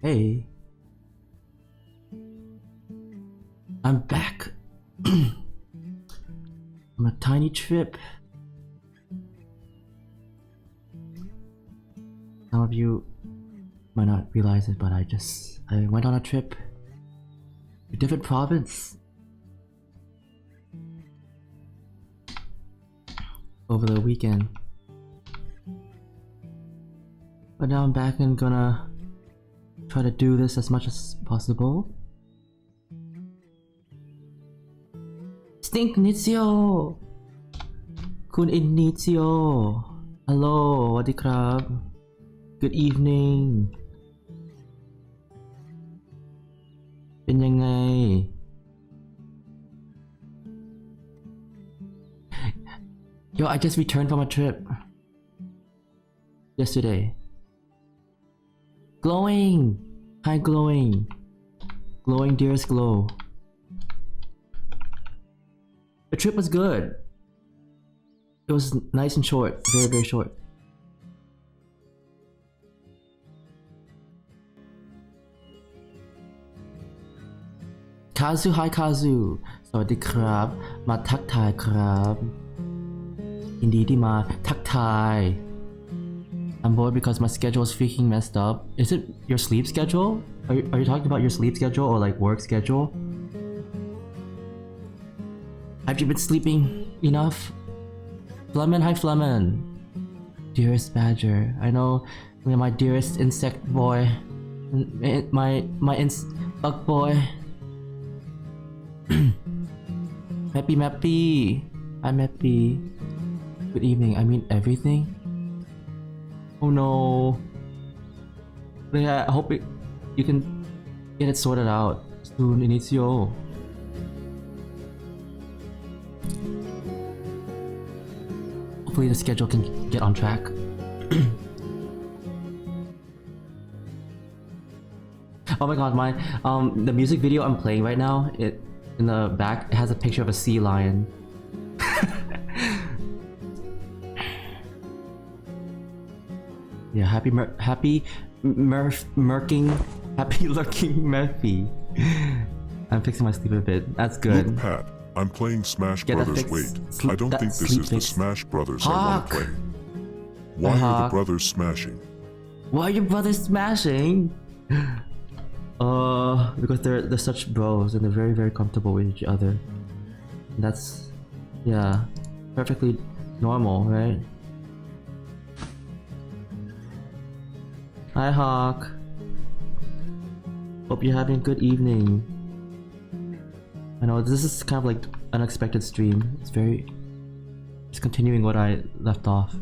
Hey, I'm back on a tiny trip. Some of you might not realize it, but I went on a trip to a different province over the weekend. But now I'm back and gonna try to do this as much as possible. Stink Nizio! Kun Inizio! Hello, Wadi Krab. Good evening. เป็นยังไง Yo, I just returned from a trip yesterday. Glowing! Hi, glowing. Glowing, dearest glow. The trip was good. It was nice and short. Very, very short. Kazu, hi Kazu. สวัสดีครับ มาทักทายครับยินดีที่มาทักทาย I'm bored because my schedule is freaking messed up. Is it your sleep schedule? Are you talking about your sleep schedule or like work schedule? Have you been sleeping enough? Flemen, hi Flemen. Dearest Badger. I know my dearest insect boy. My bug boy. Mappy. I'm Mappy. Good evening. I mean everything. Oh no. Yeah, I hope you can get it sorted out soon, Inizio. Hopefully the schedule can get on track. Oh my god, the music video I'm playing right now, in the back it has a picture of a sea lion. Yeah, happy lurking Murphy. I'm fixing my sleep a bit. That's good. Look, Pat, I'm playing Smash Brothers. Wait, I don't think this is the Smash Brothers I want to play. Why are the brothers smashing? Why are your brothers smashing? Because they're such bros and they're very, very comfortable with each other. That's, yeah, perfectly normal, right? Hi Hawk. Hope you're having a good evening. I know this is kind of like unexpected stream. It's continuing what I left off.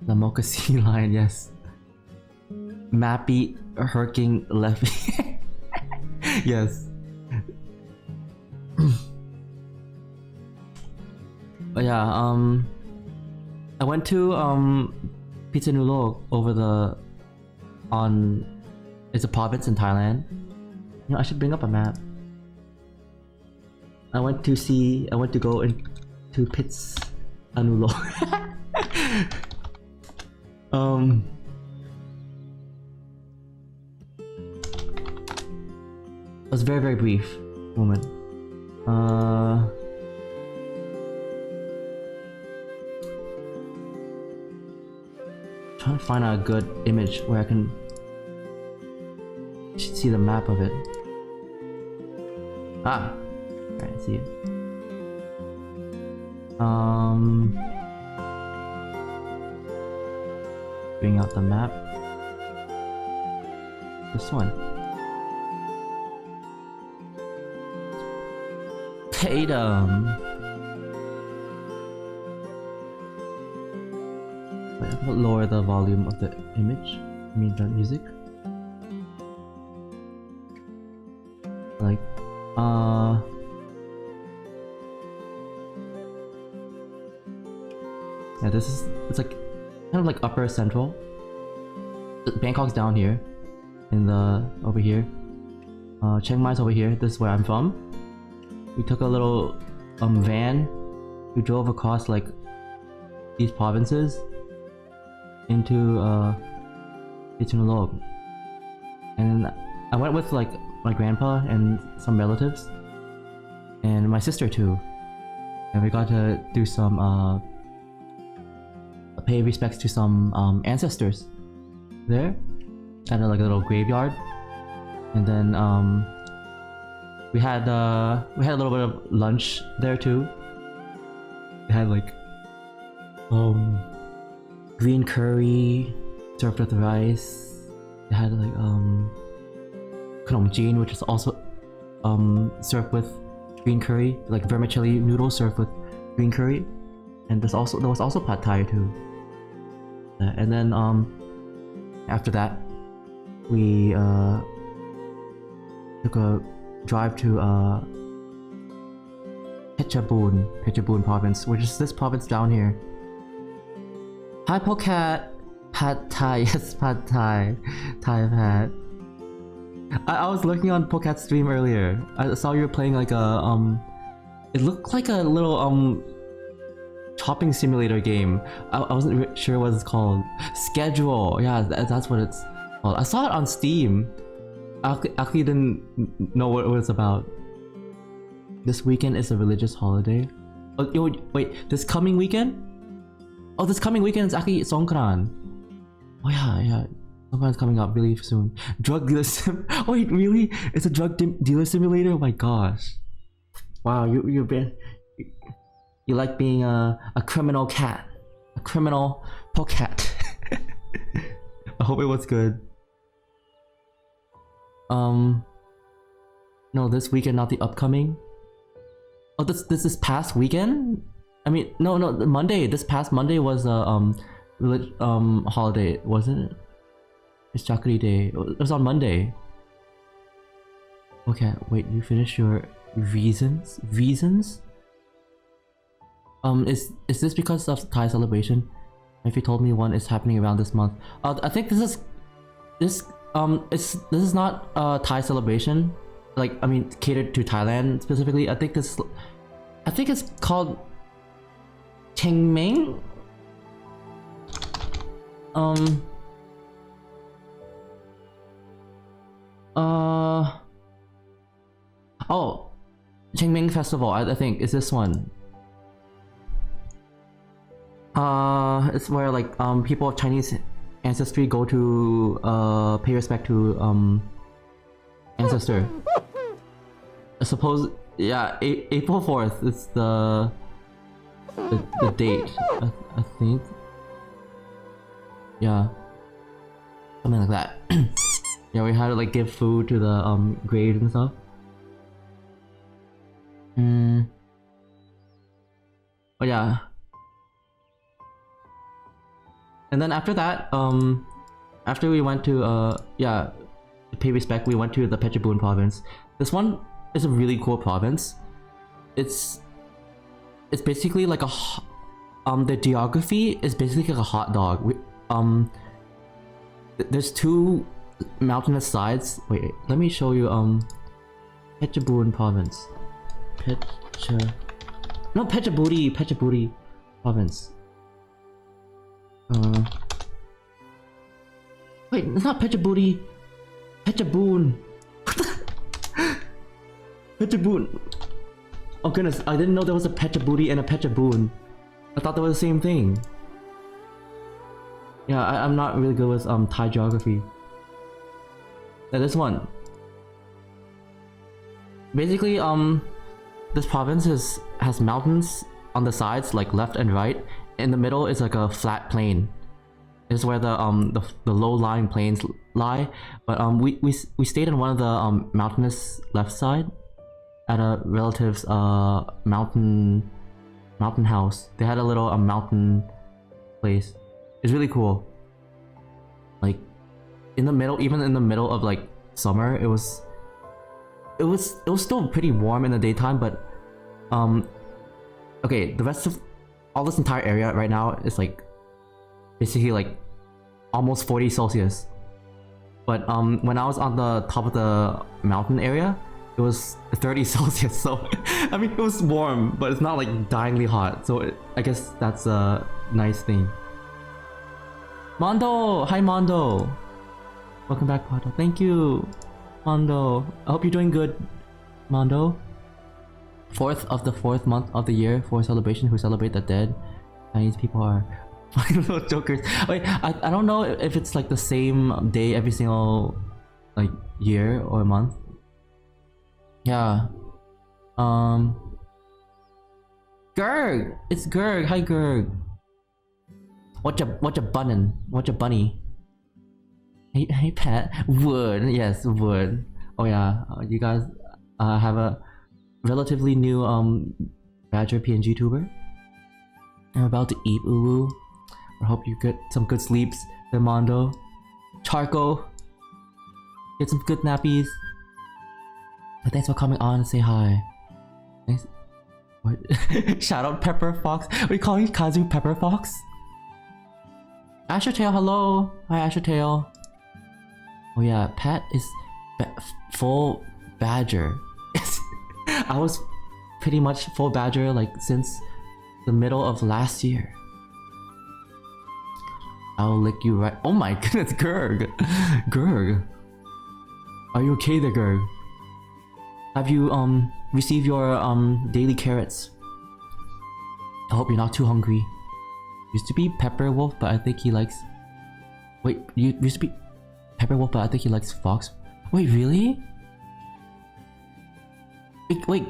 The Mocha Sea Lion, yes. Mappy Herking Leffy. Yes. But yeah, I went to Pizza Nulog it's a province in Thailand. You know, I should bring up a map. I went to go into Pits Anulog. It was a very, very brief moment. Trying to find a good image where I can see the map of it. Alright, I see it. Bring out the map. This one. Tatum. Wait, I'll lower the volume of the image. I mean the music. Like, yeah, it's like kind of like upper central. Bangkok's down here, over here. Chiang Mai's over here. This is where I'm from. We took a little van. We drove across like these provinces into Log. and I went with like my grandpa and some relatives, and my sister too, and we got to do some pay respects to some ancestors there at like a little graveyard, and then we had a little bit of lunch there too. They had like green curry served with rice. They had like khanom jin, which is also served with green curry, like vermicelli noodles served with green curry, and there was also pad thai too. And then after that, we took a drive to Phetchabun province, which is this province down here. Hi Pocat! Pad Thai, yes, Pad Thai. Thai Pad. I was looking on Pocat's stream earlier. I saw you were playing like a it looked like a little chopping simulator game. I wasn't sure what it's called. Schedule, yeah, that's what it's called. I saw it on Steam. I actually didn't know what it was about. This weekend is a religious holiday. Oh, yo, wait, this coming weekend? Oh, this coming weekend is actually Songkran. Oh yeah. Songkran's coming up really soon. Drug dealer sim. Wait, really? It's a drug dealer simulator? Oh my gosh. Wow, you like being a criminal cat, a criminal polecat. I hope it was good. No, this weekend, not the upcoming. Oh, this is past weekend. I mean, no, Monday. This past Monday was a holiday, wasn't it? It's Chakri Day. It was on Monday. Okay, wait. You finished your reasons? Reasons? Is this because of Thai celebration? If you told me one is happening around this month. I think this is not a Thai celebration. Like, I mean, catered to Thailand specifically. I think it's called Cheng Meng. Oh, Cheng Meng Festival. I think is this one. It's where like people of Chinese ancestry go to pay respect to ancestor. I suppose, yeah, April 4th is the date. I think. Yeah, something like that. Yeah, we had to like give food to the graves and stuff. Oh yeah. And then after that, after we went to to pay respect, we went to the Phetchabun province. This one is a really cool province. It's basically like the geography is basically like a hot dog. There's two mountainous sides. Wait, let me show you Phetchabun province. Phetchaburi province. Wait, it's not Phetchaburi. Phetchabun. Phetchabun. Oh goodness, I didn't know there was a Phetchaburi and a Phetchabun. I thought they were the same thing. Yeah, I'm not really good with Thai geography. Yeah, this one. Basically, this province has mountains on the sides, like left and right. In the middle is like a flat plain. This is where the low-lying plains lie. But we stayed in one of the mountainous left side at a relative's mountain house. They had a little mountain place. It's really cool. Like in the middle, even in the middle of like summer, it was still pretty warm in the daytime. But okay, the rest of all this entire area right now is like basically like almost 40 Celsius. But when I was on the top of the mountain area, it was 30 Celsius. So I mean, it was warm, but it's not like dyingly hot. So I guess that's a nice thing. Mondo, hi Mondo. Welcome back, Mondo. Thank you, Mondo. I hope you're doing good, Mondo. 4th of the 4th month of the year for celebration. Who celebrate the dead? Chinese people are little jokers. Wait, I don't know if it's like the same day every single like year or month. Yeah. Gerg! It's Gerg! Hi Gerg! What a bunnin? What a bunny? Hey Pat. Wood. Yes, wood. Oh yeah, you guys have a relatively new Badger PNG tuber. I'm about to eat Uwu. I hope you get some good sleeps, Armando. Charco. Get some good nappies. But thanks for coming on and say hi. Thanks. What? Shout out Pepper Fox. Are you calling Kazu Pepper Fox? Asher Tail, hello. Hi Asher Tail. Oh yeah, Pat is full Badger. I was pretty much full Badger like since the middle of last year. I'll lick you right. Oh my goodness, Gerg. Gerg. Are you okay there, Gerg? Have you received your daily carrots? I hope you're not too hungry. Used to be Pepper Wolf, but I think he likes... Wait, you used to be Pepper Wolf, but I think he likes Fox. Wait, really? Wait,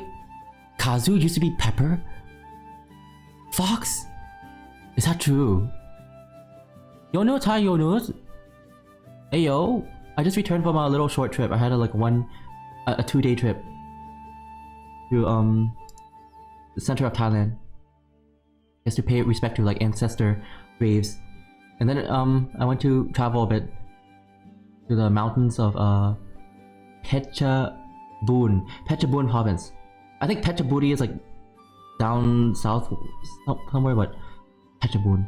Kazu used to be Pepper? Fox? Is that true? Yonut, hi Yonut. Hey yo, I just returned from a little short trip. I had a 2-day trip to the center of Thailand. Just to pay respect to like ancestor graves. And then I went to travel a bit to the mountains of Phetchabun province. I think Phetchaburi is like down south somewhere, but Phetchabun.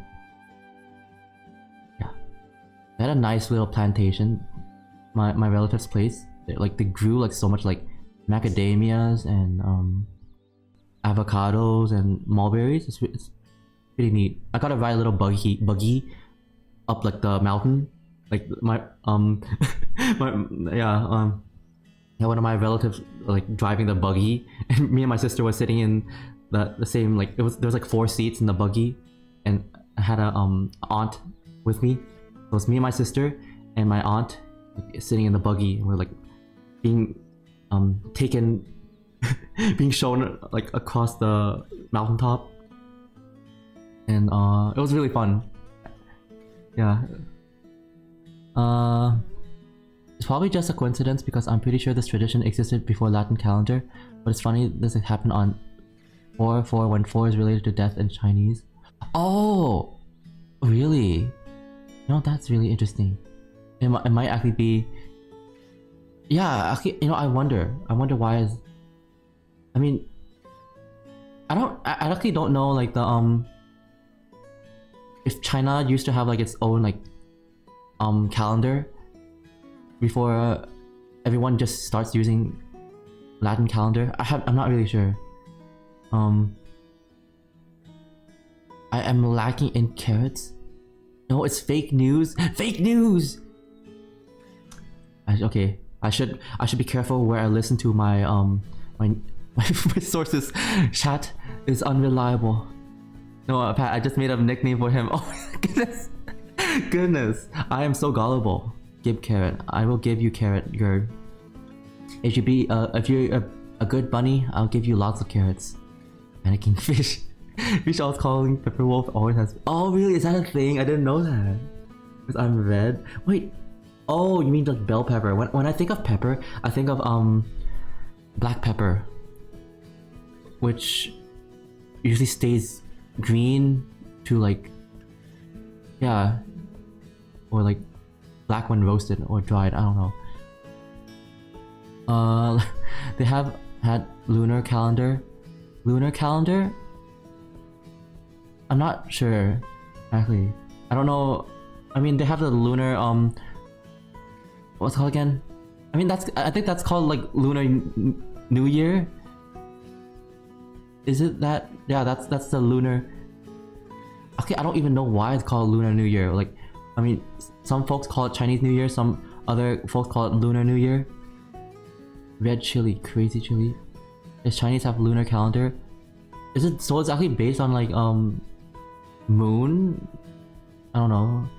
Yeah, I had a nice little plantation. My relative's place. They grew like so much like macadamias and avocados and mulberries. It's pretty neat. I got to ride a little buggy up like the mountain. Like my one of my relatives like driving the buggy, and me and my sister was sitting in the same there was like 4 seats in the buggy, and I had a aunt with me. It was me and my sister and my aunt sitting in the buggy, and we're like being taken being shown like across the mountaintop, and it was really fun. Yeah. It's probably just a coincidence because I'm pretty sure this tradition existed before Latin calendar, but it's funny this happened on 4/4 when 4 is related to death in Chinese. Oh, really? No, that's really interesting. It might actually be. Yeah, actually, I wonder why is. I mean, I actually don't know like the if China used to have like its own like calendar before everyone just starts using Latin calendar. I'm not really sure. I am lacking in carrots. No, it's fake news. Fake news. Okay, I should be careful where I listen to my my sources. Chat is unreliable. No, Pat, I just made a nickname for him. Oh my goodness. Goodness, I am so gullible. Give carrot. I will give you carrot, Gerd. If you're a good bunny, I'll give you lots of carrots. Panicking fish. Fish I was calling Pepper Wolf always has. Oh really? Is that a thing? I didn't know that. Because I'm red. Wait. Oh, you mean like bell pepper? When I think of pepper, I think of black pepper, which usually stays green to like or like black when roasted or dried. I don't know. They have had lunar calendar. Lunar calendar? I'm not sure actually. I don't know. I mean, they have the lunar what's it called again? I mean, I think that's called like Lunar New Year. Is it that? Yeah, that's the lunar. Okay, I don't even know why it's called Lunar New Year. Like, I mean, some folks call it Chinese New Year. Some Other folks call it Lunar New Year. Red chili, crazy chili. Does Chinese have lunar calendar? Is it so? It's actually based on like moon. I don't know.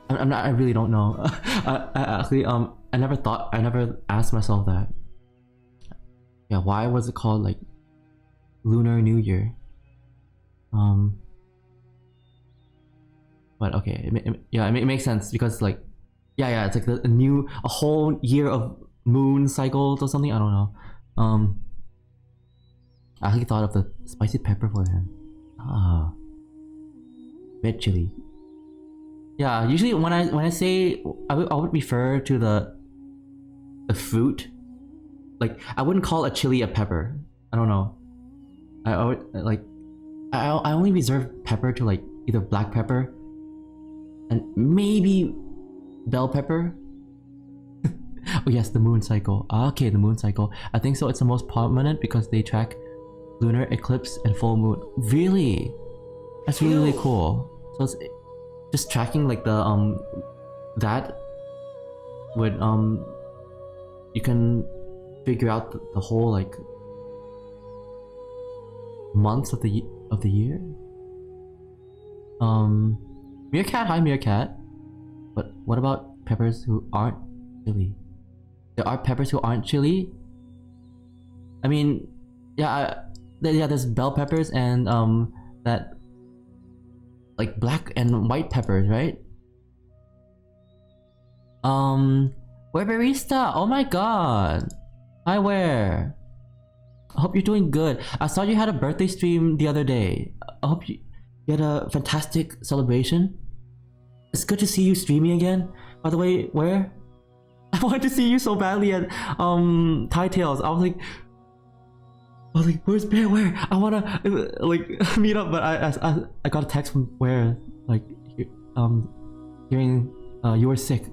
I'm not. I really don't know. I actually I never thought. I never asked myself that. Yeah. Why was it called like Lunar New Year? But okay. It makes sense because like, yeah. It's like a whole year of moon cycles or something. I don't know. I actually thought of the spicy pepper for him. Red chili. Yeah, usually when I say I would refer to the fruit. Like I wouldn't call a chili a pepper. I don't know. I would like I only reserve pepper to like either black pepper and maybe bell pepper. Oh yes, the moon cycle. Okay, the moon cycle. I think so. It's the most prominent because they track lunar eclipse and full moon. Really? That's really cool. So it's just tracking like the that would you can figure out the whole like months of the year. Meerkat, hi Meerkat. But what about peppers who aren't chili? There are peppers who aren't chili. I mean, there's bell peppers and that like black and white peppers, right? Where barista? Oh my god. Hi, where? I hope you're doing good. I saw you had a birthday stream the other day. I hope you had a fantastic celebration. It's good to see you streaming again. By the way, where? I wanted to see you so badly at Thai Tales. I was like, where's Bear? Where? I wanna like meet up, but I got a text from where like hearing you were sick.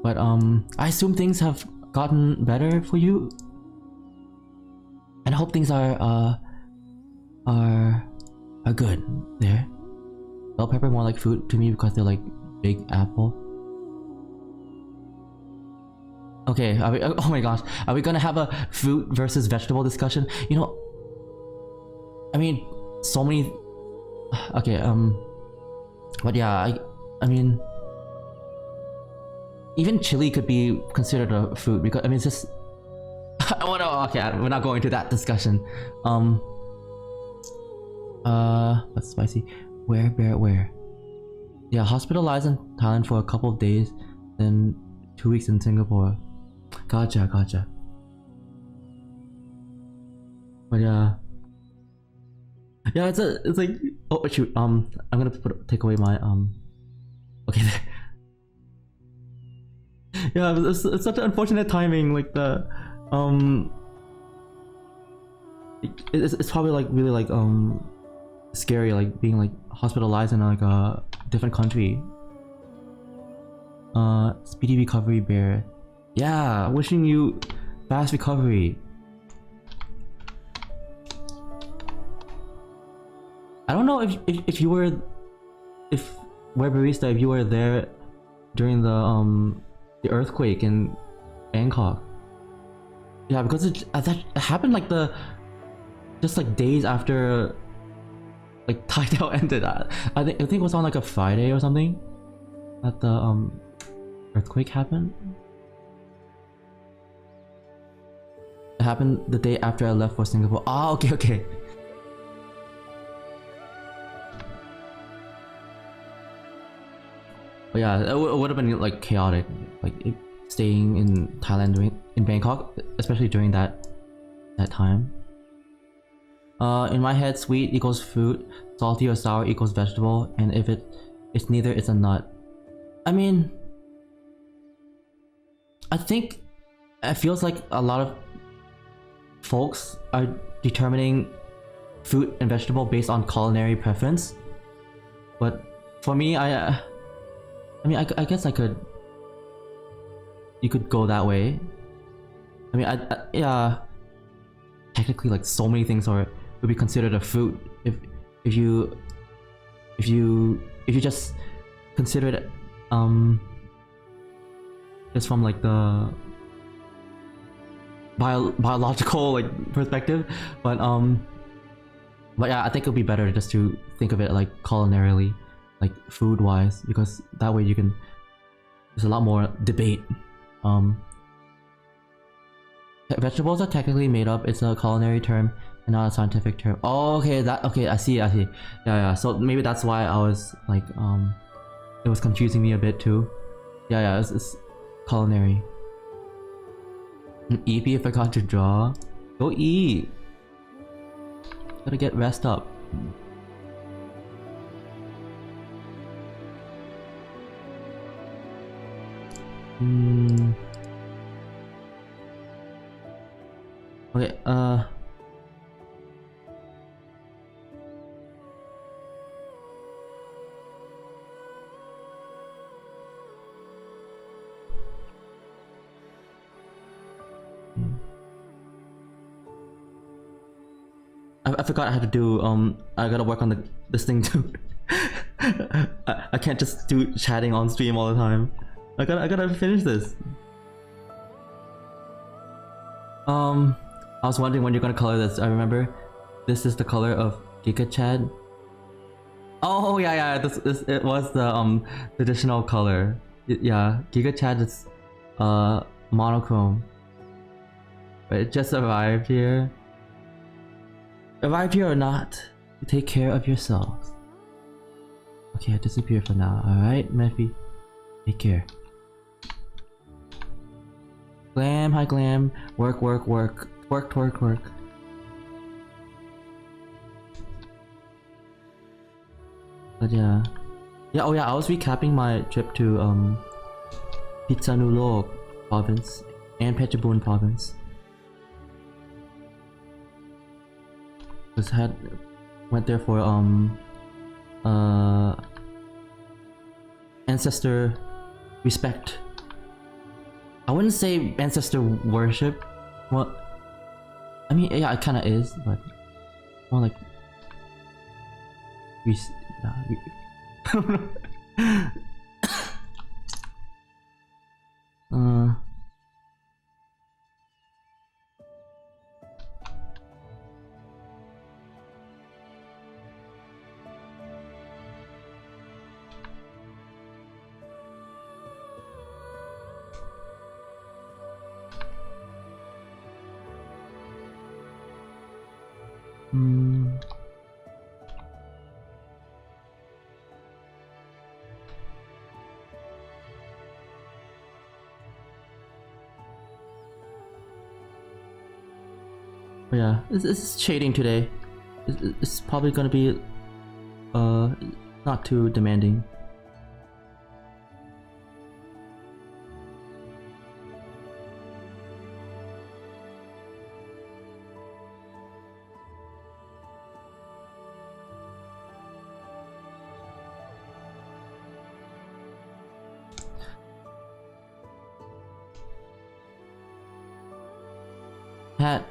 But I assume things have gotten better for you, and I hope things are good there. Bell pepper more like fruit to me because they're like big apple. Okay, oh my gosh, are we gonna have a fruit versus vegetable discussion? You know, I mean, so many. Okay, but yeah, I mean, even chili could be considered a fruit because I mean, it's just. Okay, we're not going to that discussion. What's spicy? Where? Yeah, hospitalized in Thailand for a couple of days, then 2 weeks in Singapore. Gotcha. But yeah, it's like, oh shoot, I'm gonna take away my okay there. Yeah, it's such an unfortunate timing. Like the it's probably like really like scary, like being like hospitalized in like a different country. Speedy recovery, Bear. Yeah, wishing you fast recovery. I don't know if you were, where barista, if you were there during the earthquake in Bangkok. Yeah, because that happened like just like days after like Tidal ended. I think it was on like a Friday or something that the earthquake happened. It happened the day after I left for Singapore. Ah, okay. But yeah, it would have been like chaotic, like staying in Thailand in Bangkok, especially during that time. In my head, sweet equals fruit, salty or sour equals vegetable, and if it's neither, it's a nut. I mean, I think it feels like a lot of folks are determining fruit and vegetable based on culinary preference, but for me, I mean, I guess you could go that way. I mean, yeah, technically, like so many things would be considered a fruit if you just consider it just from like the biological like perspective, but yeah, I think it'll be better just to think of it like culinarily, like food wise, because that way you can, there's a lot more debate. Vegetables are technically made up. It's a culinary term and not a scientific term. Oh, okay, okay, I see. Yeah, so maybe that's why I was like, it was confusing me a bit too. Yeah, it's culinary. EP forgot to draw. Go eat. Gotta get rest up. Okay, I forgot I had to do, I gotta work on this thing too. I can't just do chatting on stream all the time. I gotta finish this. I was wondering when you're gonna color this. I remember this is the color of Gigagad. Oh yeah, this it was the traditional color. Yeah, Gigagad is monochrome. But it just arrived here. Arrived here or not, take care of yourselves. Okay, I disappear for now. Alright, Mephi. Take care. Glam, hi Glam. Work. But yeah. Oh yeah, I was recapping my trip to Pitsanulok province and Phetchabun province. Just went there for ancestor respect. I wouldn't say ancestor worship. Well, I mean, yeah, it kind of is, but more like I don't know. Yeah, it's shading today. It's probably gonna be not too demanding.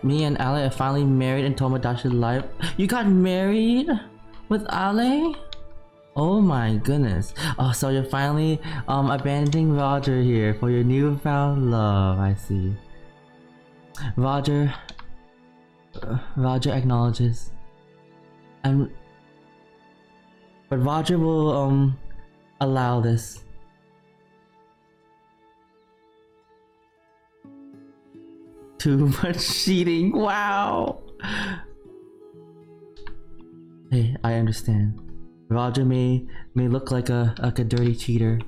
Me and Ale are finally married in Tomodachi Life. You got married with Ale? Oh my goodness. Oh, so you're finally abandoning Roger here for your newfound love. I see. Roger acknowledges. But Roger will allow this. Too much cheating. Wow. Hey, I understand. Roger may look like a dirty cheater.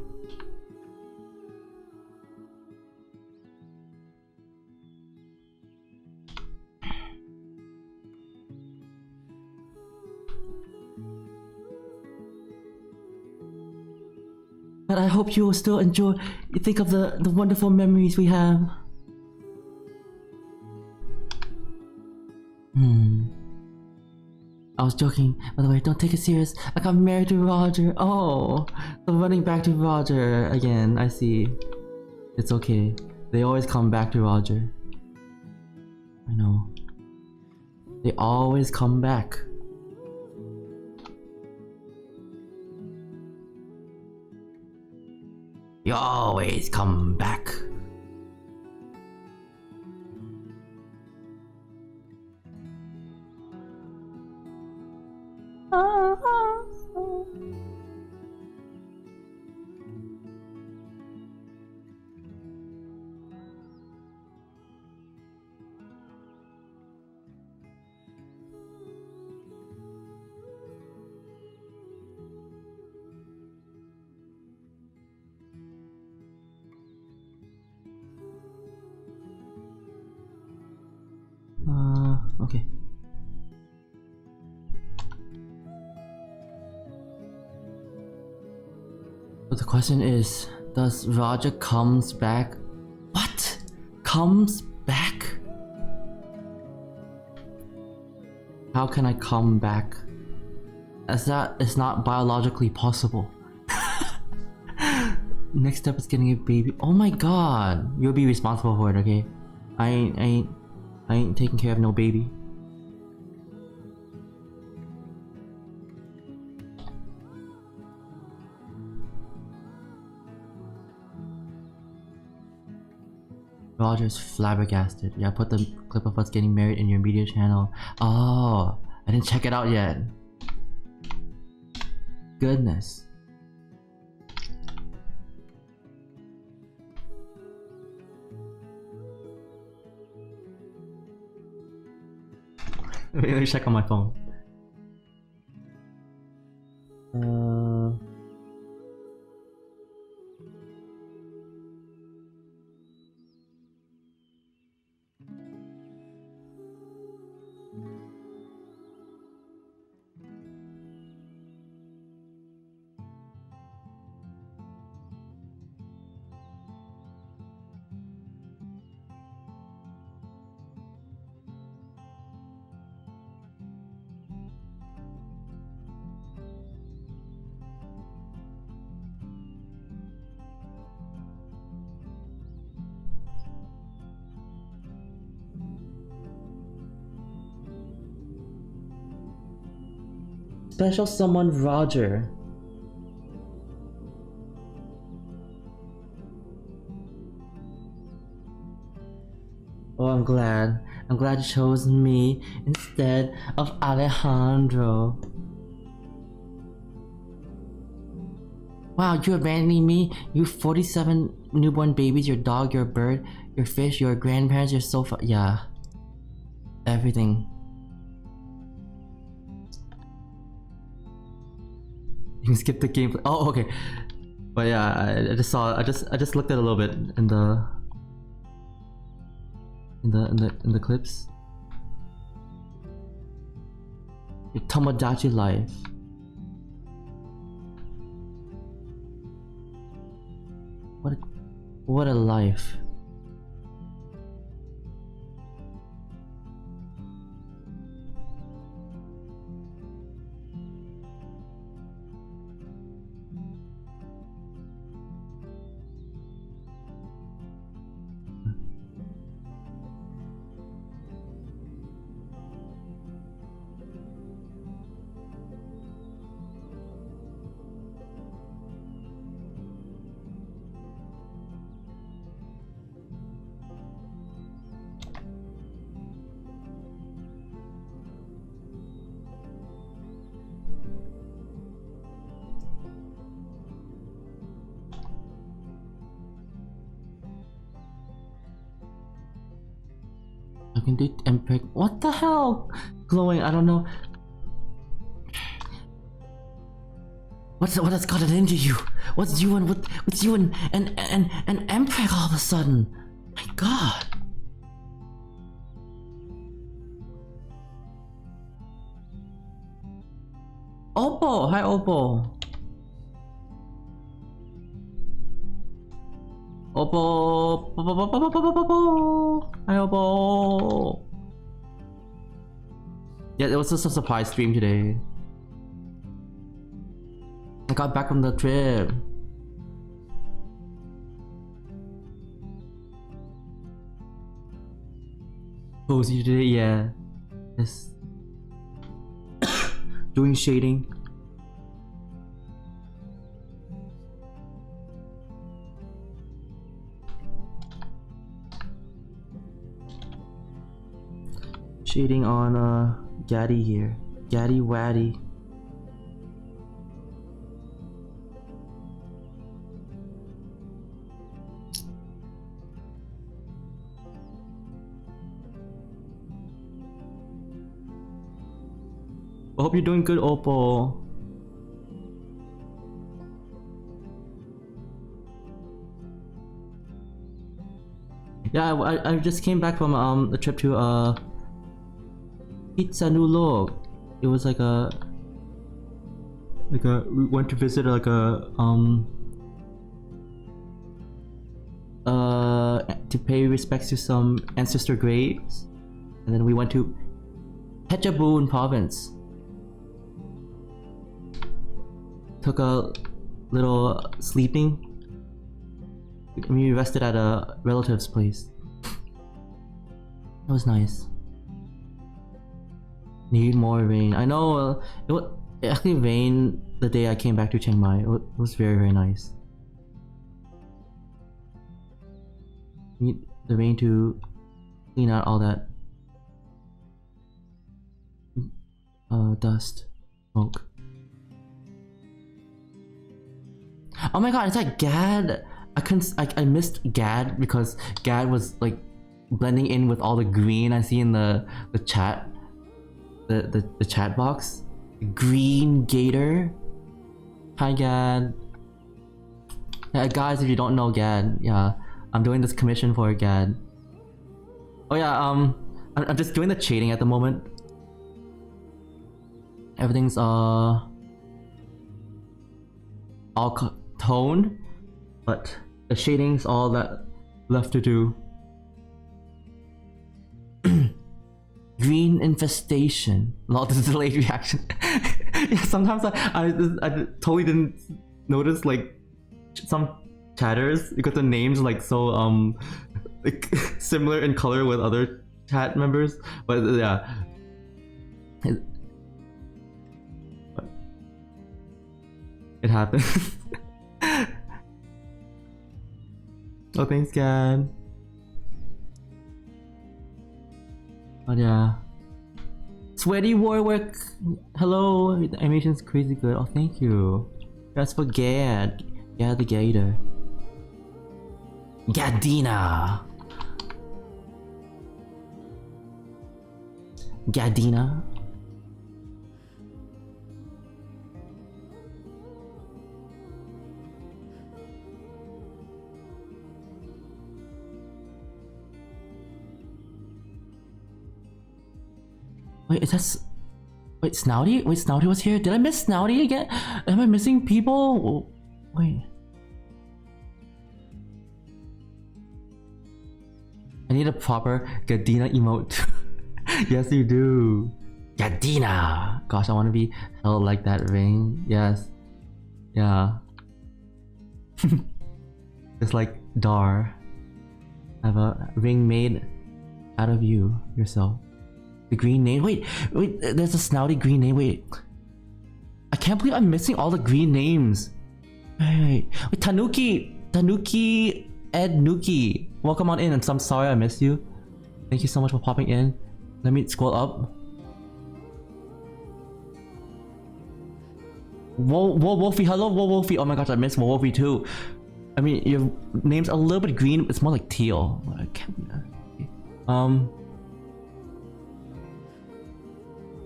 But I hope you will still think of the wonderful memories we have. I was joking, by the way, don't take it serious. I got married to Roger. Oh, so running back to Roger again, I see. It's okay. They always come back to Roger. I know. They always come back. You always come back. Okay. But the question is, does Roger comes back? What? Comes back? How can I come back? As that is not biologically possible. Next step is getting a baby. Oh my god! You'll be responsible for it, okay? I ain't taking care of no baby. Roger's flabbergasted. Yeah, put the clip of us getting married in your media channel. Oh, I didn't check it out yet. Goodness. Let me check on my phone. Special someone Roger. Oh, I'm glad. I'm glad you chose me instead of Alejandro. Wow, you abandoning me? You 47 newborn babies, your dog, your bird, your fish, your grandparents, your sofa. Yeah. Everything. You can skip the gameplay. Oh, okay. But yeah, I just saw. I just looked at it a little bit in the clips. Your Tomodachi life. What a life. I can do impact. What the hell? Glowing, I don't know. What has gotten into you? What's you and what's you and Empreg all of a sudden? My god. Oppo, hi Oppo. Oppo, hi Oppo. Yeah, it was just a surprise stream today. I got back from the trip. Cozy today, yeah. Yes. Doing shading. shading on Gaddy here. Gaddy Waddy. I hope you're doing good, Opal. Yeah, I just came back from a trip to Pizza Nulog. It was like a we went to visit like a to pay respects to some ancestor graves, and then we went to Phetchabun province. Took a little sleeping. We rested at a relative's place. It was nice. Need more rain. I know it actually rained the day I came back to Chiang Mai. It was very nice. Need the rain to clean out all that dust, smoke. Oh my god, it's like Gad. I missed Gad because Gad was like blending in with all the green I see in the chat, the chat box. Green Gator. Hi Gad. Yeah, guys, if you don't know Gad, yeah, I'm doing this commission for Gad. Oh yeah, I'm just doing the shading at the moment. Everything's all toned, but the shading's all that left to do. Green infestation. Lol, this is a delayed reaction. Yeah, sometimes I totally didn't notice like some chatters because the names like so like similar in color with other chat members, but yeah. It happens. Oh, thanks, Gad. But yeah. Sweaty Warwick. Hello. The animation's crazy good. Oh, thank you. That's for Gad. Gad the Gator. Gadina. Gadina. Wait, is that... Wait, Snouty? Wait, Snouty was here? Did I miss Snouty again? Am I missing people? Wait. I need a proper Gadina emote. Yes, you do. Gadina! Gosh, I want to be held like that ring. Yes. Yeah. It's like Dar. I have a ring made out of you, yourself. The green name. Wait, there's a Snouty green name. Wait. I can't believe I'm missing all the green names. Wait, Tanuki Ed Nuki. Welcome on in, and I'm sorry I missed you. Thank you so much for popping in. Let me scroll up. Wolfie, hello Wolfie. Oh my gosh, I missed Wolfie too. I mean, your name's a little bit green. It's more like teal. I can't.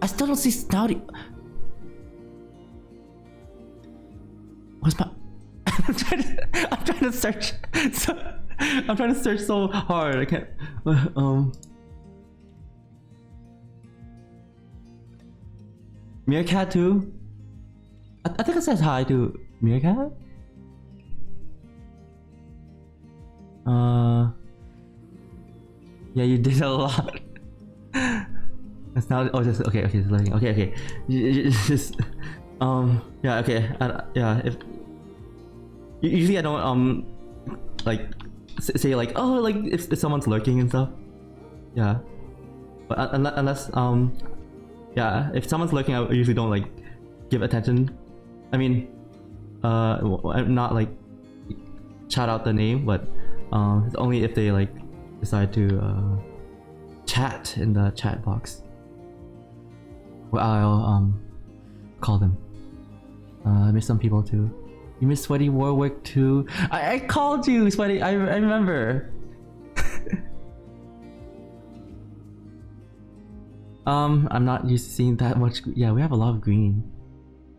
I still don't see Snouty. What's my... I'm trying to search. I'm trying to search so hard. I can't. Meerkat too. I think I said hi to Meerkat. Yeah, you did a lot. That's not. Oh, just okay. Just learning. Okay. Just yeah. Okay. Yeah. If usually I don't like say like, oh, like if someone's lurking and stuff. Yeah. But unless yeah, if someone's lurking, I usually don't like give attention. I mean, I'm not like shout out the name, but it's only if they like decide to chat in the chat box. Well, I'll call them. I miss some people too. You miss Sweaty Warwick too. I called you, Sweaty. I remember. I'm not used to seeing that much. Yeah, we have a lot of green.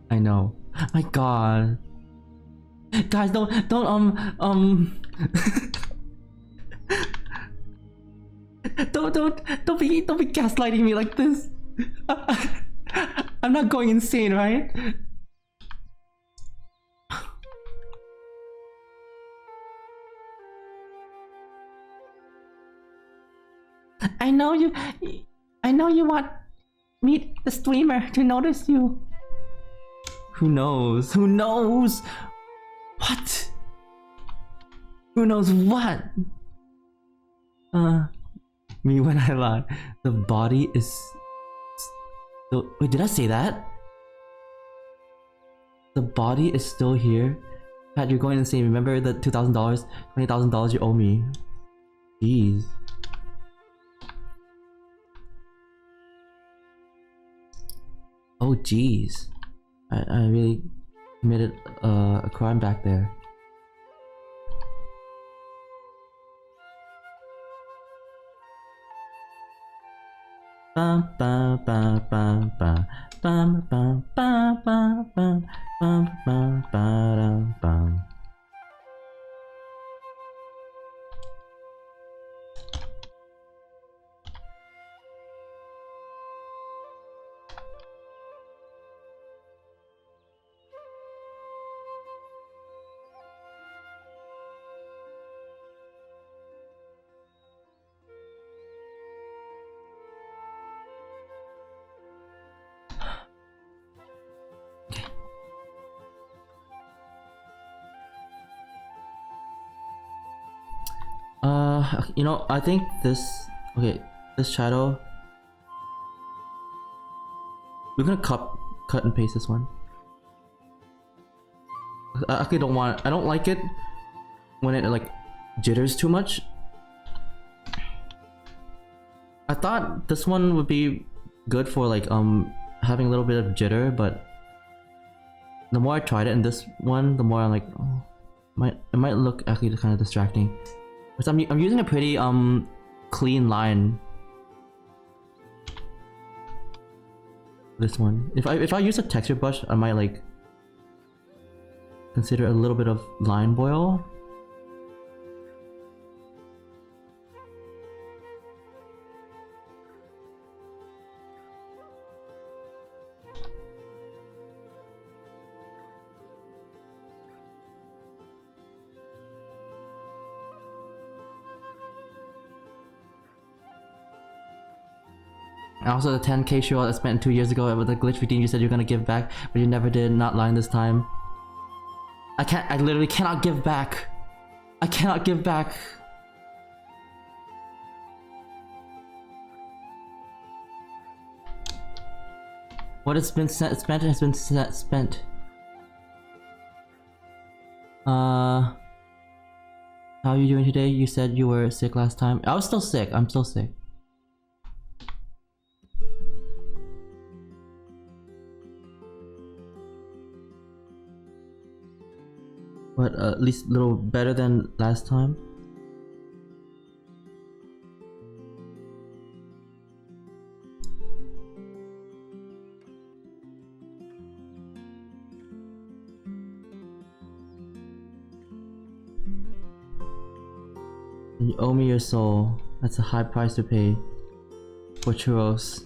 I know. My God. Guys, don't don't be gaslighting me like this. I'm not going insane, right? I know you want me, the streamer, to notice you. Who knows? Who knows? What? Who knows what? Me when I lie. The body is still. Wait, did I say that? The body is still here. Pat, you're going insane. Remember the $2,000, $20,000 you owe me. Jeez. Oh jeez. I really committed a crime back there. Bum bum bum bum bum bum bum bum bum bum bum bum bum bum. You know, I think this. Okay, this shadow. We're gonna cut and paste this one. I actually don't want. I don't like it when it like jitters too much. I thought this one would be good for like having a little bit of jitter, but the more I tried it in this one, the more I'm like, oh, it might look actually kind of distracting. Because I'm using a pretty clean line. This one. If I use a texture brush, I might like consider a little bit of line boil. Also, the 10k show I spent 2 years ago with the glitch redeem you said you're gonna give back, but you never did. Not lying this time. I literally cannot give back. I cannot give back. What has been spent has been spent. How are you doing today? You said you were sick last time. I was still sick. I'm still sick. But at least a little better than last time. You owe me your soul. That's a high price to pay for churros.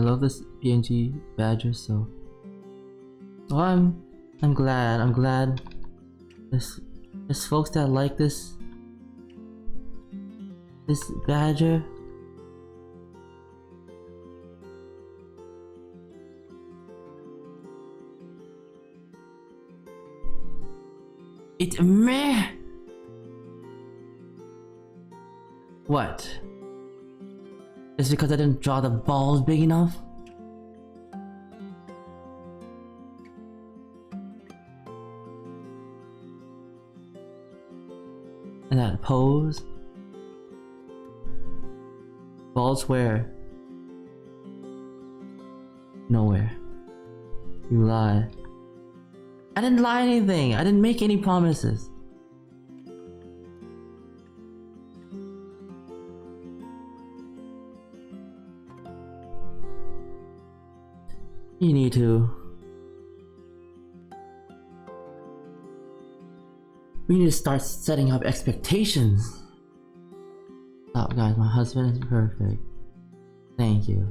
love this PNG badger so. Oh, I'm glad. I'm glad. There's folks that like this badger. It's meh. What? It's because I didn't draw the balls big enough? And that pose? Balls where? Nowhere. You lied. I didn't lie anything. I didn't make any promises. You need to. We need to start setting up expectations. Stop, guys. My husband is perfect. Thank you.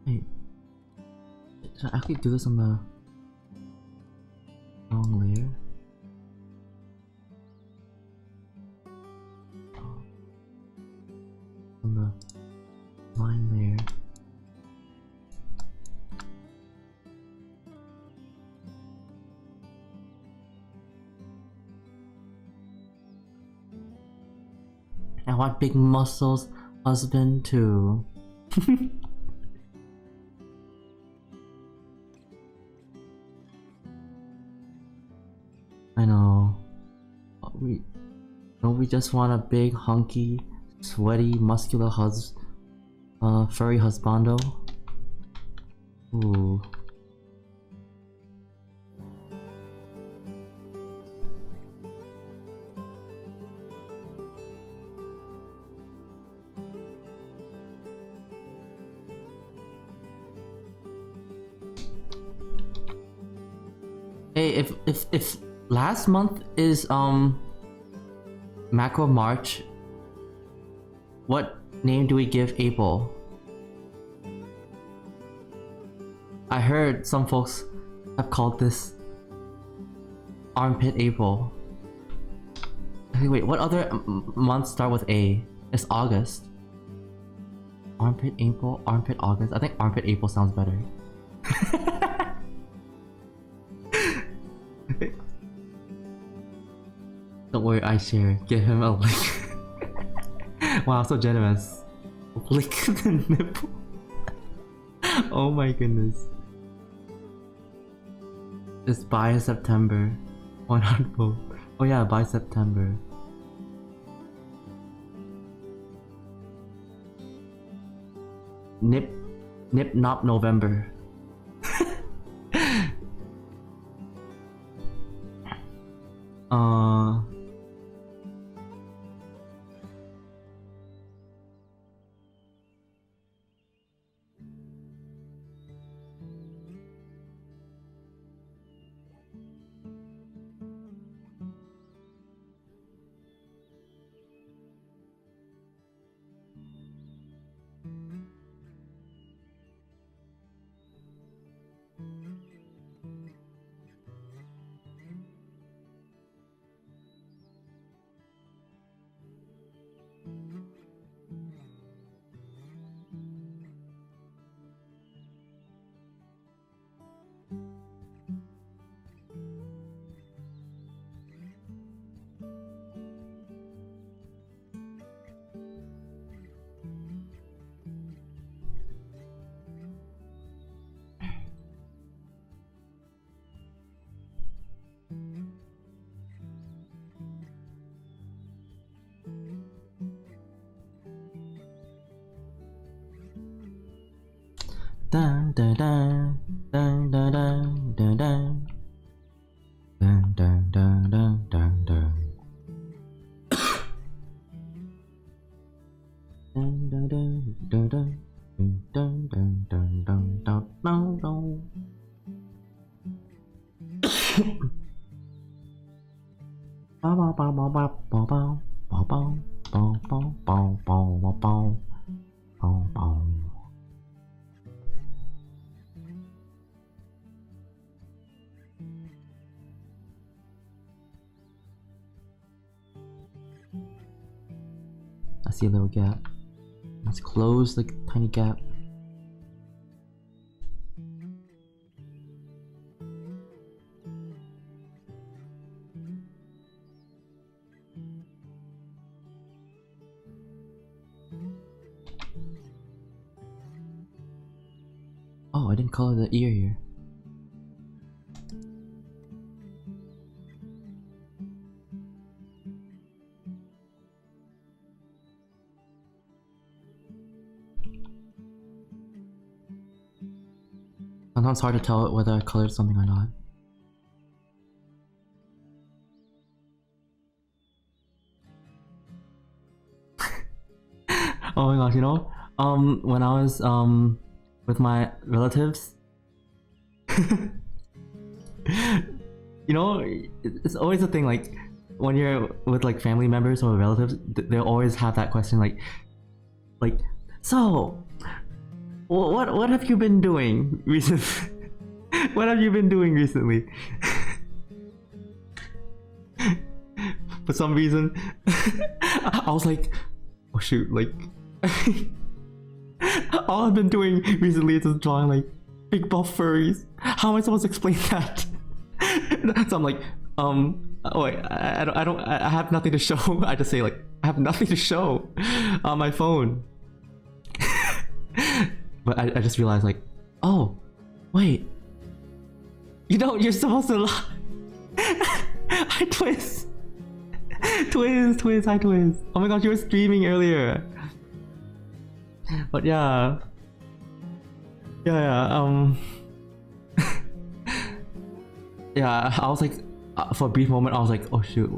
Wait. Should I actually do this on the wrong layer? On the line layer. I want big muscles, husband too. I know. We just want a big, hunky, sweaty, muscular furry husbando. Ooh. Hey, if last month is Macro March, what name do we give April? I heard some folks have called this Armpit April. Hey, wait, what other months start with A? It's August. Armpit April, Armpit August. I think Armpit April sounds better. Don't worry, I share. Give him a lick. Wow, so generous. Lick the nipple. Oh my goodness. It's by September. Why not both? Oh yeah, by September. Nip Nop November. Dun dun dun dun dun dun dun dun dun dun dun dun I see a little gap. Let's close the tiny gap. Oh, I didn't color the ear here. Sometimes it's hard to tell whether I colored something or not. Oh my gosh, you know, when I was with my relatives, you know, it's always a thing, like when you're with like family members or relatives, they'll always have that question like so what have you been doing recently? What have you been doing recently? For some reason, I was like, oh shoot, like all I've been doing recently is just drawing like big buff furries. How am I supposed to explain that? So I'm like, oh wait, I have nothing to show. I just say like, I have nothing to show on my phone. But I just realized like, oh, wait, you know, you're supposed to lie. Hi Twins. Twins, hi Twins. Oh my gosh, you were streaming earlier. But yeah, yeah, I was like, for a brief moment, I was like, oh shoot,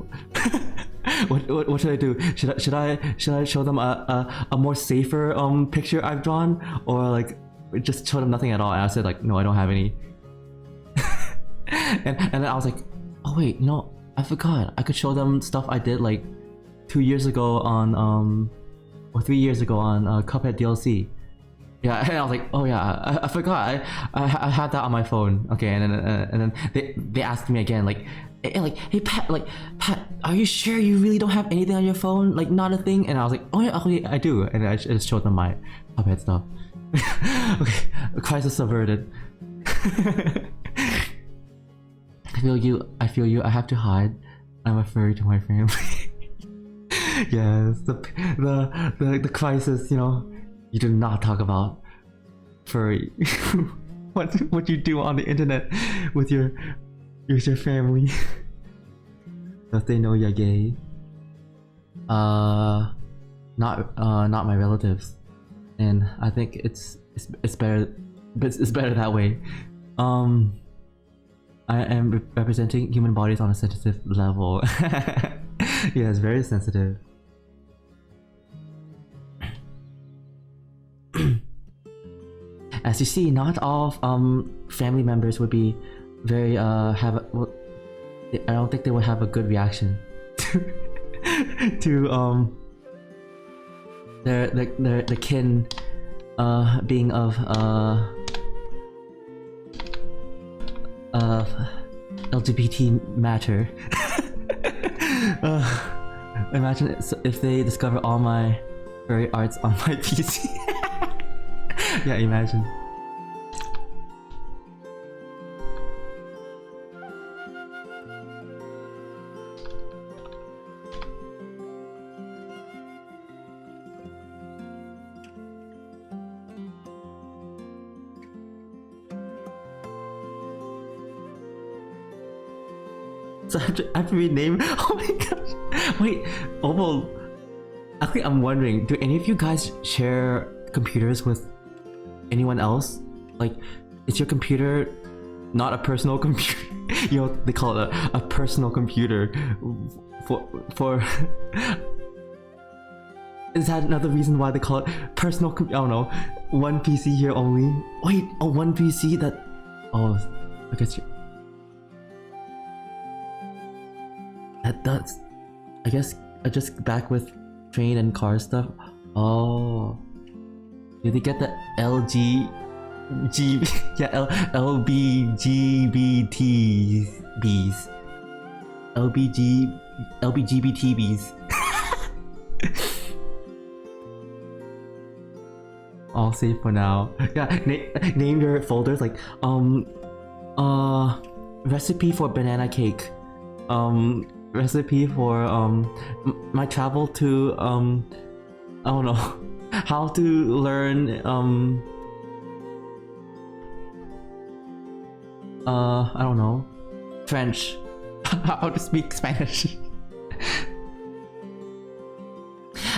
what should I do? Should I show them a more safer picture I've drawn, or like just show them nothing at all? And I said like, no, I don't have any. and then I was like, oh wait, you know, I forgot. I could show them stuff I did like 2 years ago on or 3 years ago on Cuphead DLC. Yeah, and I was like, oh yeah, I forgot. I had that on my phone. Okay, and then they asked me again, like, hey Pat, are you sure you really don't have anything on your phone? Like, not a thing? And I was like, oh yeah, okay, I do. And I just showed them my Cuphead stuff. Okay, crisis averted. I feel you. I have to hide. I'm a furry to my family. Yes, the crisis, you know. You do not talk about furry. what you do on the internet with your family. Does they know you're gay? Not my relatives. And I think it's better, but it's better that way. I am representing human bodies on a sensitive level. Yeah, it's very sensitive. As you see, not all family members would be very I don't think they would have a good reaction to their kin being of LGBT matter. Imagine if they discover all my furry arts on my PC. Yeah, imagine. So I have to rename. Oh my gosh! Wait, Opal. Actually, I'm wondering, do any of you guys share computers with anyone else? Like, is your computer not a personal computer? You know, they call it a personal computer for Is that another reason why they call it personal? I don't know. One PC here only. Wait, oh, one PC that. Oh, I guess you. That does. I guess I just back with train and car stuff. Oh, did they get the LBGBTBs? LBGBTBs. All safe for now. Yeah, name your folders like recipe for banana cake, recipe for my travel to I don't know how to learn I don't know, French. How to speak Spanish.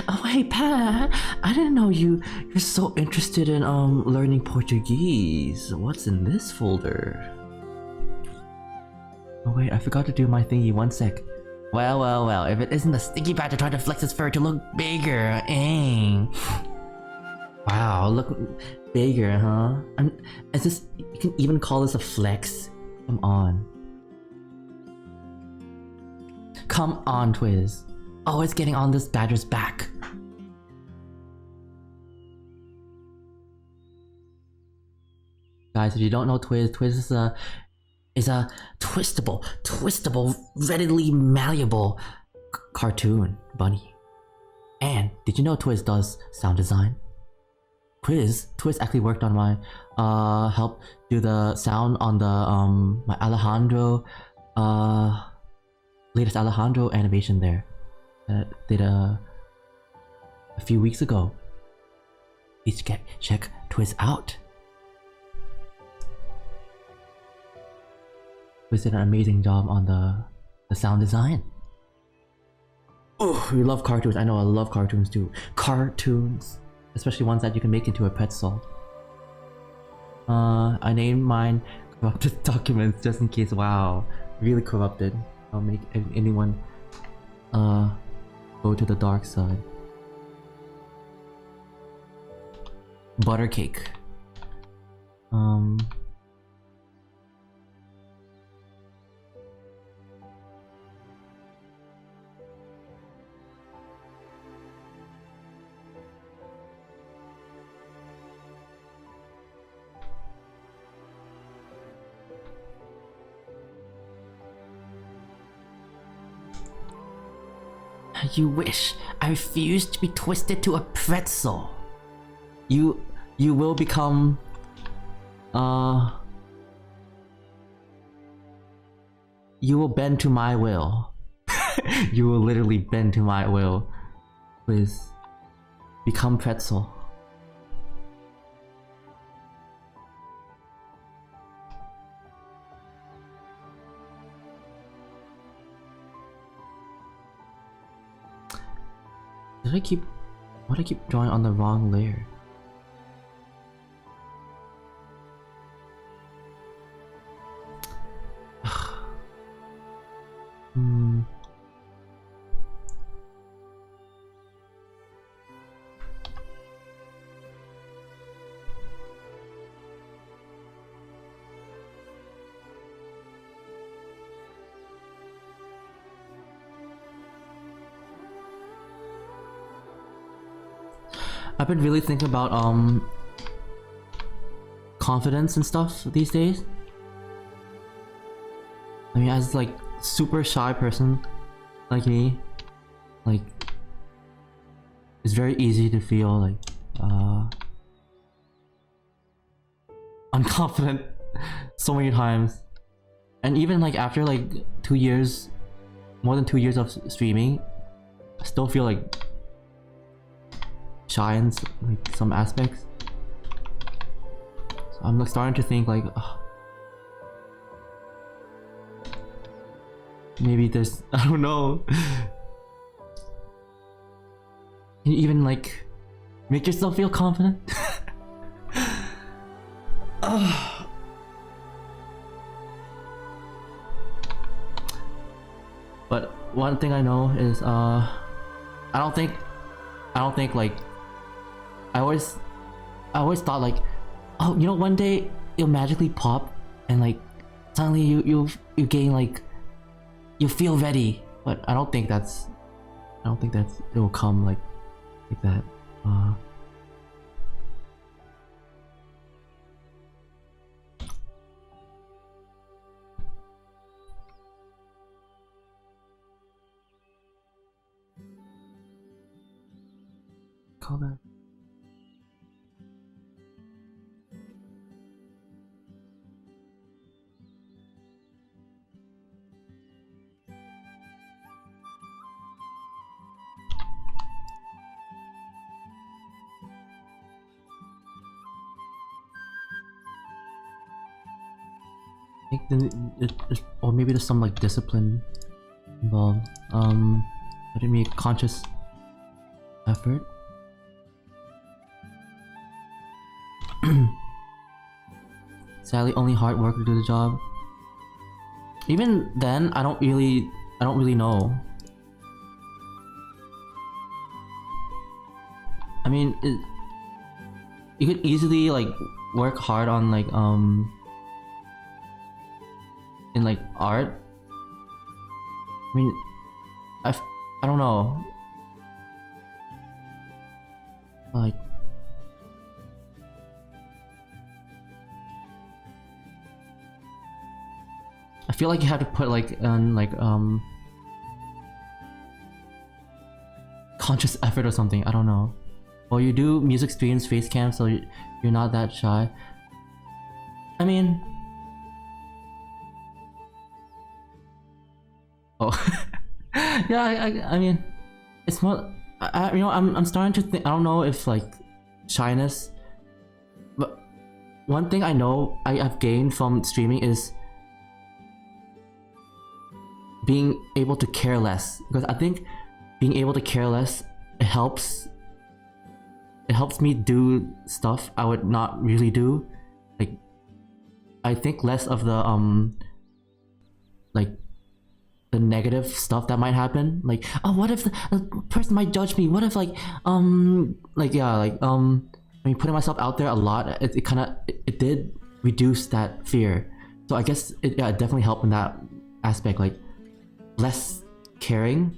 Oh hey Pat, I didn't know you're so interested in learning Portuguese. What's in this folder? Oh wait, I forgot to do my thingy. One sec. Well, if it isn't a sticky badger trying to flex his fur to look bigger, eh? Wow, look bigger, huh? Is this, you can even call this a flex? Come on. Come on, Twiz. Always getting on this badger's back. Guys, if you don't know Twiz, Twiz is a twistable, readily malleable cartoon bunny. And did you know Twiz does sound design? Twiz actually worked on my help do the sound on the my Alejandro latest Alejandro animation there. Did a few weeks ago. Please check Twiz out. Twiz did an amazing job on the sound design. Oh, we love cartoons. I know I love cartoons too. Cartoons, especially ones that you can make into a pretzel. I named mine corrupted documents just in case. Wow, really corrupted. I'll make anyone go to the dark side. Butter cake. You wish. I refuse to be twisted to a pretzel. You will become you will bend to my will. You will literally bend to my will. Please become pretzel. Why do I keep drawing on the wrong layer? I've been really thinking about confidence and stuff these days. I mean, as like super shy person like me, like it's very easy to feel like unconfident so many times. And even like after like 2 years, more than 2 years of streaming, I still feel like shy in like some aspects. So I'm like starting to think like maybe there's, I don't know. Can you even like make yourself feel confident? But one thing I know is I don't think I don't think like I always thought like, oh, you know, one day it'll magically pop and like suddenly you gain like, you feel ready. But I don't think that's it will come like that. Call that. I think or maybe there's some like discipline involved. Letting me conscious effort. Sadly, only hard work will do the job. Even then, I don't really know. I mean, you could easily like work hard on like in like art. I mean, I don't know. Like, I feel like you have to put like conscious effort or something. I don't know. Well, you do music streams, face cam, so you're not that shy. I mean, oh, yeah. I mean, it's more. You know, I'm starting to think. I don't know if like shyness, but one thing I know I've gained from streaming is being able to care less, because I think being able to care less, it helps me do stuff I would not really do. Like, I think less of the like the negative stuff that might happen. Like, oh, what if the person might judge me? What if like yeah, like I mean, putting myself out there a lot, it kind of it did reduce that fear. So I guess it definitely helped in that aspect, like less caring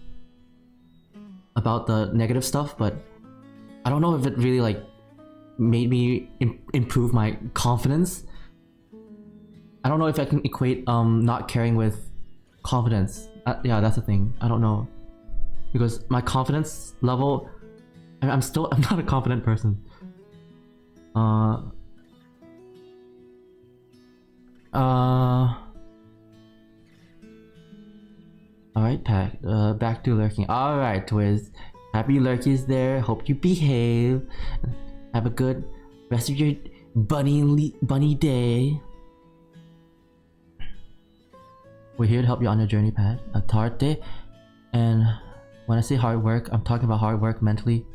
about the negative stuff. But I don't know if it really like made me improve my confidence. I don't know if I can equate not caring with confidence. Yeah, that's the thing. I don't know, because my confidence level, I'm not a confident person. Alright, Pat, back to lurking. Alright, Twiz. Happy lurkies there. Hope you behave. Have a good rest of your bunny day. We're here to help you on your journey, Pat. A hard day. And when I say hard work, I'm talking about hard work mentally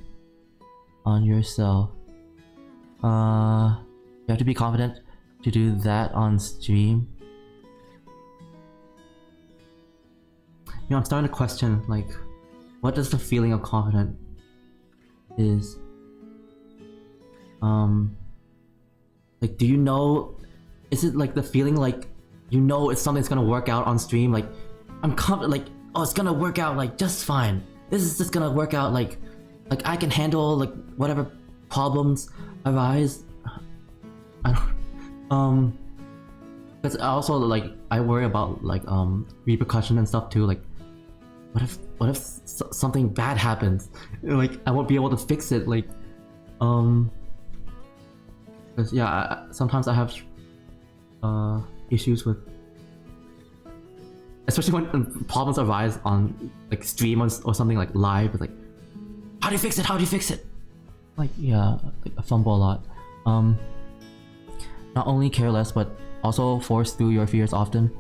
on yourself. You have to be confident to do that on stream. You know, I'm starting to question, like, what does the feeling of confident is? Like, do you know, is it like the feeling like, you know, it's something that's gonna work out on stream? Like, I'm confident, like, oh, it's gonna work out like just fine. This is just gonna work out like I can handle like whatever problems arise. I don't, because also like I worry about like repercussion and stuff too. Like, what if something bad happens? Like, I won't be able to fix it. Like, because yeah, sometimes I have issues with, especially when problems arise on like stream or something like live. It's like, how do you fix it? How do you fix it? Like, yeah, like, I fumble a lot. Not only care less, but also force through your fears often.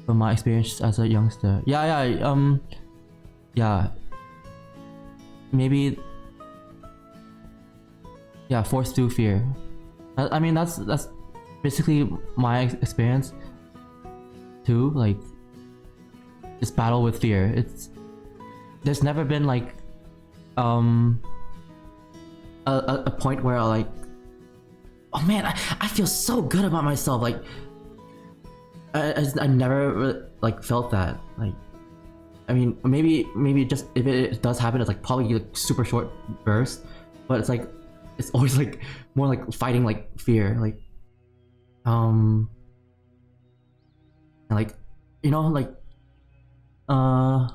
From my experience as a youngster, yeah, maybe, yeah, force through fear. I mean, that's basically my experience too. Like, this battle with fear. There's never been like a point where I like, oh man, I feel so good about myself. Like I never like felt that. Like, I mean, maybe just if it does happen, it's like probably like super short burst, but it's like it's always like more like fighting like fear, like and like you know like I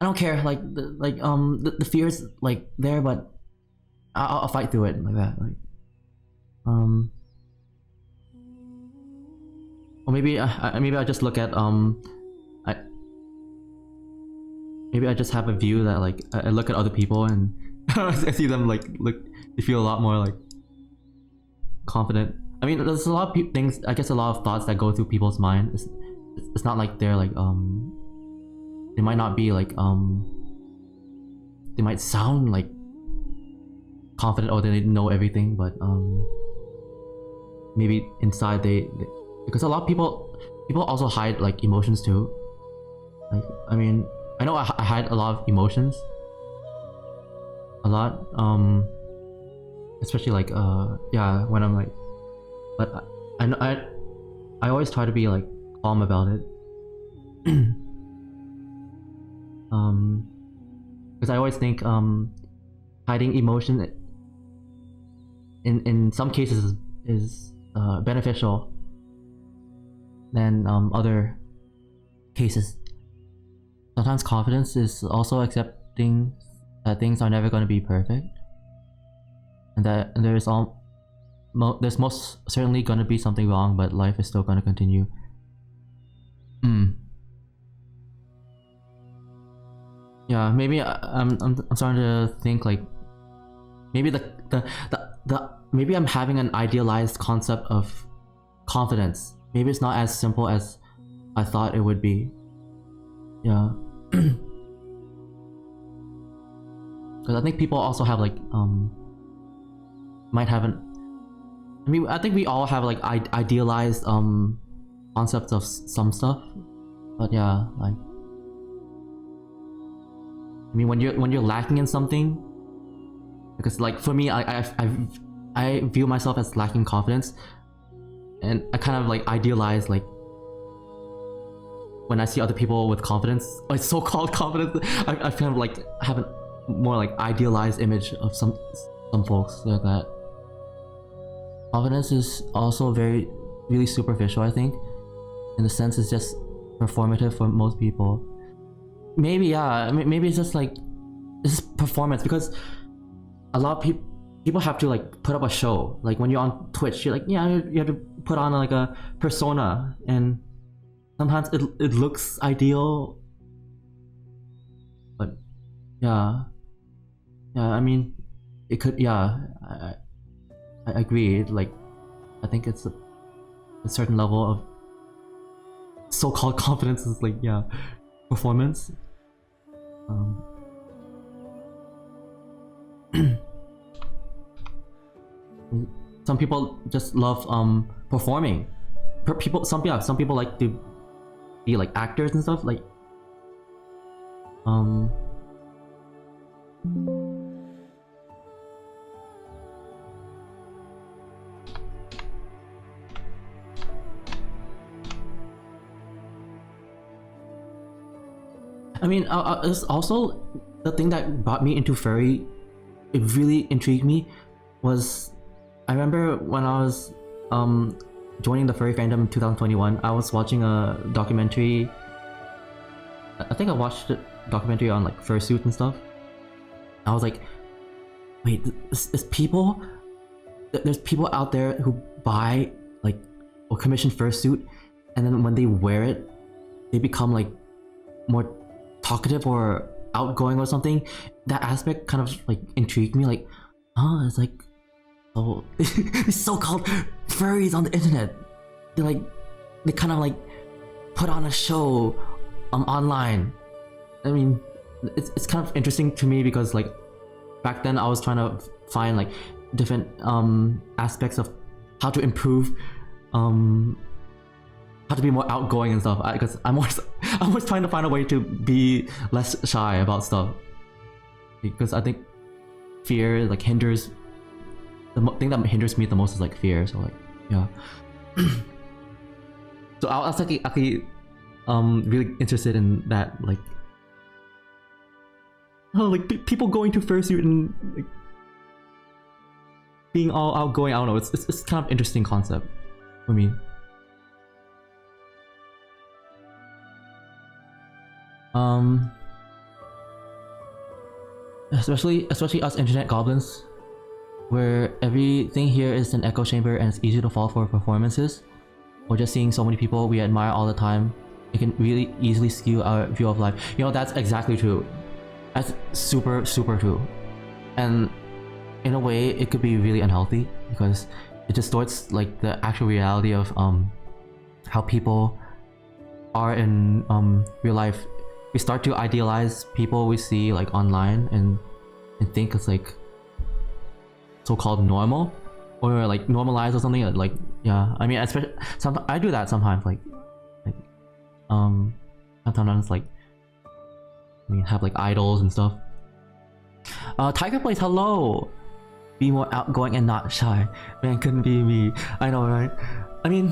don't care, like the fear is like there, but I'll fight through it like that, like or maybe I just look at maybe I just have a view that like I look at other people and I see them like they feel a lot more like confident. I mean, there's a lot of things, I guess, a lot of thoughts that go through people's mind. It's not like they're like they might not be like they might sound like confident or they know everything, but maybe inside they because a lot of people also hide like emotions too. Like, I mean, I know I hide a lot of emotions a lot, especially like yeah, when I'm like, but I always try to be like calm about it. Because I always think hiding emotion in some cases is beneficial than other cases. Sometimes confidence is also accepting that things are never going to be perfect, and that there's most certainly going to be something wrong, but life is still going to continue. Yeah, maybe I'm starting to think like maybe the maybe I'm having an idealized concept of confidence. Maybe it's not as simple as I thought it would be. Yeah. Because I think people also have like might haven't. I mean, I think we all have like idealized concepts of some stuff, but yeah, like I mean, when you're lacking in something, because like for me, I view myself as lacking confidence, and I kind of like idealize like when I see other people with confidence, like so-called confidence, I kind of like have a more like idealized image of some folks like that. Confidence is also really superficial, I think, in the sense it's just performative for most people. Maybe, yeah, maybe it's just like it's just performance, because a lot of people have to like put up a show. Like when you're on Twitch, you're like, yeah, you have to put on like a persona, and sometimes it looks ideal, but yeah, I mean, it could, yeah, I agree. Like, I think it's a certain level of so-called confidence is like, yeah, performance. Some people just love performing. Some people like to be like actors and stuff. Like, I mean, it's also the thing that brought me into furry. It really intrigued me. Was I remember when I was joining the furry fandom in 2021, I was watching a documentary. I think I watched a documentary on like fursuit and stuff. I was like, wait, there's people out there who buy like or commission fursuit, and then when they wear it, they become like more talkative or outgoing or something. That aspect kind of like intrigued me. Like, oh, it's like, oh, these so-called furries on the internet, they kind of like put on a show online. I mean, it's kind of interesting to me because like back then I was trying to find like different aspects of how to improve how to be more outgoing and stuff. Because I'm always trying to find a way to be less shy about stuff. Because I think fear like hinders. Thing that hinders me the most is like fear. So like yeah. So I was actually really interested in that, like people going to fursuit and like being all outgoing. I don't know. It's kind of interesting concept for me. Especially us internet goblins, where everything here is an echo chamber and it's easy to fall for performances, or just seeing so many people we admire all the time. It can really easily skew our view of life. You know, that's exactly true. That's super true. And in a way, it could be really unhealthy because it distorts like the actual reality of how people are in real life. We start to idealize people we see like online and think it's like so-called normal or like normalized or something. Like yeah, I mean, especially sometimes I do that sometimes. Like sometimes like we have like idols and stuff. Tiger Blaze, hello. Be more outgoing and not shy. Man, couldn't be me. I know, right? I mean,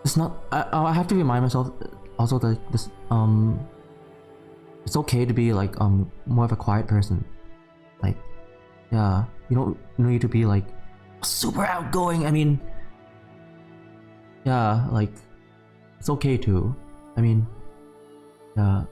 it's not. I have to remind myself also that this it's okay to be like more of a quiet person. Like yeah, you don't need to be like super outgoing. I mean, yeah, like it's okay too. I mean, yeah.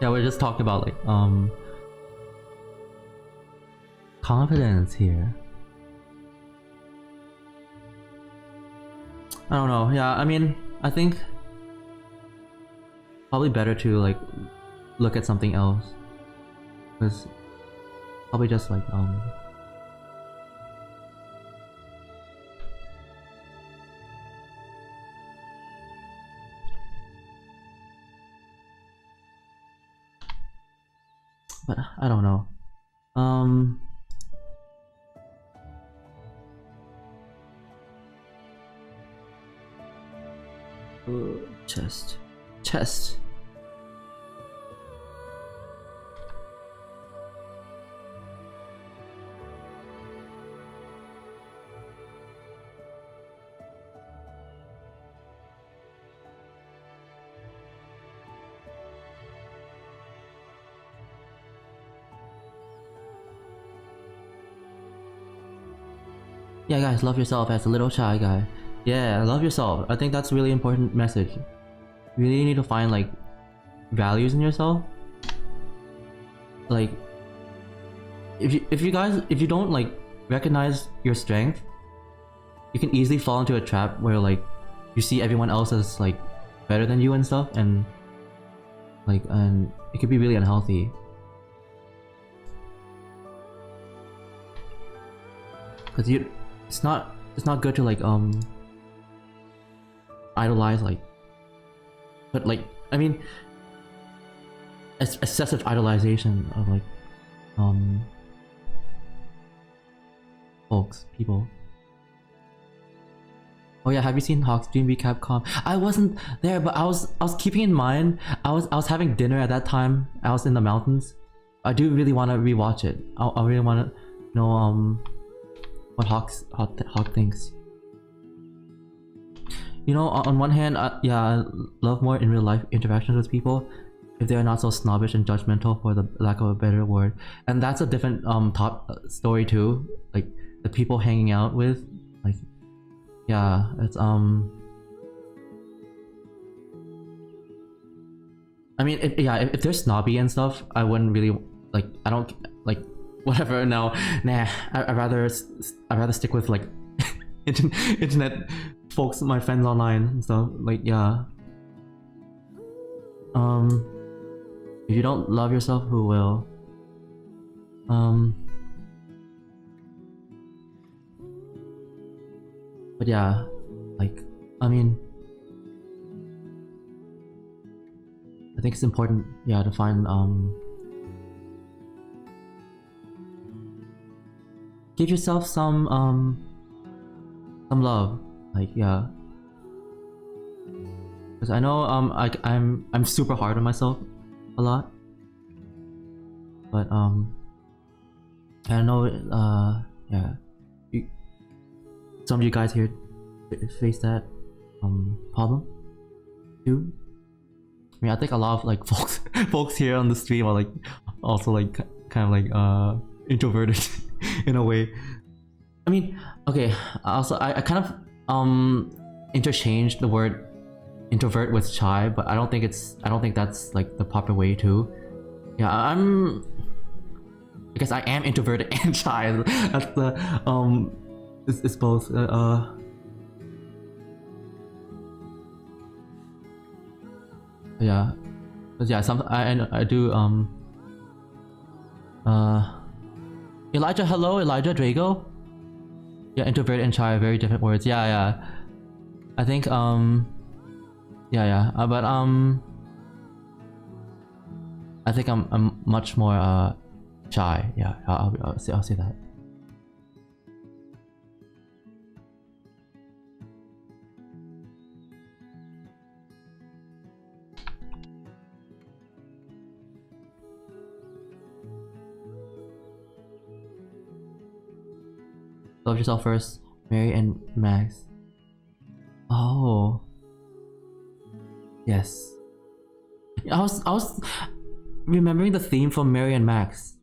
Yeah, we're just talking about like confidence here. I don't know. Yeah, I mean, I think probably better to like look at something else, because probably just like but I don't know. Chest. Yeah, guys, love yourself as a little shy guy. Yeah, love yourself. I think that's a really important message. You really need to find like values in yourself. Like if you don't like recognize your strength, you can easily fall into a trap where like you see everyone else as like better than you and stuff, and it could be really unhealthy. Cause it's not good to like idolize like, but like I mean excessive idolization of like people. Oh yeah, have you seen Hawk's Dream Recap Com? I wasn't there, but I was keeping in mind. I was having dinner at that time. I was in the mountains. I do really want to rewatch it. I really want to know what Hawk thinks. You know, on one hand, yeah, I love more in real life interactions with people if they are not so snobbish and judgmental, for the lack of a better word. And that's a different top story too. Like the people hanging out with, like, yeah, it's I mean, if they're snobby and stuff, I wouldn't really like. I don't like whatever. No, nah. I'd rather stick with like internet folks, my friends online and stuff. Like yeah. If you don't love yourself, who will? But yeah, like, I mean, I think it's important, yeah, to find, give yourself some love, like, yeah. Because I know, I'm super hard on myself a lot. But, I know, yeah, some of you guys here face that, problem, too. I mean, I think a lot of, like, folks here on the stream are, like, also, like, kind of, like, introverted in a way. I mean, okay, also, I kind of, interchanged the word introvert with shy, but I don't think that's, like, the proper way, too. Yeah, I guess I am introverted and shy. That's the, it's both, yeah. But yeah, I do, Elijah, hello, Elijah, Drago? Yeah, introvert and shy are very different words. Yeah. I think, yeah, but, I think I'm much more, shy. Yeah, I'll say that. Love yourself first, Mary and Max. Oh, yes. I was remembering the theme from Mary and Max.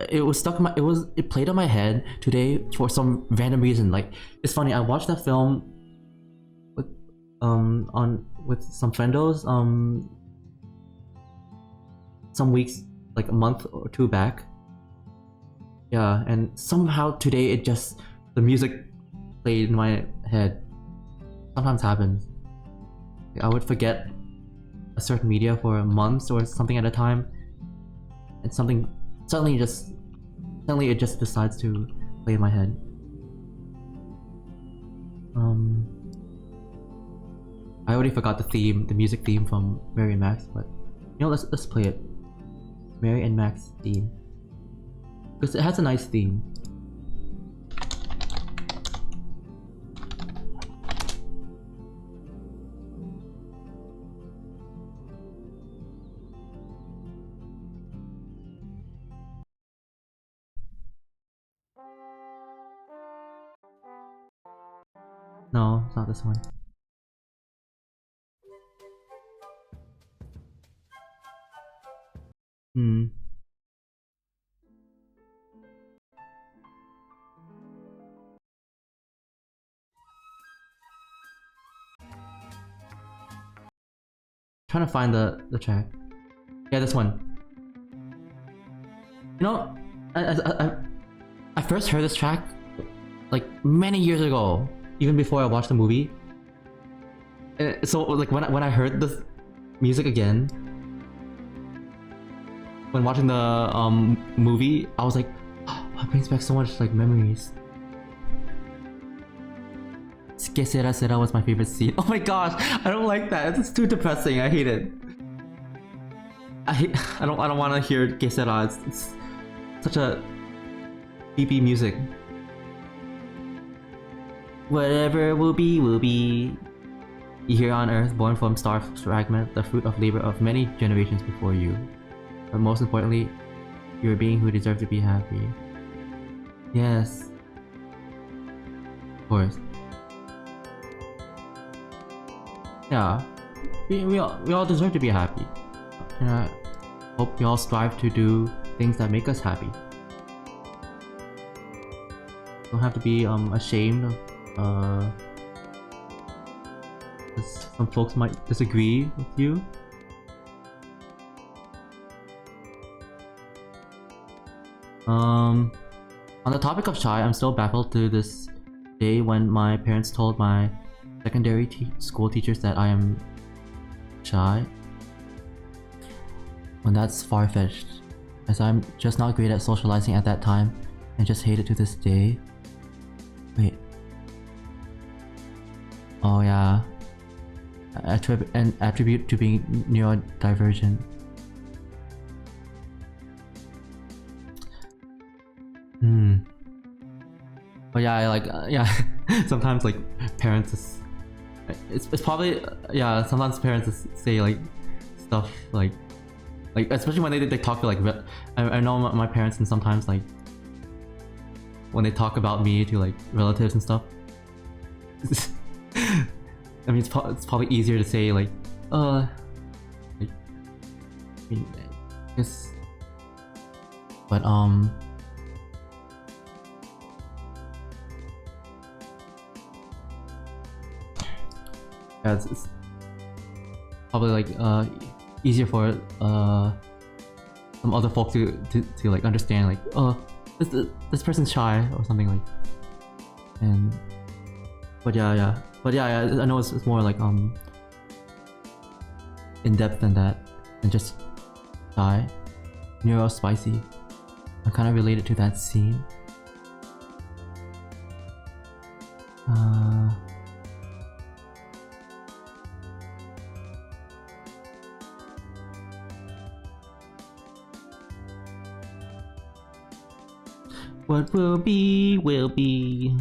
It was stuck in my. It played on my head today for some random reason. Like, it's funny. I watched that film with with some friendos some weeks, like a month or two back. Yeah, and somehow today the music played in my head. Sometimes happens. I would forget a certain media for months or something at a time, and suddenly it just decides to play in my head. I already forgot the music theme from Mary and Max, but you know, let's play it. Mary and Max theme, because it has a nice theme. No, it's not this one. Trying to find the track. Yeah, this one. You know, I first heard this track like many years ago, even before I watched the movie. So like when I heard this music again, when watching the movie, I was like, oh, it brings back so much like memories. Que Sera Sera was my favorite scene. Oh my gosh, I don't like that. It's too depressing. I hate it. I don't want to hear Que Sera. It's such a beepy music. Whatever will be, will be. You here on Earth, born from star fragment, the fruit of labor of many generations before you. But most importantly, you're a being who deserves to be happy. Yes. Of course. Yeah, we all deserve to be happy, and I hope we all strive to do things that make us happy. Don't have to be ashamed of some folks might disagree with you. On the topic of shy, I'm still baffled to this day when my parents told my secondary school teachers that I am shy. When that's far-fetched, as I'm just not great at socializing at that time and just hate it to this day. Wait, Oh yeah. An attribute to being neurodivergent. But yeah, yeah. Sometimes like parents it's probably yeah. Sometimes parents say like stuff like especially when they talk to like I know my parents, and sometimes like when they talk about me to like relatives and stuff. I mean, it's probably easier to say like like, I mean, I guess, but yeah, it's probably like easier for some other folk to like understand like, oh, this person's shy or something like. And but yeah, I know it's more like in depth than that, and just shy, neuro spicy. I kind of related to that scene. What will be, will be.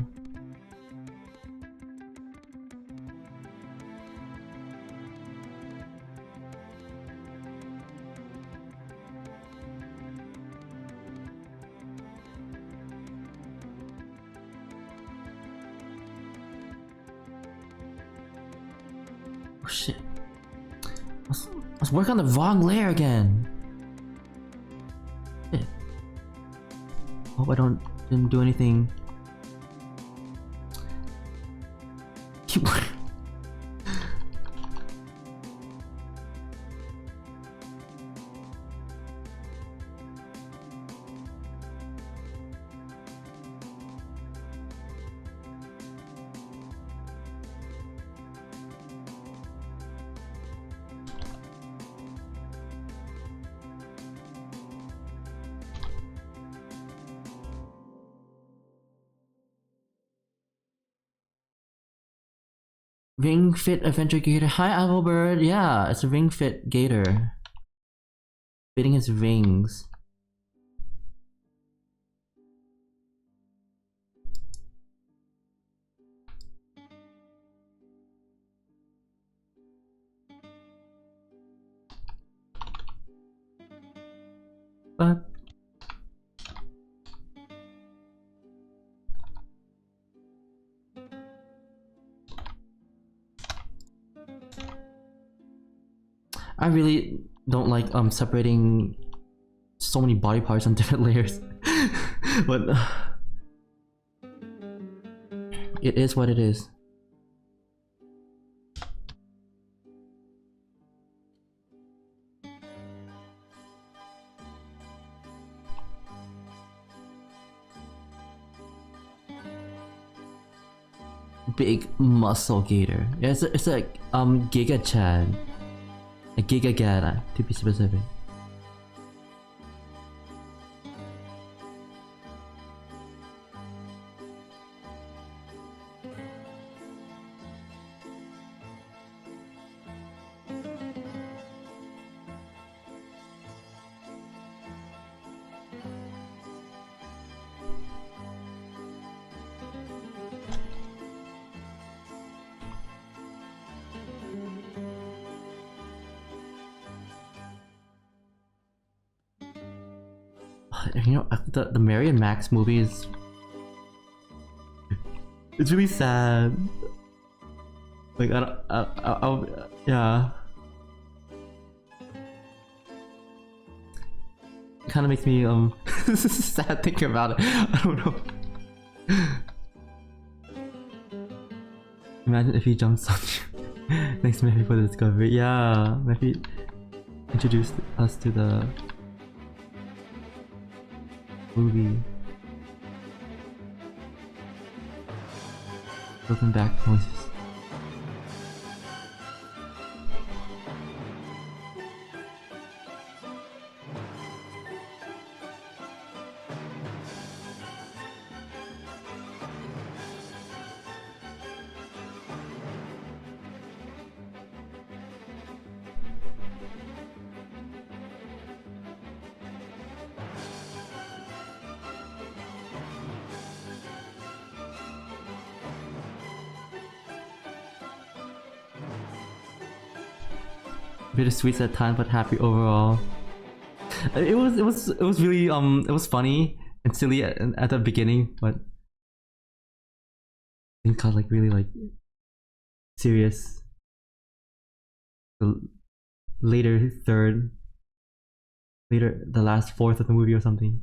Oh shit. Let's work on the wrong layer again. Shit. Hope I didn't do anything. Ring Fit Adventure Gator. Hi, Albert. Yeah, it's a Ring Fit Gator. Fitting his rings. But I really don't like separating so many body parts on different layers. But it is what it is. Big muscle gator. Yeah, it's like Giga Chad. A Gigagad, to be specific. You know, the Mary and Max movie is it's really sad. Like yeah. It kind of makes me sad thinking about it. I don't know. Imagine if he jumps on you next maybe for the discovery. Yeah, maybe introduced us to the movie. Broken back noises. Bittersweet at times, but happy overall. It was really it was funny and silly at the beginning, but it got like really like serious. The later third, later the last fourth of the movie or something.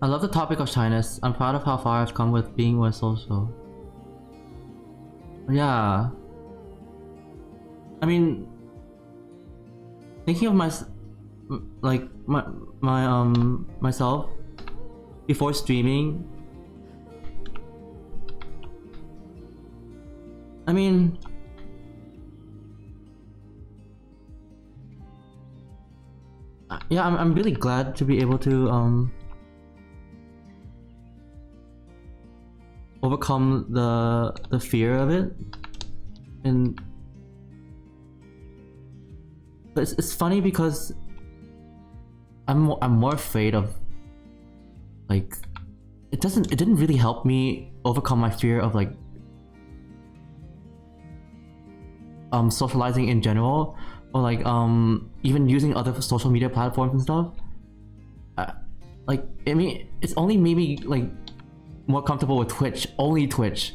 I love the topic of shyness. I'm proud of how far I've come with being more social. Yeah. I mean, thinking of myself before streaming. I mean, yeah, I'm really glad to be able to overcome the fear of it, and but it's funny because I'm more afraid of, like, it didn't really help me overcome my fear of like socializing in general, or like even using other social media platforms and stuff. Like, I mean, it's only made me like more comfortable with Twitch. Only Twitch.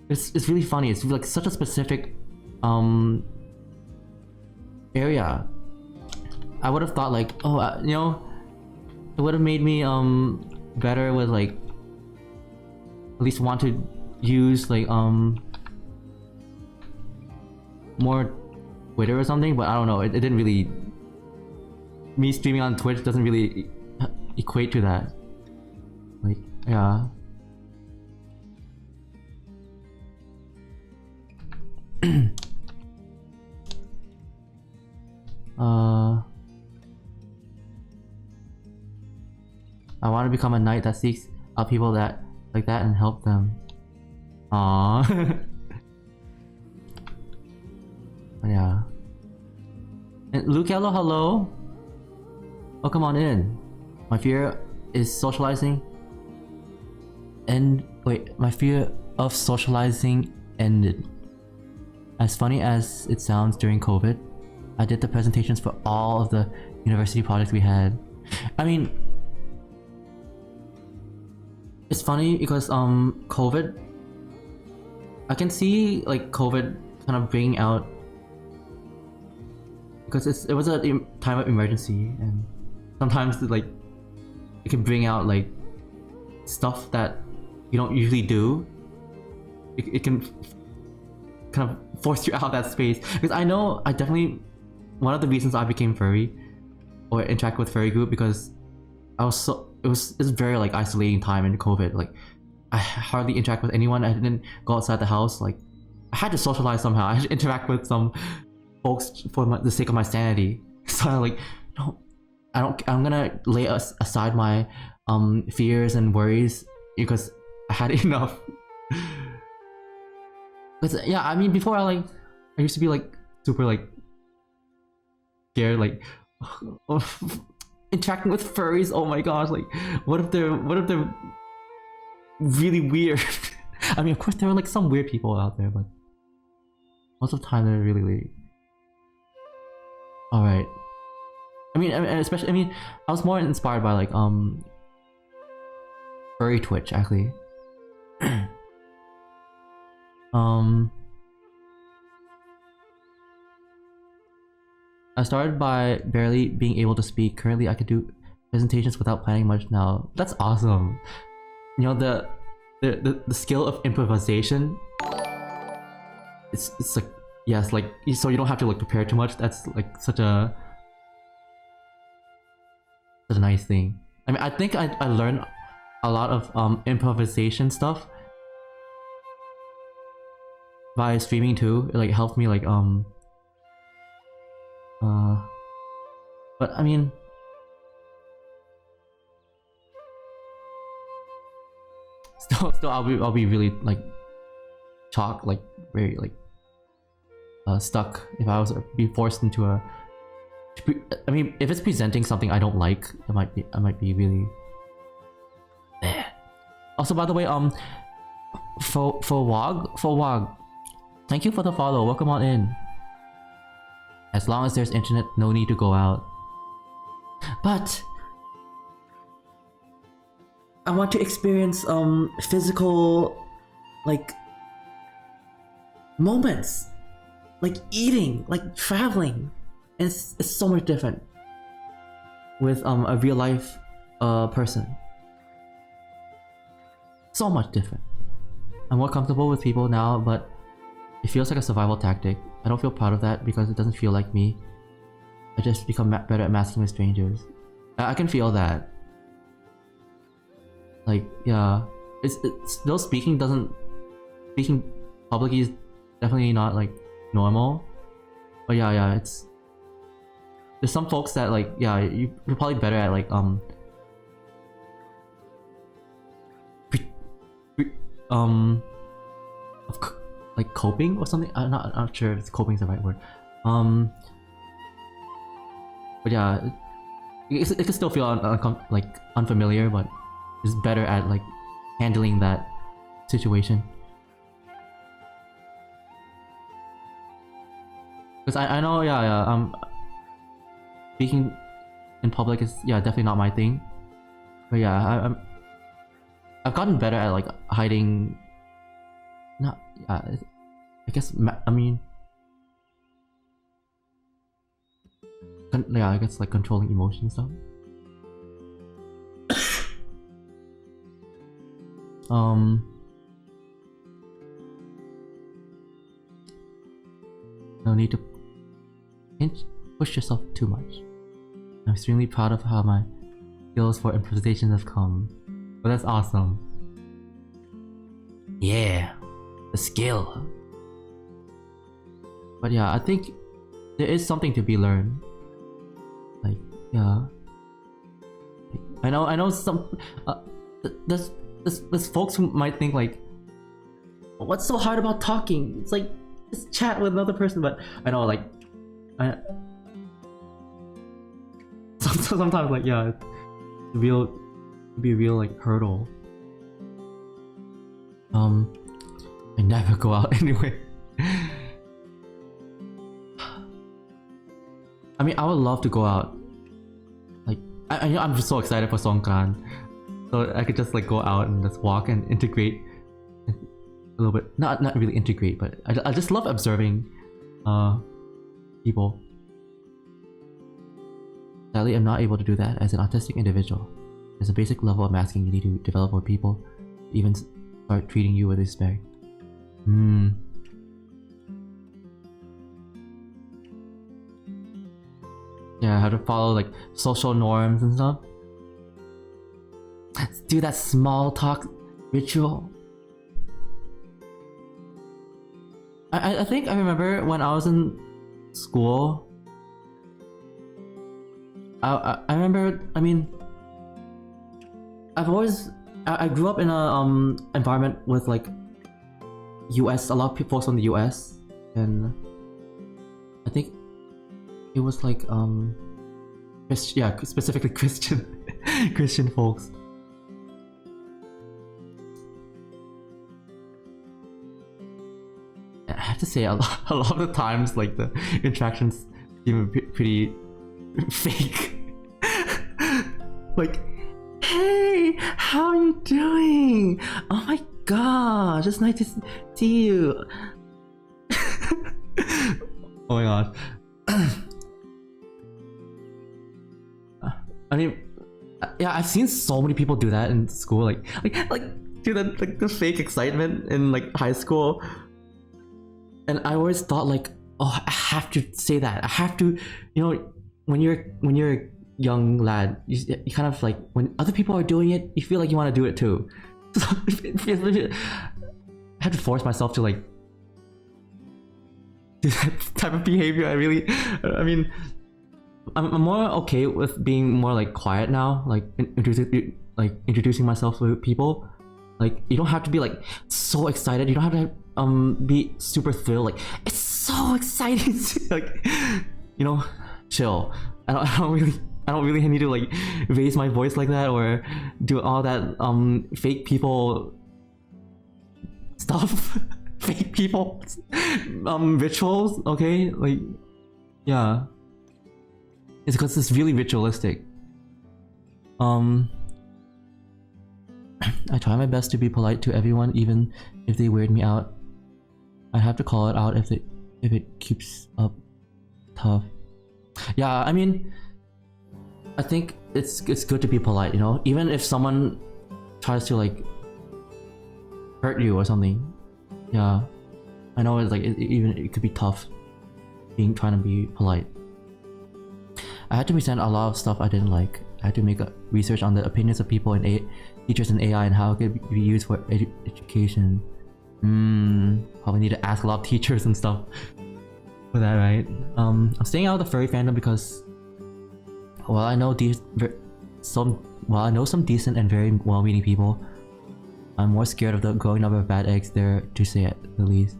It's really funny. It's like such a specific area. I would have thought like, oh, you know, it would have made me better with like at least want to use like more Twitter or something, but I don't know. It didn't really. Me streaming on Twitch doesn't really equate to that. Like, yeah. I want to become a knight that seeks out people that like that and help them. Aww. Yeah. And Luke, hello. Oh, come on in. My fear is socializing. And wait, my fear of socializing ended. As funny as it sounds, during COVID, I did the presentations for all of the university projects we had. I mean, it's funny because COVID, I can see like COVID kind of bringing out, because it was a time of emergency, and sometimes like it can bring out like stuff that you don't usually do. It can kind of force you out of that space, because I know I definitely, one of the reasons I became furry or interact with furry group, because I was it's very like isolating time in COVID. Like, I hardly interact with anyone. I didn't go outside the house. Like, I had to socialize somehow. I had to interact with some folks for the sake of my sanity. So I'm like, no, I'm gonna lay aside my fears and worries because I had enough. But yeah, I mean, before I used to be like super like scared, like interacting with furries. Oh my gosh, like what if they're really weird? I mean, of course there are like some weird people out there, but most of the time they're really all right. I mean, especially, I mean, I was more inspired by like furry Twitch actually. I started by barely being able to speak. Currently, I can do presentations without planning much now. That's awesome. You know, the skill of improvisation. It's like, yes, like, so you don't have to like prepare too much. That's like such a nice thing. I mean, I think I learned a lot of improvisation stuff by streaming too. It like helped me like but I mean, still I'll be really like very like stuck if I was to be forced into a. I mean, if it's presenting something I don't like, I might be really. Also, by the way, for Wog, thank you for the follow. Welcome on in. As long as there's internet, no need to go out. But I want to experience physical like moments, like eating, like traveling, and it's so much different with a real life person. so much different. I'm more comfortable with people now, but it feels like a survival tactic. I don't feel proud of that because it doesn't feel like me. I just become better at masking with strangers. I can feel that. Like, yeah, it's still speaking publicly is definitely not like normal. But yeah, there's some folks that like, yeah, you're probably better at like like coping or something. I'm not sure if coping is the right word. But yeah, it can still feel like unfamiliar, but it's better at like handling that situation. Because I know, yeah, speaking in public is, yeah, definitely not my thing. But yeah, I've gotten better at like hiding. Not, yeah, I guess, I mean, yeah, I guess like controlling emotions stuff. No need to push yourself too much. I'm extremely proud of how my skills for improvisation have come. But that's awesome. Yeah, the skill. But yeah, I think there is something to be learned. Like, yeah. I know some there's folks who might think like, what's so hard about talking? It's like just chat with another person. But I know, like, sometimes like, yeah, it's be a real like hurdle. I never go out anyway. I mean, I would love to go out. Like, I'm just so excited for Songkran, so I could just like go out and just walk and integrate a little bit. Not really integrate, but I just love observing people. Sadly, I'm not able to do that as an autistic individual. There's a basic level of masking you need to develop with people to even start treating you with respect. Yeah, how to follow like social norms and stuff. Let's do that small talk ritual. I think I remember when I was in school. I remember. I mean, I grew up in a environment with like US, a lot of folks from the US, and I think it was like yeah, specifically Christian folks. I have to say, a lot of the times, like the interactions seem pretty fake. Like, hey, how are you doing? Oh my gosh, it's nice to see you. Oh my god. I mean, yeah, I've seen so many people do that in school, like do that, like the fake excitement in like high school, and I always thought like, oh, I have to say that. I have to, you know, when you're a young lad, you kind of like, when other people are doing it, you feel like you want to do it too. So I had to force myself to like do that type of behavior. I mean, I'm more okay with being more like quiet now, like introducing myself to people. Like, you don't have to be like so excited. You don't have to be super thrilled. Like, it's so exciting. Like, you know, chill. I don't really need to like raise my voice like that or do all that fake people stuff. Fake people rituals. Okay, like, yeah. It's because it's really ritualistic. I try my best to be polite to everyone, even if they weird me out. I have to call it out if it keeps up tough. Yeah, I mean, I think it's good to be polite, you know? Even if someone tries to like hurt you or something. Yeah, I know it's like it could be tough trying to be polite. I had to present a lot of stuff I didn't like. I had to make a research on the opinions of people and teachers and AI and how it could be used for education. Probably need to ask a lot of teachers and stuff for that, right? I'm staying out of the furry fandom because, well, I know some decent and very well-meaning people. I'm more scared of the growing number of bad eggs there, to say at the least.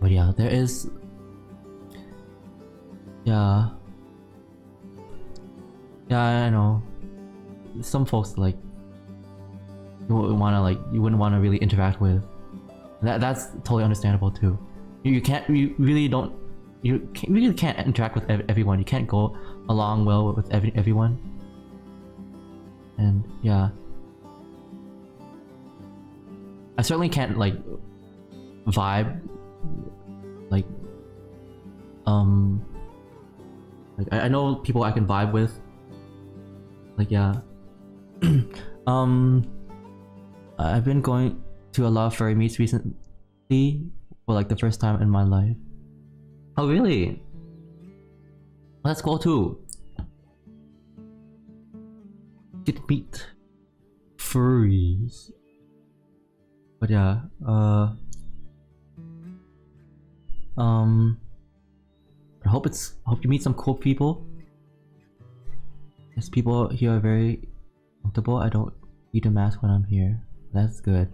But yeah, there is. Yeah, I know. Some folks like you wouldn't want to really interact with. That's totally understandable too. You really can't interact with everyone. You can't go along well with everyone. And yeah, I certainly can't like vibe like I know people I can vibe with. Like yeah. I've been going to a lot of furry meets recently for like the first time in my life. Oh really? Let's go too. Get to meet furries. But yeah, I hope you meet some cool people. Yes, people here are very comfortable. I don't need a mask when I'm here. That's good.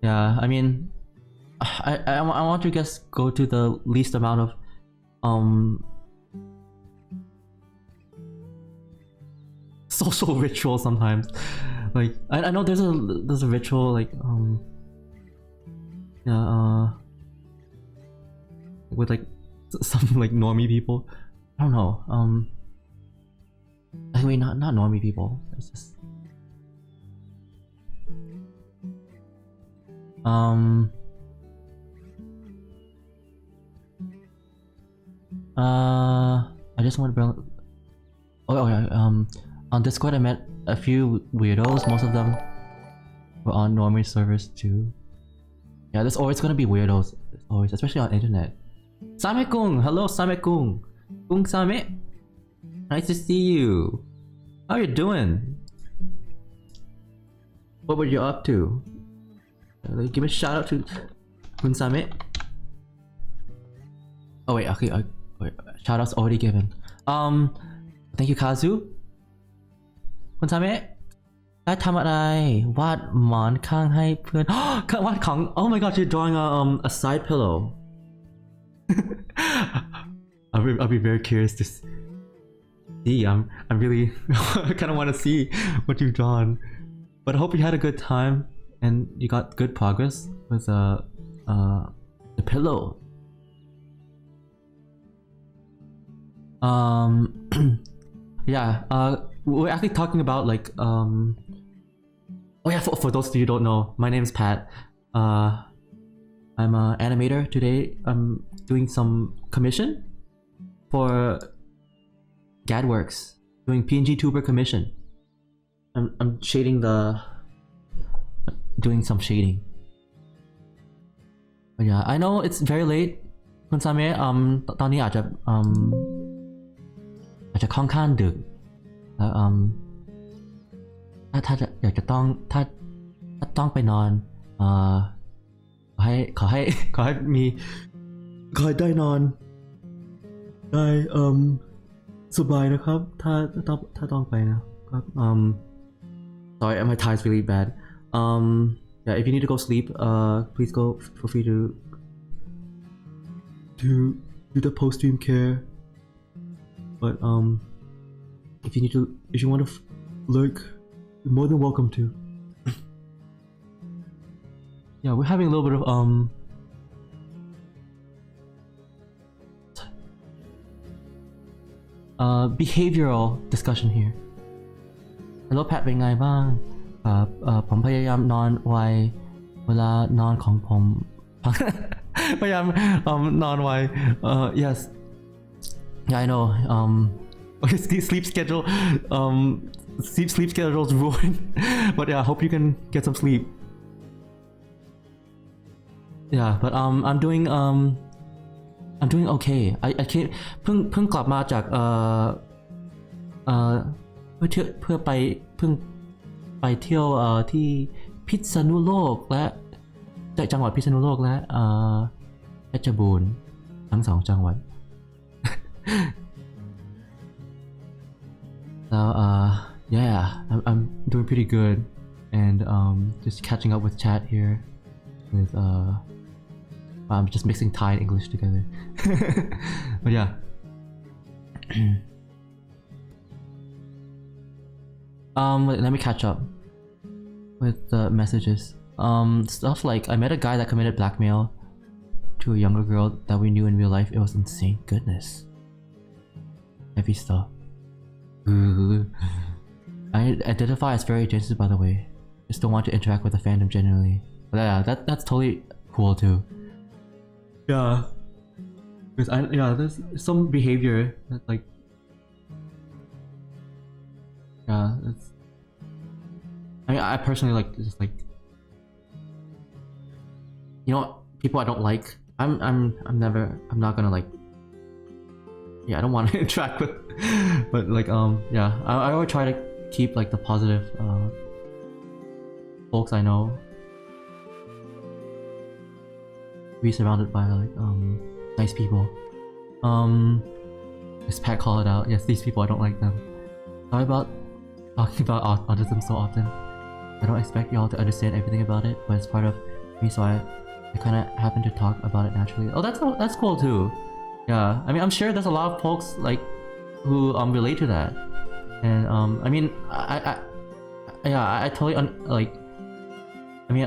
Yeah, I mean, I want to just go to the least amount of social ritual sometimes. Like I know there's a ritual like with like some like normie people. I don't know. Anyway, not normie people. It's just I just want to bring. Oh yeah. On Discord I met a few weirdos. Most of them were on normie servers too. Yeah, there's always gonna be weirdos. Always, especially on internet. Same Kung, hello Same Kung. Kung Same. Nice to see you. How you doing? What were you up to? Give a shout out to Kung Same. Oh wait, okay, wait, shout outs already given. Thank you Kazu. คุณซาเมะได้ทำอะไรวาดหมอนข้างให้เพื่อน วาดของ Oh my god, you're drawing a side pillow. I'll be very curious to see. I'm really I kind of want to see what you've drawn. But I hope you had a good time and you got good progress with the pillow. Yeah, we're actually talking about like oh yeah, for those of you who don't know, my name is Pat. I'm an animator. Today I'm doing some commission for GadWorks, doing PNG Tuber commission. I'm doing some shading. But yeah, I know it's very late. คุณซาเมะตอนนี้อาจจะค่อนข้างดึกแล้วถ้าอยากจะต้องถ้าต้องไปนอนขอให้ได้นอนได้สบายนะครับถ้าต้องไปนะครับsorry my tie is really bad. Yeah, if you need to go sleep, please feel free to do the post-stream care. But if you want to lurk, you're more than welcome to. Yeah, we're having a little bit of behavioral discussion here. Hello Pat เป็นไงบ้างผมพยายามนอนไวเวลานอนของผม พยายามนอนไวyes. Yeah, I know. Sleep schedule. Sleep schedule's ruined. But yeah, I hope you can get some sleep. yeah, but I'm doing okay. I came เพิ่งกลับมาจากเพื่อไปเที่ยวที่พิษณุโลกและจังหวัดพิษณุโลกและเพชรบูรณ์ทั้ง2จังหวัด so yeah, I'm doing pretty good, and just catching up with chat here with I'm just mixing Thai and English together. But yeah. Let me catch up with the messages. Stuff like I met a guy that committed blackmail to a younger girl that we knew in real life. It was insane. Goodness. Heavy stuff. I identify as very adjacent, by the way. Just don't want to interact with the fandom generally. But yeah, that's totally cool too. Yeah. Because there's some behavior that like, yeah, that's. I mean, I personally like just like, people I don't like. I'm not gonna like. Yeah, I don't want to interact with, but like yeah, I always try to keep like the positive folks I know. Be surrounded by like nice people. As Pat called it out, yes, these people I don't like them. Sorry about talking about autism so often. I don't expect y'all to understand everything about it, but it's part of me, so I kind of happen to talk about it naturally. Oh, that's cool too. Yeah, I mean, I'm sure there's a lot of folks like who relate to that, and I mean, I totally like. I mean,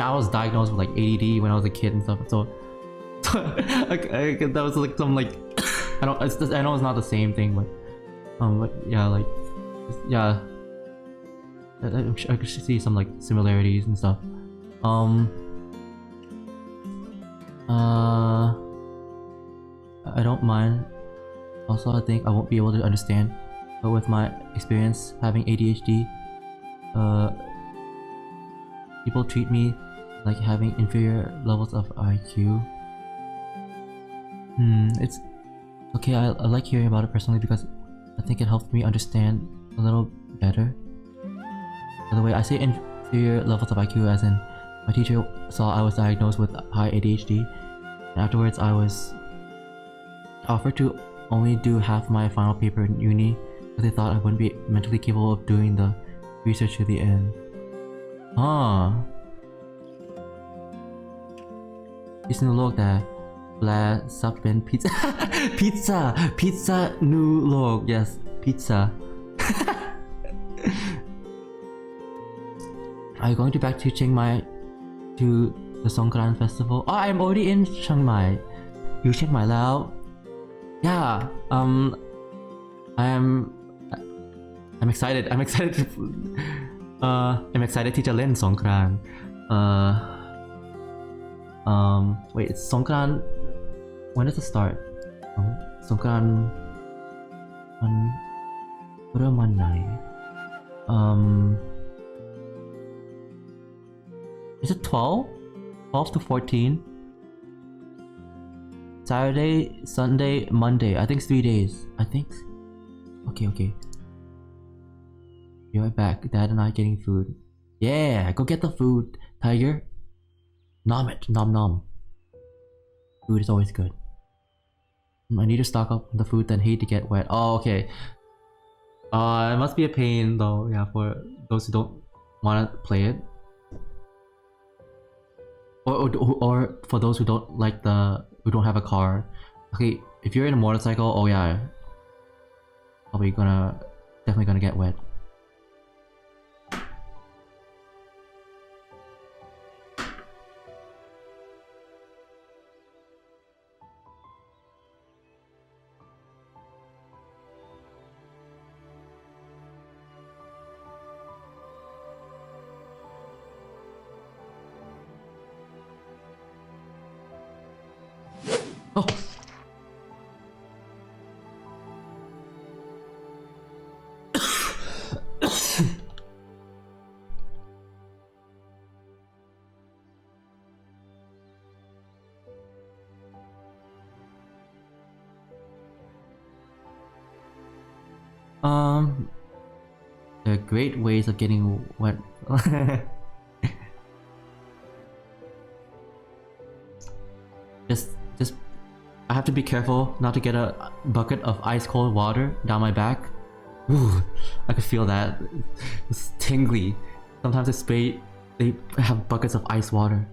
I was diagnosed with like ADD when I was a kid and stuff, so that was like some like I know it's not the same thing, but yeah, like yeah, I'm sure I could see some like similarities and stuff. I don't mind. Also, I think I won't be able to understand, but with my experience having ADHD, people treat me like having inferior levels of IQ. It's okay. I like hearing about it personally because I think it helped me understand a little better. By the way, I say inferior levels of IQ as in my teacher saw I was diagnosed with high ADHD, and afterwards I was offered to only do half my final paper in uni because they thought I wouldn't be mentally capable of doing the research to the end.พิษณุโลกแต่แปลซับเป็น pizza pizza นูโลก yes pizza. Are you going to back to Chiang Mai to the Songkran festival? Oh, I'm already in Chiang Mai. อยู่เชียงใหม่แล้ว Yeah, I'm excited. I'm excitedที่จะเล่นสงกรานต์wait, it's Songkran. When does it start? Songkranเริ่มวันไหน? Is it 12 to 14? Saturday, Sunday, Monday. I think it's 3 days. I think. Okay. Be right back. Dad and I getting food. Yeah, go get the food, Tiger. Nom it. Nom. Food is always good. I need to stock up on the food, then hate to get wet. Oh, okay. It must be a pain though, yeah, for those who don't want to play it. Or for those who don't like who don't have a car. Okay, if you're in a motorcycle, oh yeah, definitely gonna get wet. Oh. There are great ways of getting wet. just I have to be careful not to get a bucket of ice cold water down my back. Ooh, I could feel that. It's tingly. Sometimes they have buckets of ice water.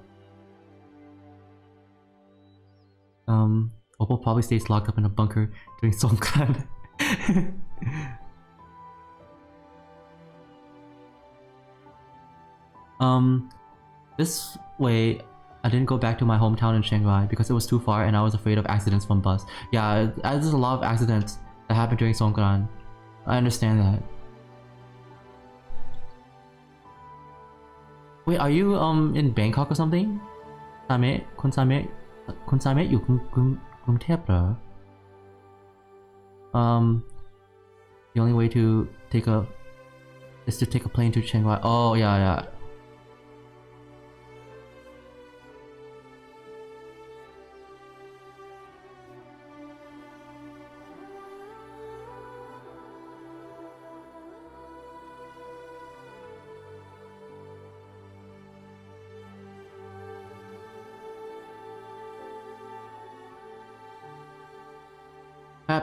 Opal probably stays locked up in a bunker during Songkran. This way I didn't go back to my hometown in Shanghai because it was too far and I was afraid of accidents from bus. Yeah, there's a lot of accidents that happen during Songkran. I understand that. Wait, are you in Bangkok or something? Same? Kun Same อยู่กรุงเทพเหรอ? The only way to take a is to take a plane to Shanghai. Oh yeah.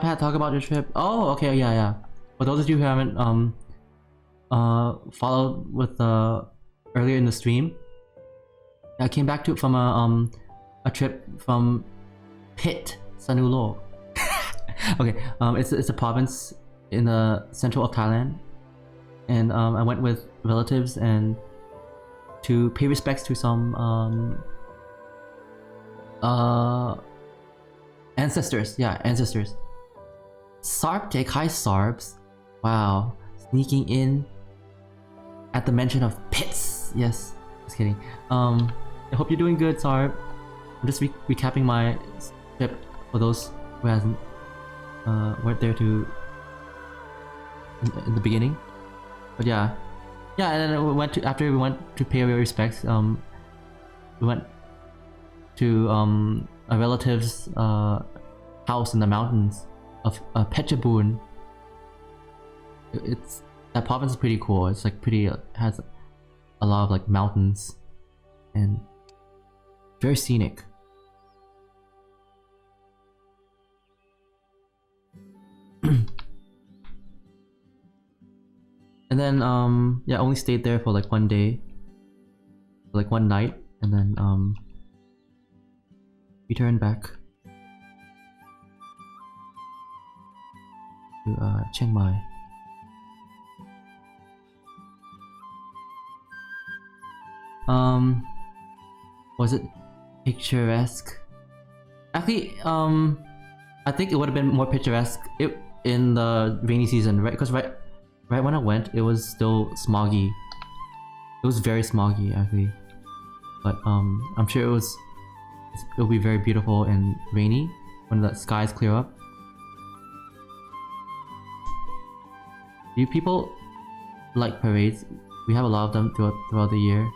Pat, talk about your trip. Oh, okay, yeah. For those of you who haven't followed with earlier in the stream, I came back from a trip from Pit, Sanulo. Okay, it's a province in the central of Thailand, and I went with relatives and to pay respects to some ancestors. Yeah, ancestors. Sarp take hi Sarps. Wow, sneaking in at the mention of pits. Yes, just kidding. I hope you're doing good, Sarp. I'm just recapping my trip for those who hasn't weren't there to in the beginning. But yeah, and then after we went to pay our respects. We went to a relative's house in the mountains of Phetchabun. That province is pretty cool. It's like has a lot of like mountains and very scenic. And then yeah, only stayed there for like one day, like one night, and then returned back to Chiang Mai. Was it picturesque? Actually, I think it would have been more picturesque in the rainy season, right? Because right when I went, it was still smoggy. It was very smoggy, actually. But I'm sure it'll be very beautiful and rainy when the skies clear up. Do people like parades? We have a lot of them throughout the year.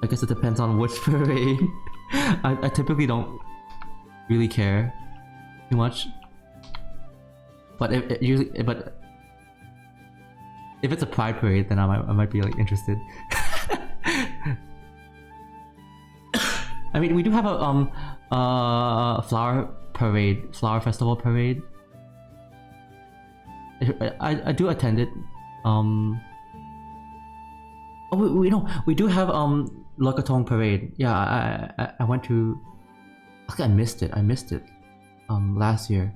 I guess it depends on which parade. I typically don't really care too much. But if it's a pride parade, then I might be like interested. I mean, we do have a flower festival parade. I do attend it. Oh, we do have Lokatong parade. Yeah, I went to. I missed it. Last year.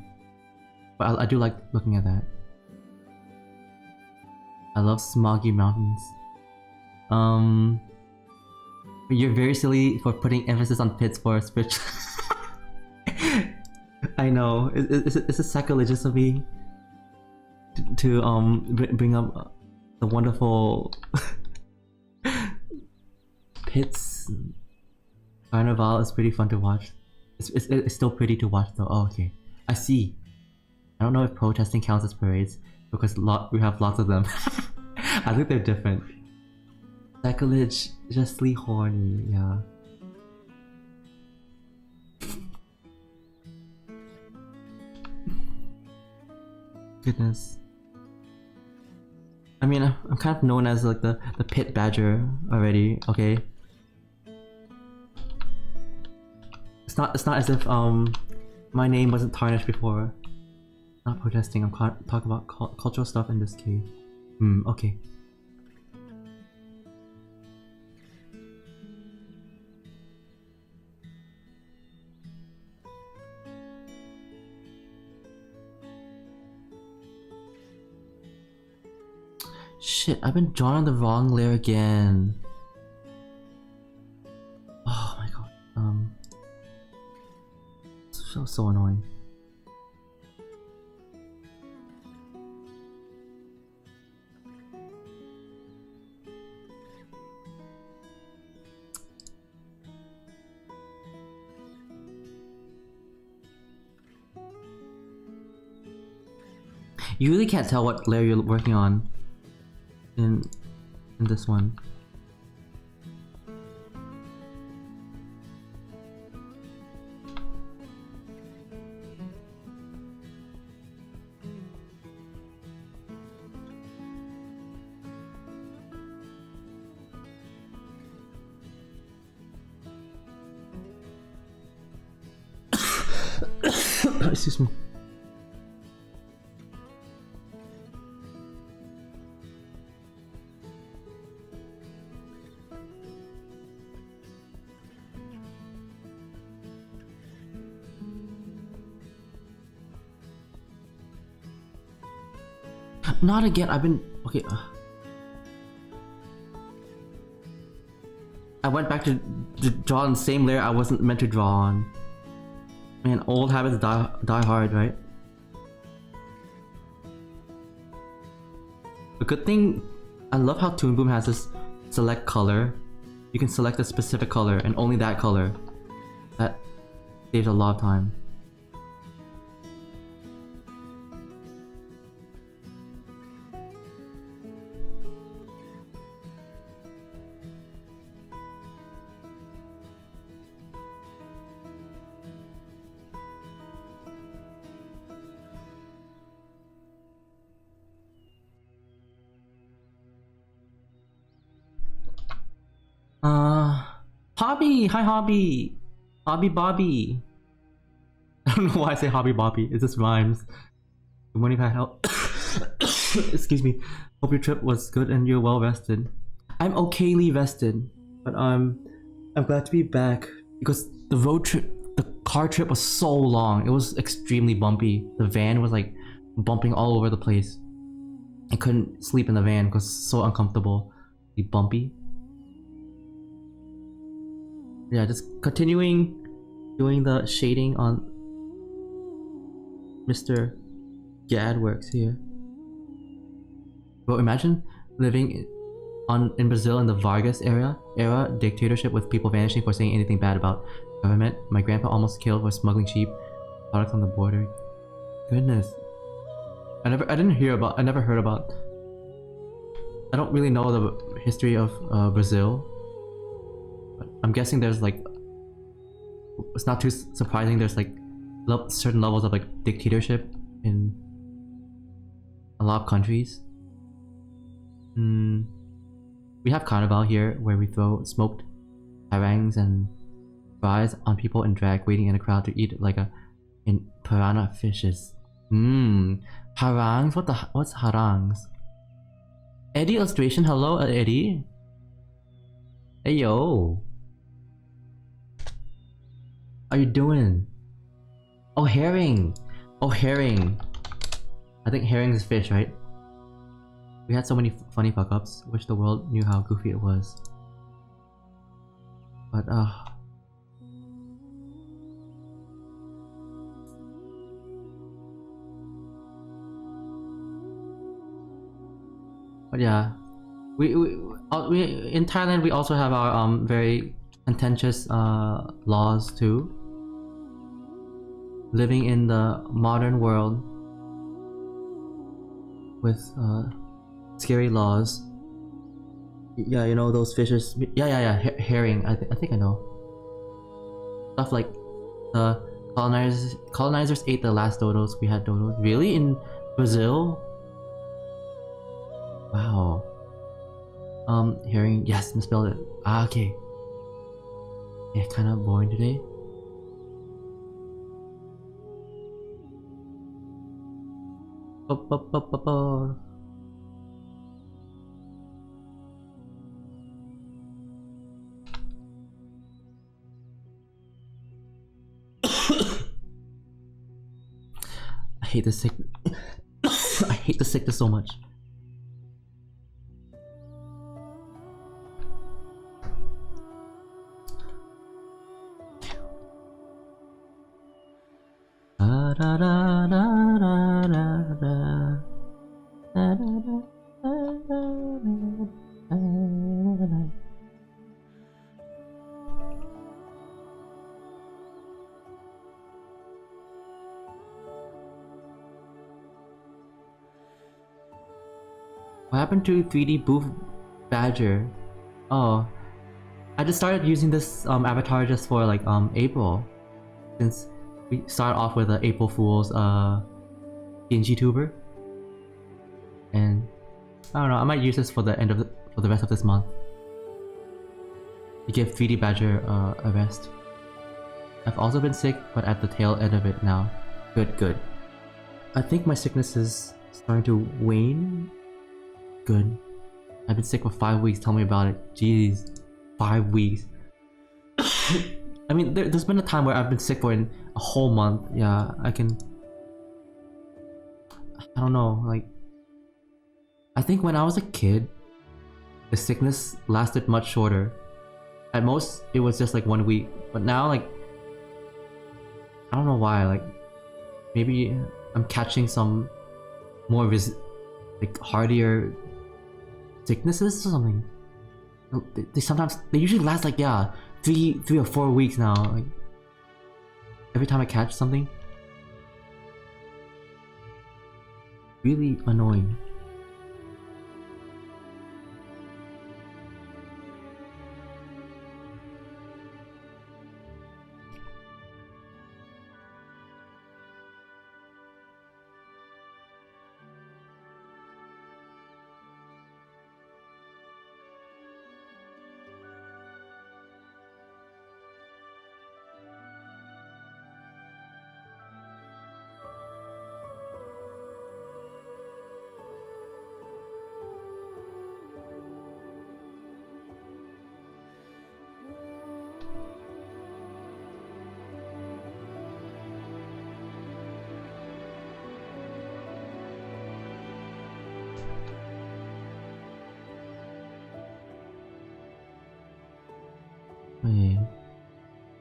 But I do like looking at that. I love smoggy mountains. You're very silly for putting emphasis on pits for a spiritual. I know. It's a sacrilegious of me to bring up the wonderful pits. Carnival is pretty fun to watch. It's still pretty to watch though. Oh, okay. I see. I don't know if protesting counts as parades because we have lots of them. I think they're different. Sacrilegiously horny, yeah. Goodness. I mean, I'm kind of known as like the pit badger already. Okay. It's not as if my name wasn't tarnished before. Not protesting. I'm talking about cultural stuff in this case. Okay. Shit, I've been drawn on the wrong layer again. Oh my god. So annoying. You really can't tell what layer you're working on in this one. Excuse me. Not again. I've been okay. I went back to draw on the same layer I wasn't meant to draw on. Man, old habits die hard, right? A good thing, I love how Toon Boom has this select color. You can select a specific color and only that color. That saves a lot of time. Hobby! Hi, Hobby! Hobby Bobby! I don't know why I say Hobby Bobby, it just rhymes. Good morning, if I help. Excuse me. Hope your trip was good and you're well rested. I'm okayly rested, but I'm glad to be back because the car trip was so long. It was extremely bumpy. The van was like bumping all over the place. I couldn't sleep in the van because it's so uncomfortable. Be bumpy. Yeah, just continuing doing the shading on Mr. Gadworks here. Bro, imagine living in Brazil in the Vargas era dictatorship with people vanishing for saying anything bad about government. My grandpa almost killed for smuggling cheap products on the border. Goodness. I never heard about. I don't really know the history of Brazil. But I'm guessing there's like, it's not too surprising there's like certain levels of like dictatorship in a lot of countries. We have Carnival here where we throw smoked harangues and fries on people and drag waiting in a crowd to eat like in piranha fishes. Harangues? What's harangues? Eddie illustration, hello Eddie. Hey yo. How you doing? Oh, herring. Oh, herring. I think herring is fish, right? We had so many funny fuck-ups. Wish the world knew how goofy it was. But yeah. We in Thailand we also have our very contentious laws too. Living in the modern world with scary laws. Yeah, you know those fishes. Yeah. Herring. I think I know. Stuff like the colonizers ate the last dodos. We had dodos. Really? In Brazil? Wow. Hearing, yes, misspelled it. Ah, okay. Yeah, kind of boring today. Ba-ba-ba-ba-ba. I hate the sick. I hate the sickness so much. Da, da, da, da, da, da, da. Da, da, da, da, da, da, da. What happened to 3D Booth Badger? Oh, I just started using this avatar just for like April, since we started off with the April Fool's PNG tuber, and I don't know. I might use this for the rest of this month to give 3D Badger a rest. I've also been sick, but at the tail end of it now. Good, good. I think my sickness is starting to wane. Good. I've been sick for 5 weeks. Tell me about it. Jeez, 5 weeks. I mean, there's been a time where I've been sick for a whole month. Yeah, I don't know. Like, I think when I was a kid, the sickness lasted much shorter. At most, it was just like 1 week. But now, like, I don't know why. Like, maybe I'm catching some more like hardier sicknesses or something. They usually last like, yeah, three or 4 weeks now. Like, every time I catch something, really annoying.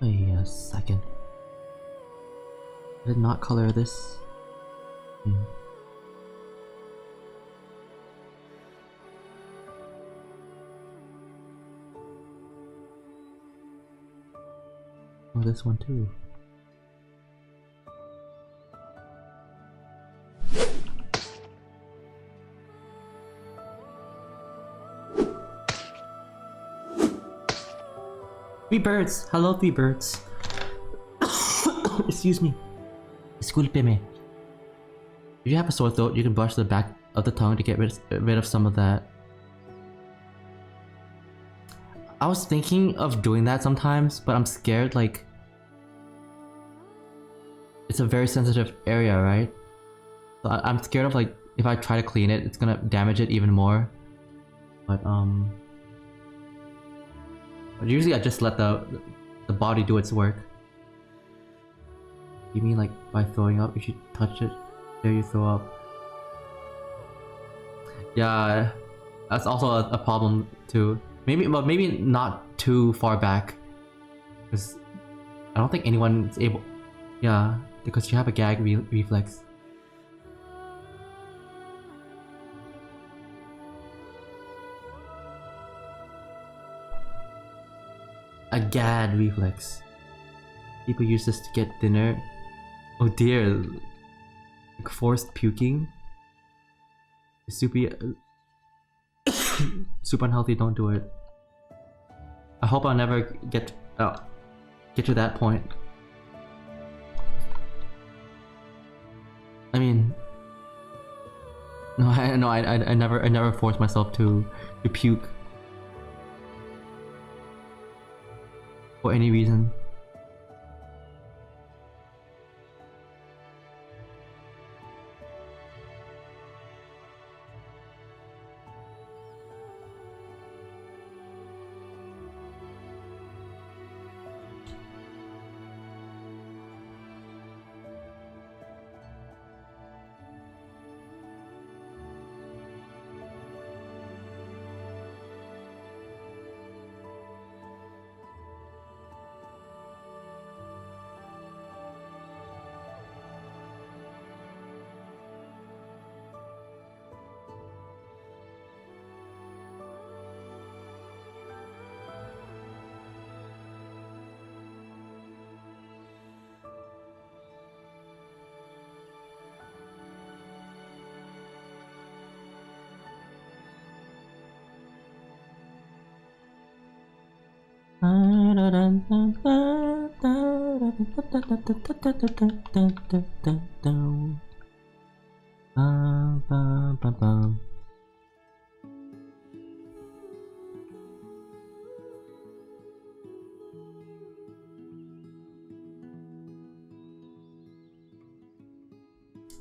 Wait a second. I did not color this. Oh, this one too. Three birds! Hello, three birds. Excuse me. Disculpe-me. If you have a sore throat, you can brush the back of the tongue to get rid of some of that. I was thinking of doing that sometimes, but I'm scared, like, it's a very sensitive area, right? So I'm scared of, like, if I try to clean it, it's gonna damage it even more. But usually I just let the body do its work. You mean like by throwing up? If you touch it, there you throw up. Yeah, that's also a problem too. Maybe, but maybe not too far back, because I don't think anyone's able. Yeah, because you have a gag reflex. A gad reflex. People use this to get dinner. Oh dear. Like forced puking. Super unhealthy, don't do it. I hope I'll never get to that point. I mean, No, I never force myself to puke for any reason.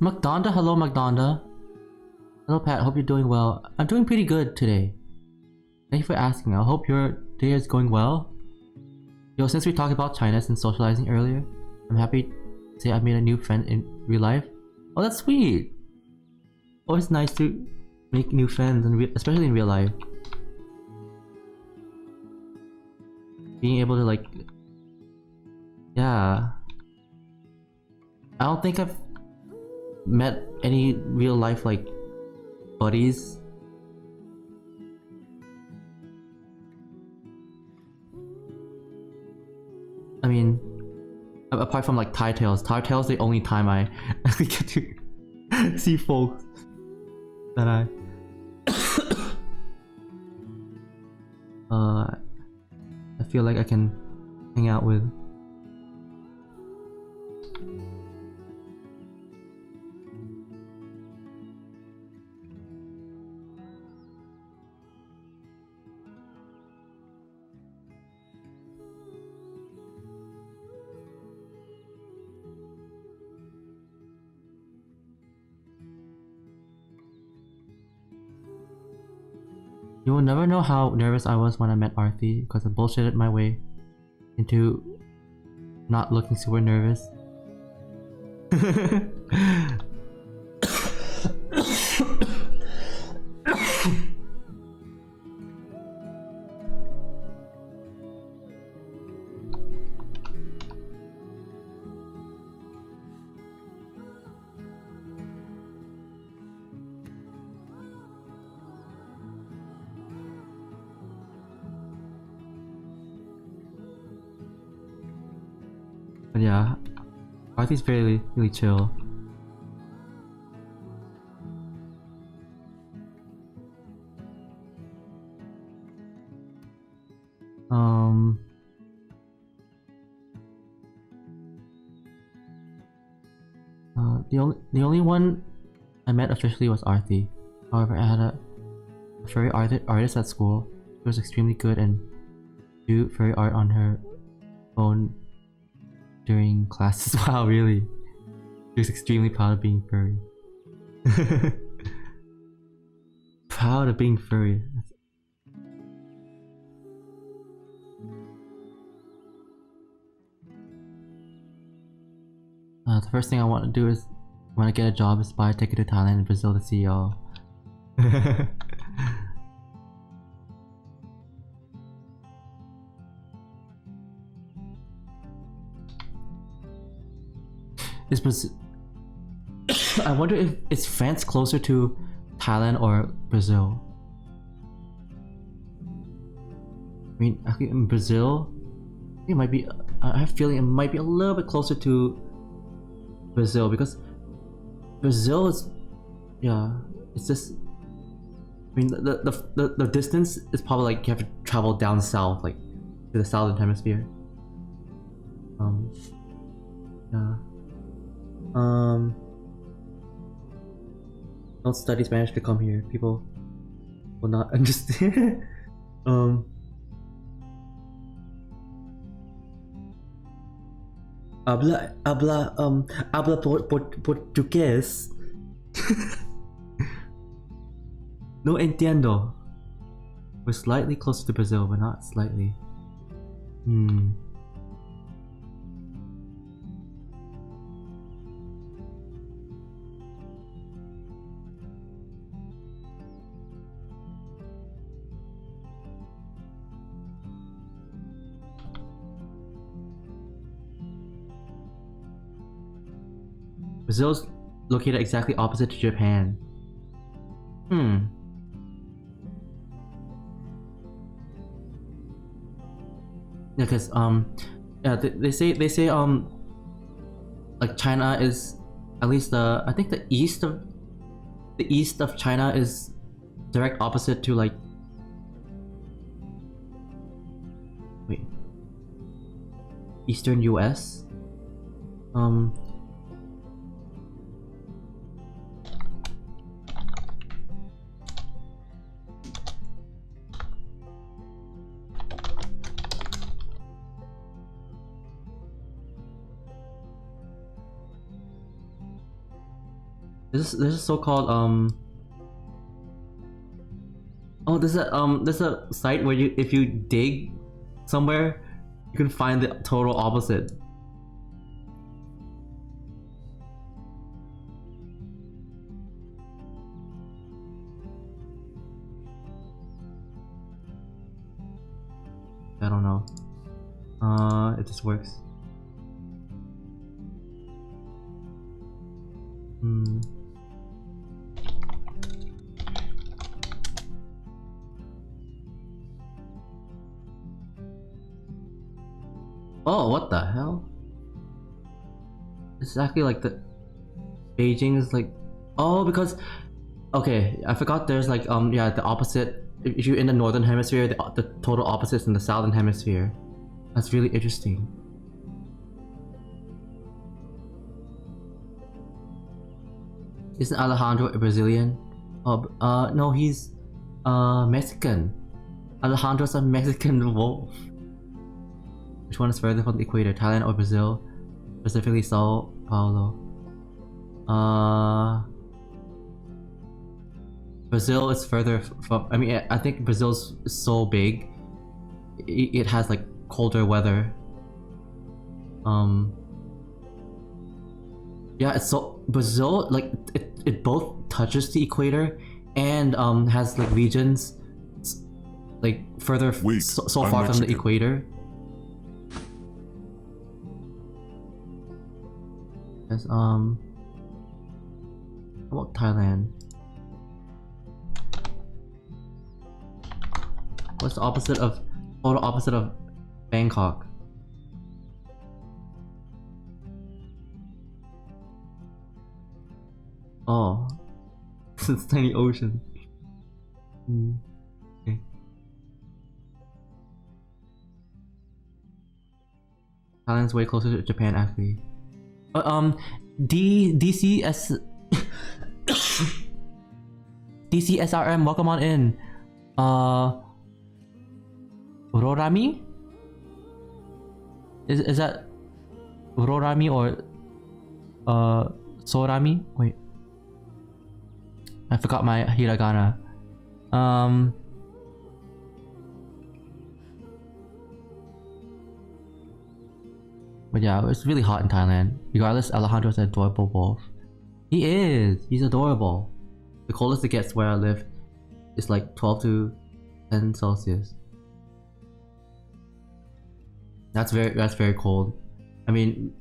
McDonda, hello McDonda. Hello Pat, hope you're doing well. I'm doing pretty good today. Thank you for asking. I hope your day is going well. Yo, since we talked about China and socializing earlier, I'm happy to say I made a new friend in real life. Oh, that's sweet! Always nice to make new friends, especially in real life. Being able to like... Yeah. I don't think I've met any real life like buddies. I mean, apart from like Tie Tales. Tie Tales the only time I actually get to see folks that I feel like I can hang out with. You will never know how nervous I was when I met Arthi because I bullshitted my way into not looking super nervous. But yeah, Arthi's really chill. The only one I met officially was Arthi. However, I had a furry artist at school. She was extremely good and do furry art on her phone during classes. Wow, really? She was extremely proud of being furry. Proud of being furry. The first thing I want to do is, when I get a job, is buy a ticket to Thailand and Brazil to see y'all. Is Brazil... I wonder if is France closer to Thailand or Brazil? I mean, actually in Brazil, I think it might be... I have a feeling it might be a little bit closer to Brazil because Brazil is... Yeah, it's just... I mean, the distance is probably like you have to travel down south, like to the southern hemisphere. Yeah. don't study Spanish to come here. People will not understand. Habla portugués. No entiendo. We're slightly closer to Brazil, but not slightly. Brazil's located exactly opposite to Japan. Yeah, cause yeah, they say like China is at least I think the east of China is direct opposite to like Eastern US. This is so-called oh, there's a site where if you dig somewhere you can find the total opposite. I don't know if this works. Oh, what the hell? It's actually like the Beijing is like, oh, because okay, I forgot there's like yeah, the opposite. If you're in the northern hemisphere, the total opposite is in the southern hemisphere. That's really interesting. Isn't Alejandro a Brazilian? Oh, no, he's Mexican. Alejandro's a Mexican wolf. Which one is further from the equator, Thailand or Brazil? Specifically Sao Paulo. Brazil is further from. I mean, I think Brazil's so big. It has like colder weather. Yeah, it's so Brazil like it both touches the equator and has like regions like further so far from the equator. Yes, how about Thailand? What's the opposite of total opposite of Bangkok? Oh, it's tiny ocean. Okay. Thailand's way closer to Japan actually. But DCS DCSRM, welcome on in. Rorami? Is that Rorami or Sorami? Wait, I forgot my hiragana. But yeah, it's really hot in Thailand. Regardless, Alejandro's an adorable wolf. He is! He's adorable. The coldest it gets where I live is like 12 to 10 Celsius. That's very cold. I mean,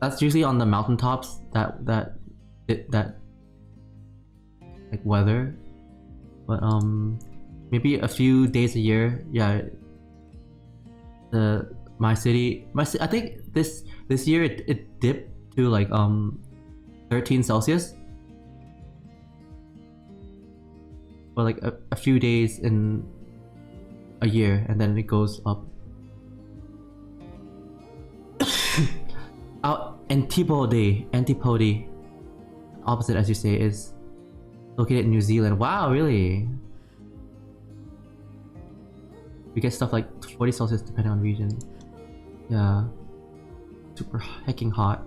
that's usually on the mountaintops that like weather, but maybe a few days a year, yeah. My city, I think this year it dipped to like 13 Celsius for like a few days in a year, and then it goes up. Antipode, opposite as you say, is located in New Zealand. Wow, really? We get stuff like 40 Celsius depending on region. Yeah. Super hecking hot.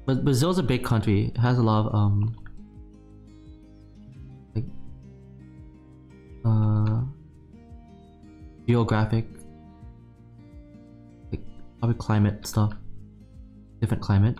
But Brazil's a big country. It has a lot of like geographic, like probably climate stuff. Different climate.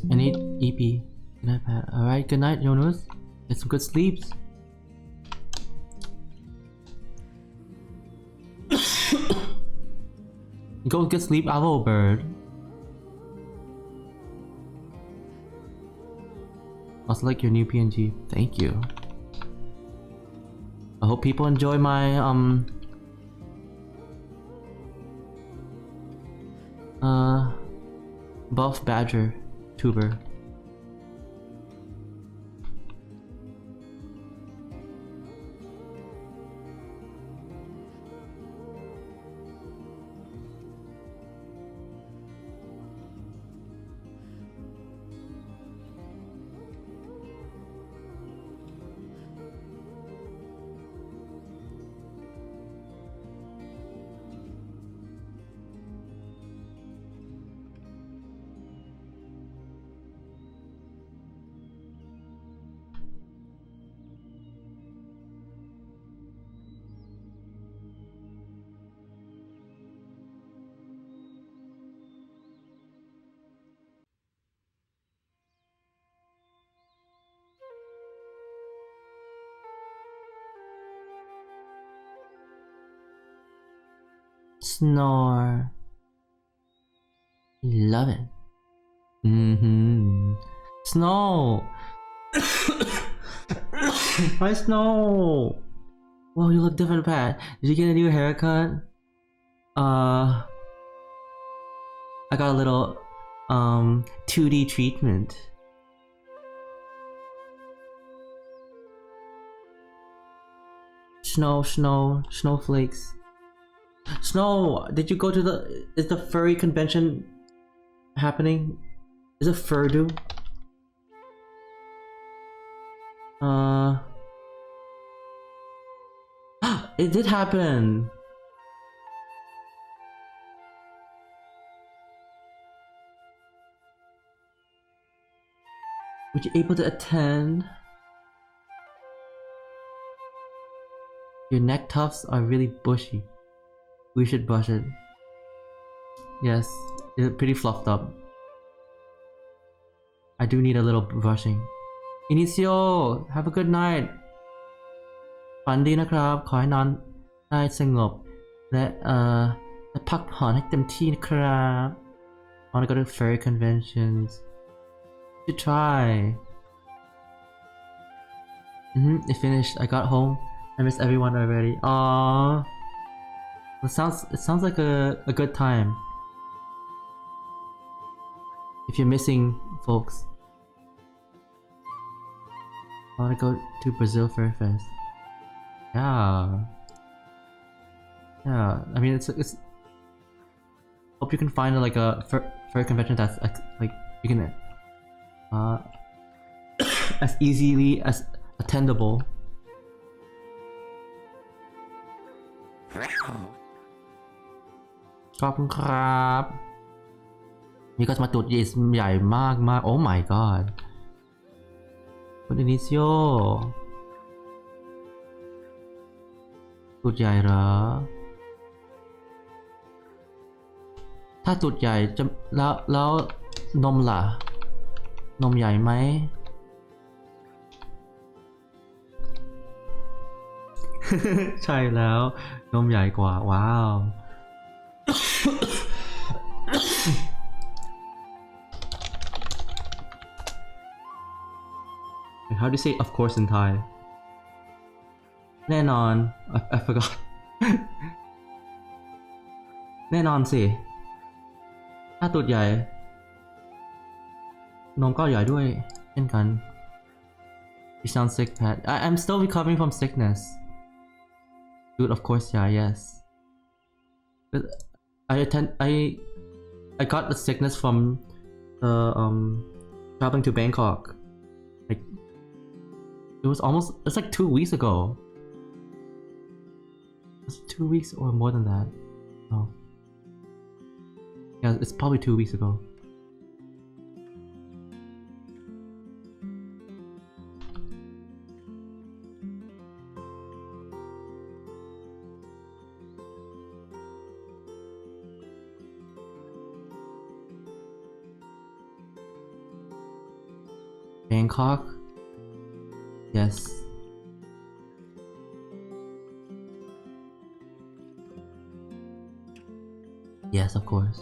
I need EP. Good night, Pat. Alright, good night, Jonas. Get some good sleeps. Go get sleep, owl bird. Also like your new PNG. Thank you. I hope people enjoy my buff badger tuber. Snore. Love it. Snow. Hi, Snow. Whoa, you look different, Pat. Did you get a new haircut? I got a little 2D treatment. Snowflakes. Snow, did you go to is the furry convention happening? Is it Furdu? It did happen. Were you able to attend? Your neck tufts are really bushy. We should brush it. Yes, it's pretty fluffed up. I do need a little brushing. Inicio, have a good night. ฝันดีนะครับ ขอให้นอนได้สงบ และพักผ่อนให้เต็มที่นะครับ I wanna go to furry conventions. You should try. It finished. I got home. I miss everyone already. Aww. It sounds like a good time. If you're missing folks. I wanna go to Brazil Fur Fest. Yeah. I mean, it's hope you can find like a fur convention that's like you can as easily as attendable. ขอบคุณครับนี่ก็มาตุดใหญ่มากมากโอ้ my god คุณอินิเซียตุดใหญ่เหรอถ้าตุดใหญ่จะแล้วนมล่ะนมใหญ่ไหม ใช่แล้วนมใหญ่กว่าว้าว How do you say of course in Thai แน่นอน I forgot แน่นอนสิถ้าตูดใหญ่นมก็ใหญ่ด้วยเช่นกัน You sound sick, Pat. I'm still recovering from sickness. Dude, of course, yeah, yes. But I got the sickness from traveling to Bangkok. Like it's like 2 weeks ago. It's 2 weeks or more than that. Oh. Yeah, it's probably 2 weeks ago. Bangkok? Yes. Yes, of course.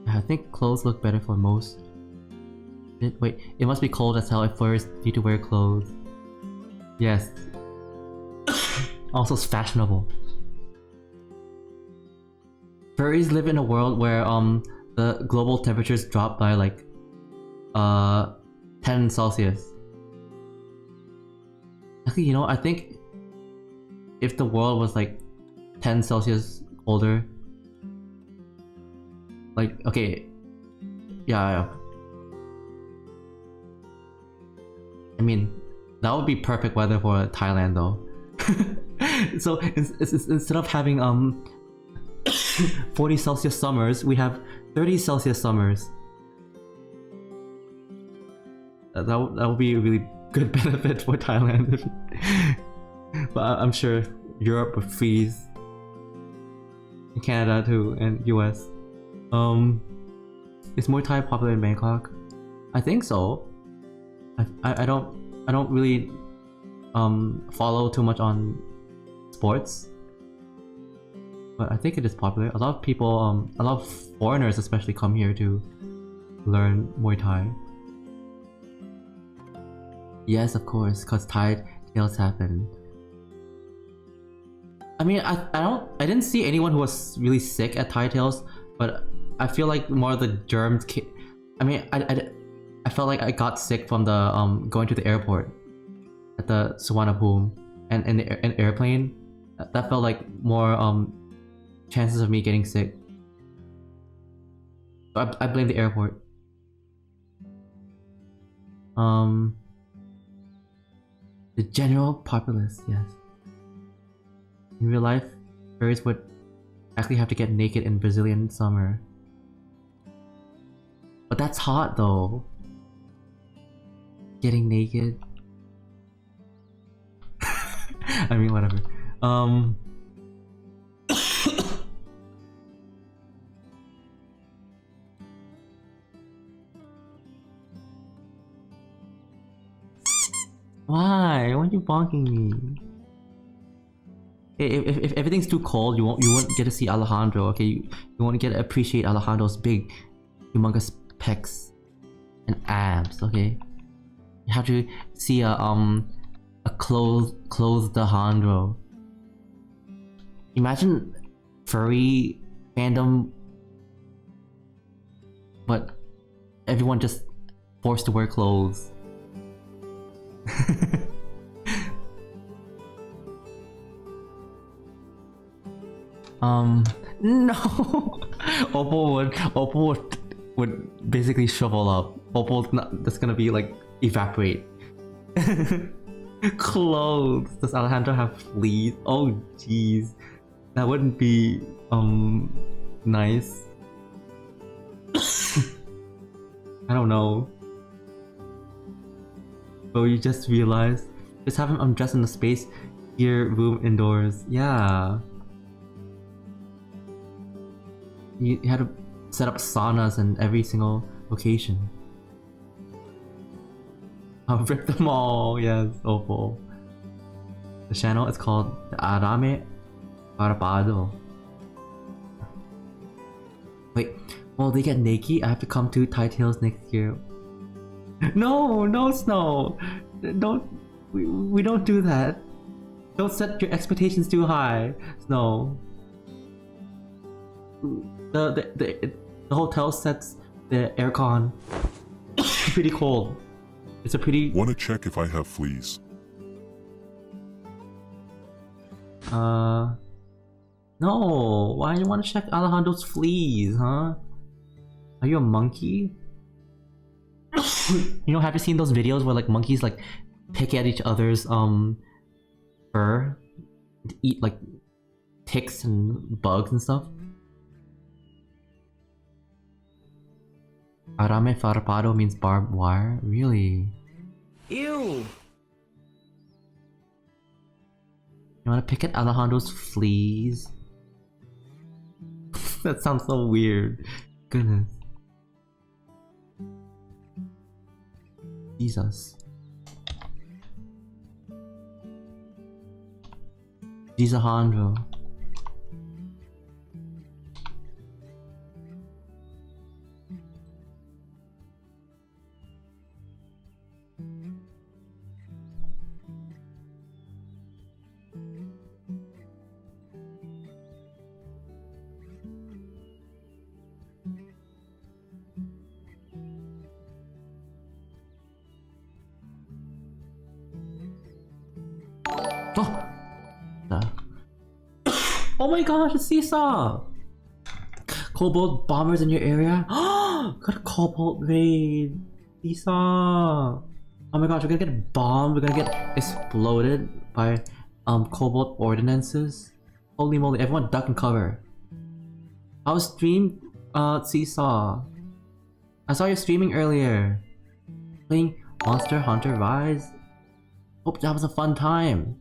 I think clothes look better for most. Wait, it must be cold as hell if furries need to wear clothes. Yes. Also it's fashionable. Furries live in a world where the global temperatures drop by like 10 Celsius. Actually, you know, I think if the world was like 10 Celsius colder, like, okay, yeah. I mean, that would be perfect weather for Thailand though. So instead of having 40 Celsius summers, we have 30 Celsius summers. That would be a really good benefit for Thailand. But I'm sure Europe would freeze. And Canada too, and US. Is Muay Thai popular in Bangkok? I think so. I don't really follow too much on sports, but I think it is popular. A lot of people, a lot of foreigners especially, come here to learn Muay Thai. Yes, of course, cause Thai tales happen. I mean, I didn't see anyone who was really sick at Thai tales, but I feel like more of the germs I mean, I felt like I got sick from the going to the airport at the Suvarnabhumi and in an airplane. That felt like more chances of me getting sick. So I blame the airport. The general populace, yes. In real life, furries would actually have to get naked in Brazilian summer. But that's hot though. Getting naked. I mean, whatever. Why? Why are you bonking me? If everything's too cold, you won't get to see Alejandro. Okay, you won't get to appreciate Alejandro's big, humongous pecs and abs. Okay, you have to see a closed Alejandro. Imagine furry fandom, but everyone just forced to wear clothes. No. Opal would basically shrivel up. Opal's not that's gonna be like evaporate. Clothes. Does Alejandro have fleas? Oh jeez. That wouldn't be nice. I don't know. But you just realized, just have him undress in the space here, room indoors. Yeah. You had to set up saunas in every single location. I'll rip them all. Yes, Opal. The channel is called the Arame Parapado. Wait, will they get naked? I have to come to Tie Tales next year. No, Snow! Don't... We don't do that. Don't set your expectations too high, Snow. The hotel sets the aircon pretty cold. It's a pretty... Wanna check if I have fleas? No. Why do you want to check Alejandro's fleas, huh? Are you a monkey? You know, have you seen those videos where like monkeys like pick at each other's fur to eat like ticks and bugs and stuff? Arame farpado means barbed wire? Really? Ew! You wanna pick at Alejandro's fleas? That sounds so weird. Goodness. Jesus. Alejandro. Oh my gosh, a seesaw! Cobalt bombers in your area? Got a cobalt raid! Seesaw! Oh my gosh, we're gonna get bombed, we're gonna get exploded by cobalt ordinances. Holy moly, everyone duck and cover. I was stream Seesaw. I saw you streaming earlier. Playing Monster Hunter Rise. Hope that was a fun time.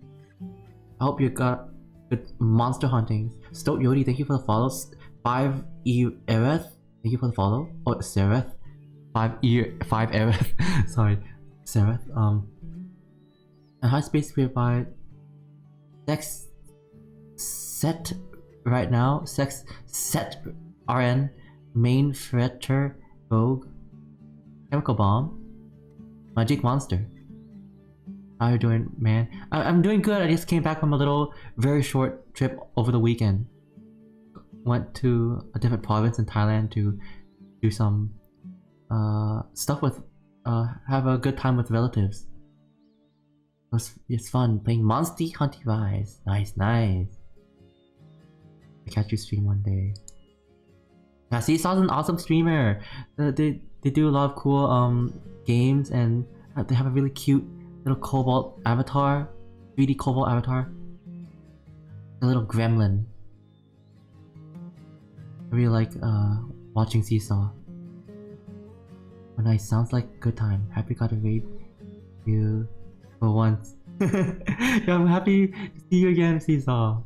I hope you got good monster hunting. Stoat Yodi, thank you for the follows. 5 Ereth, thank you for the follow. Oh, Sereth. 5 Ereth. Sorry, Sereth. And High Space Purified. Sex Set right now. Sex Set RN. Main Fretter Rogue. Chemical Bomb. Magic Monster. How you doing, man? I'm doing good. I just came back from a little, very short trip over the weekend. Went to a different province in Thailand to do some stuff with, have a good time with relatives. It's fun playing Monster Hunter Rise. Nice. I catch you stream one day. Yeah, Seesaw's an awesome streamer. They do a lot of cool games, and they have a really cute little cobalt avatar, 3D cobalt avatar. A little gremlin. I really like watching Seesaw. Oh nice, sounds like a good time. Happy got to raid you for once. Yeah, I'm happy to see you again, Seesaw.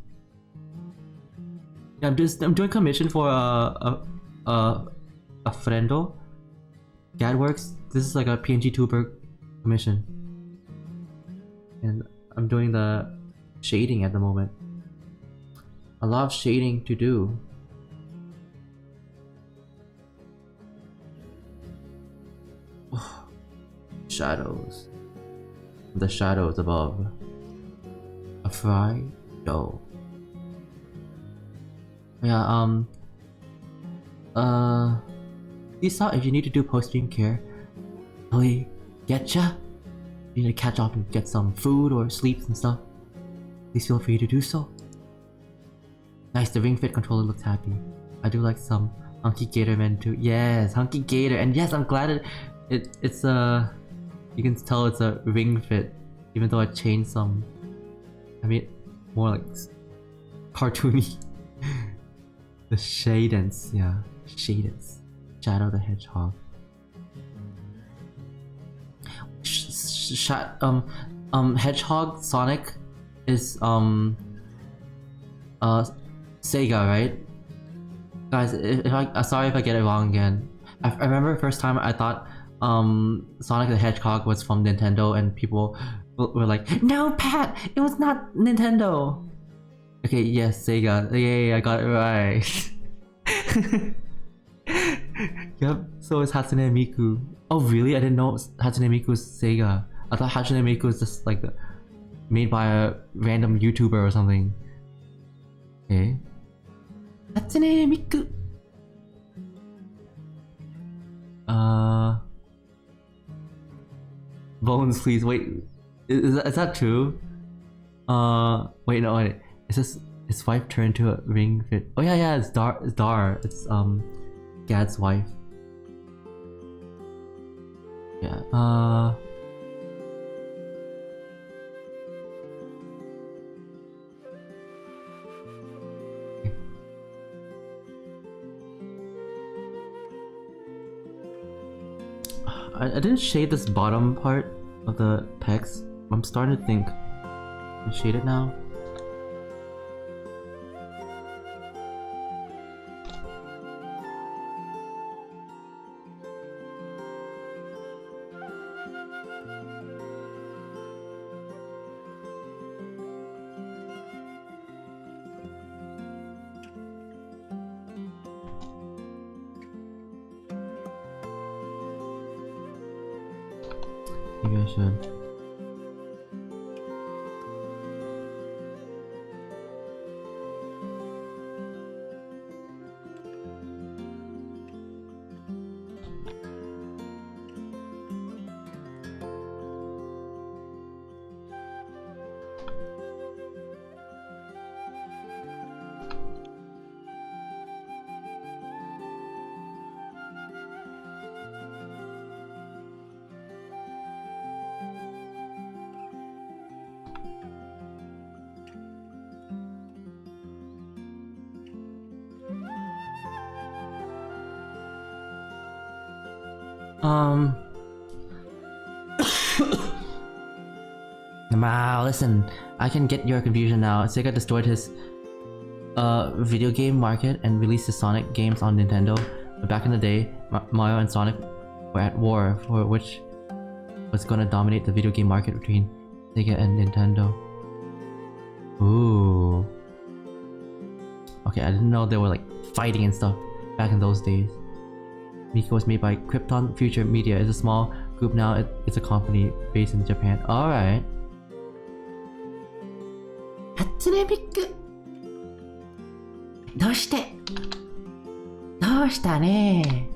Yeah, I'm doing commission for a friendo. Gadworks. This is like a PNG tuber commission. And I'm doing the shading at the moment. A lot of shading to do. Shadows. The shadows above. A fry dough. Yeah, Seesaw, if you need to do post-stream care, really getcha? You need to catch up and get some food or sleep and stuff. Please feel free to do so. Nice, the Ring Fit controller looks happy. I do like some Hunky Gator Men too. Yes, Hunky Gator, and yes, I'm glad it's a. You can tell it's a ring fit, even though I changed some. I made more like cartoony. The Shadens, yeah, Shadens. Shadow the Hedgehog. Hedgehog Sonic is Sega, right? Guys, if I sorry if I get it wrong again. I remember the first time I thought Sonic the Hedgehog was from Nintendo, and people were like, "No, Pat, it was not Nintendo." Okay, yes, Sega. Yay, I got it right. Yep, so is Hatsune Miku. Oh really? I didn't know Hatsune Miku was Sega. I thought Hatsune Miku was just like made by a random YouTuber or something. Okay. Hatsune Miku. Bones, please wait. Is that true? Wait, no, wait. Is his wife turned to a ring fit? Oh yeah, it's Dar. It's Gad's wife. Yeah. I didn't shade this bottom part of the pecs. I'm starting to think. Can I shade it now? Maybe I should. Wow, listen, I can get your confusion now. Sega destroyed his video game market and released the Sonic games on Nintendo. But back in the day, Mario and Sonic were at war for which was gonna dominate the video game market between Sega and Nintendo. Ooh. Okay, I didn't know they were like fighting and stuff back in those days. Miko was made by Krypton Future Media. It's a small group now. It's a company based in Japan. Alright. Hatsune Miku! どうしたね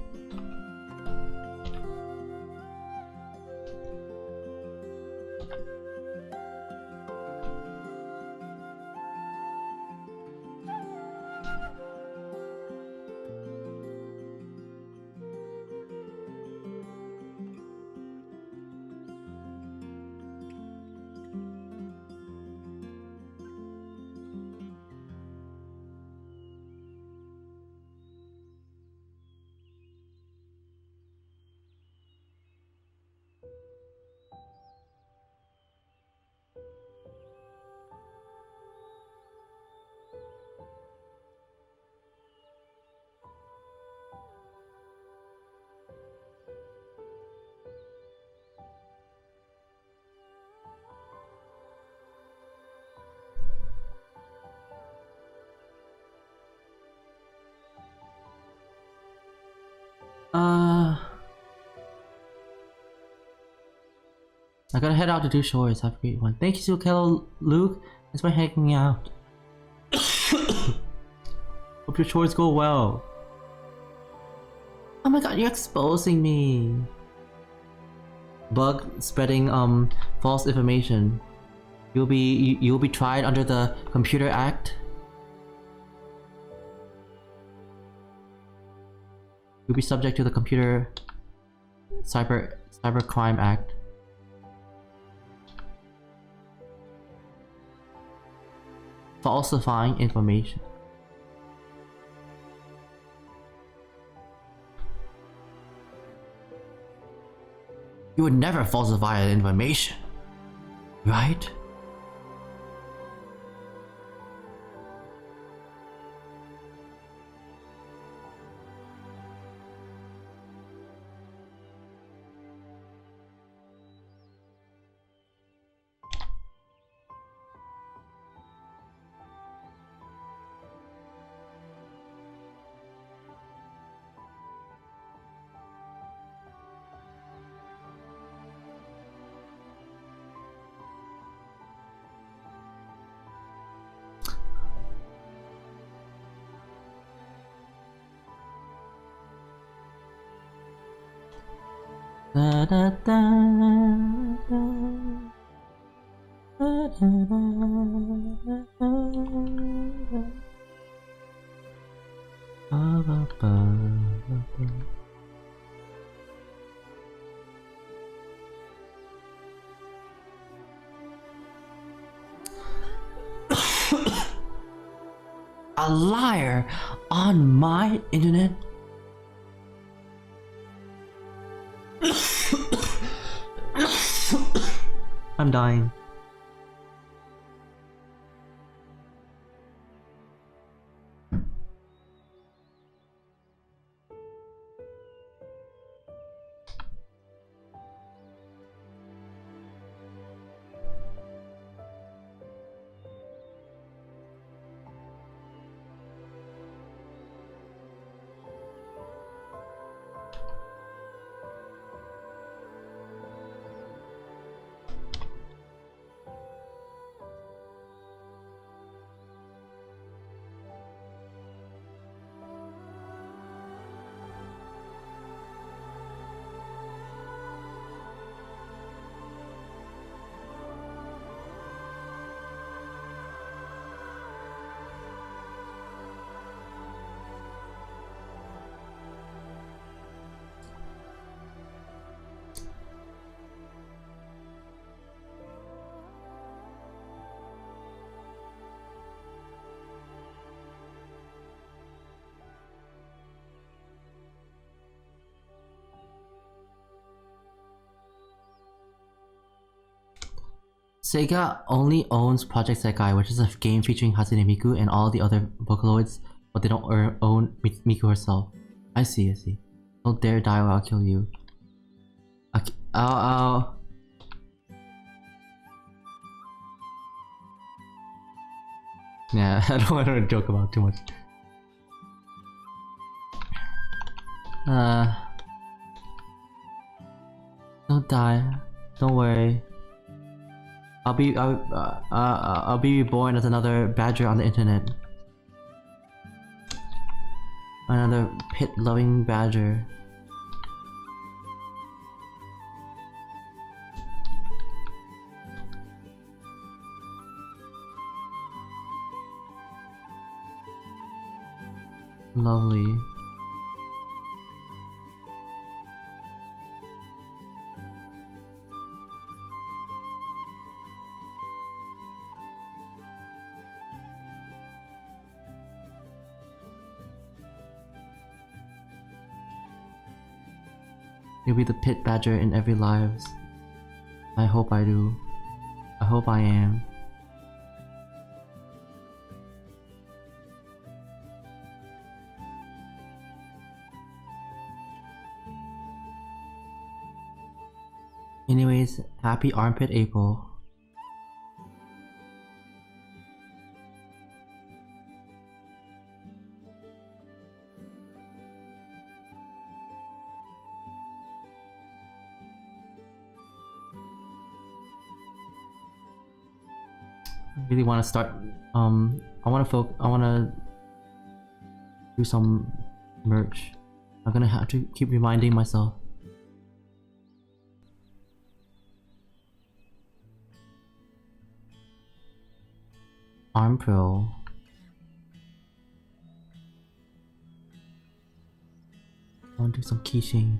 I gotta head out to do chores. Have a great one. Thank you, Hello, Luke. Thanks for hanging out. Hope your chores go well. Oh my god, you're exposing me. Bug spreading false information. You'll be tried under the Computer Act. You'll be subject to the Computer Cybercrime Act. Falsifying information. You would never falsify information, right? Da, da, da, da, da, da, da, da. Ba, ba, ba, ba. A liar on my internet? I'm dying. Sega only owns Project Sekai, which is a game featuring Hatsune Miku and all the other Vocaloids, but they don't own Miku herself. I see, I see. Don't dare die or I'll kill you. Okay. Ow, ow. Yeah, I don't want to joke about too much. Don't die. Don't worry. I'll be reborn as another badger on the internet. Another pit-loving badger. Lovely. You'll be the pit badger in every lives. I hope I do. I hope I am. Anyways, happy Armpit April. I really want to start. I want to do some merch. I'm gonna have to keep reminding myself. Arm Pro. want to do some keychain.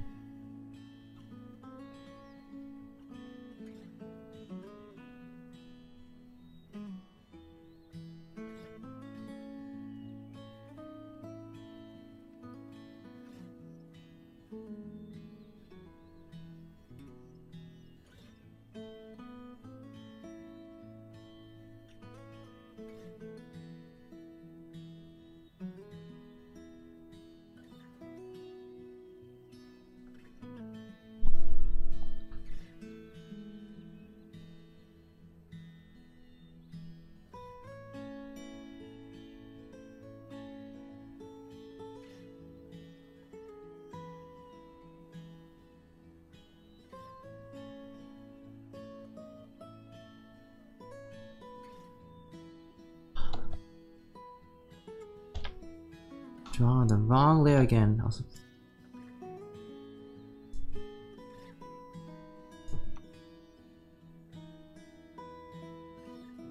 Drawing the wrong layer again. Also,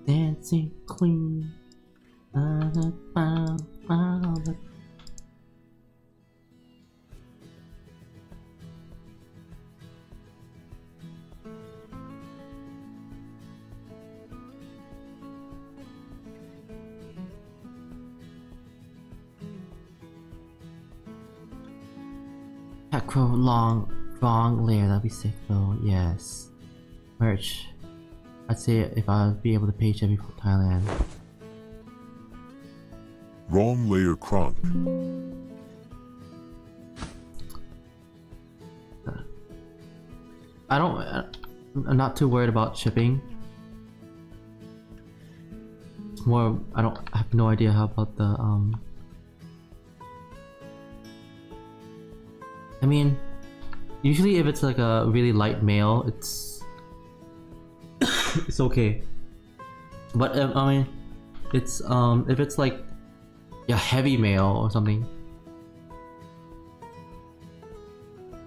dancing queen. Macro wrong layer, that'd be sick though, yes. Merch. I'd say if I'd be able to pay Chevy for Thailand. Wrong layer Kronk. I'm not too worried about shipping. It's more, I have no idea how about the, I mean, usually if it's like a really light mail, it's it's okay. But I mean, it's if it's like a heavy mail or something,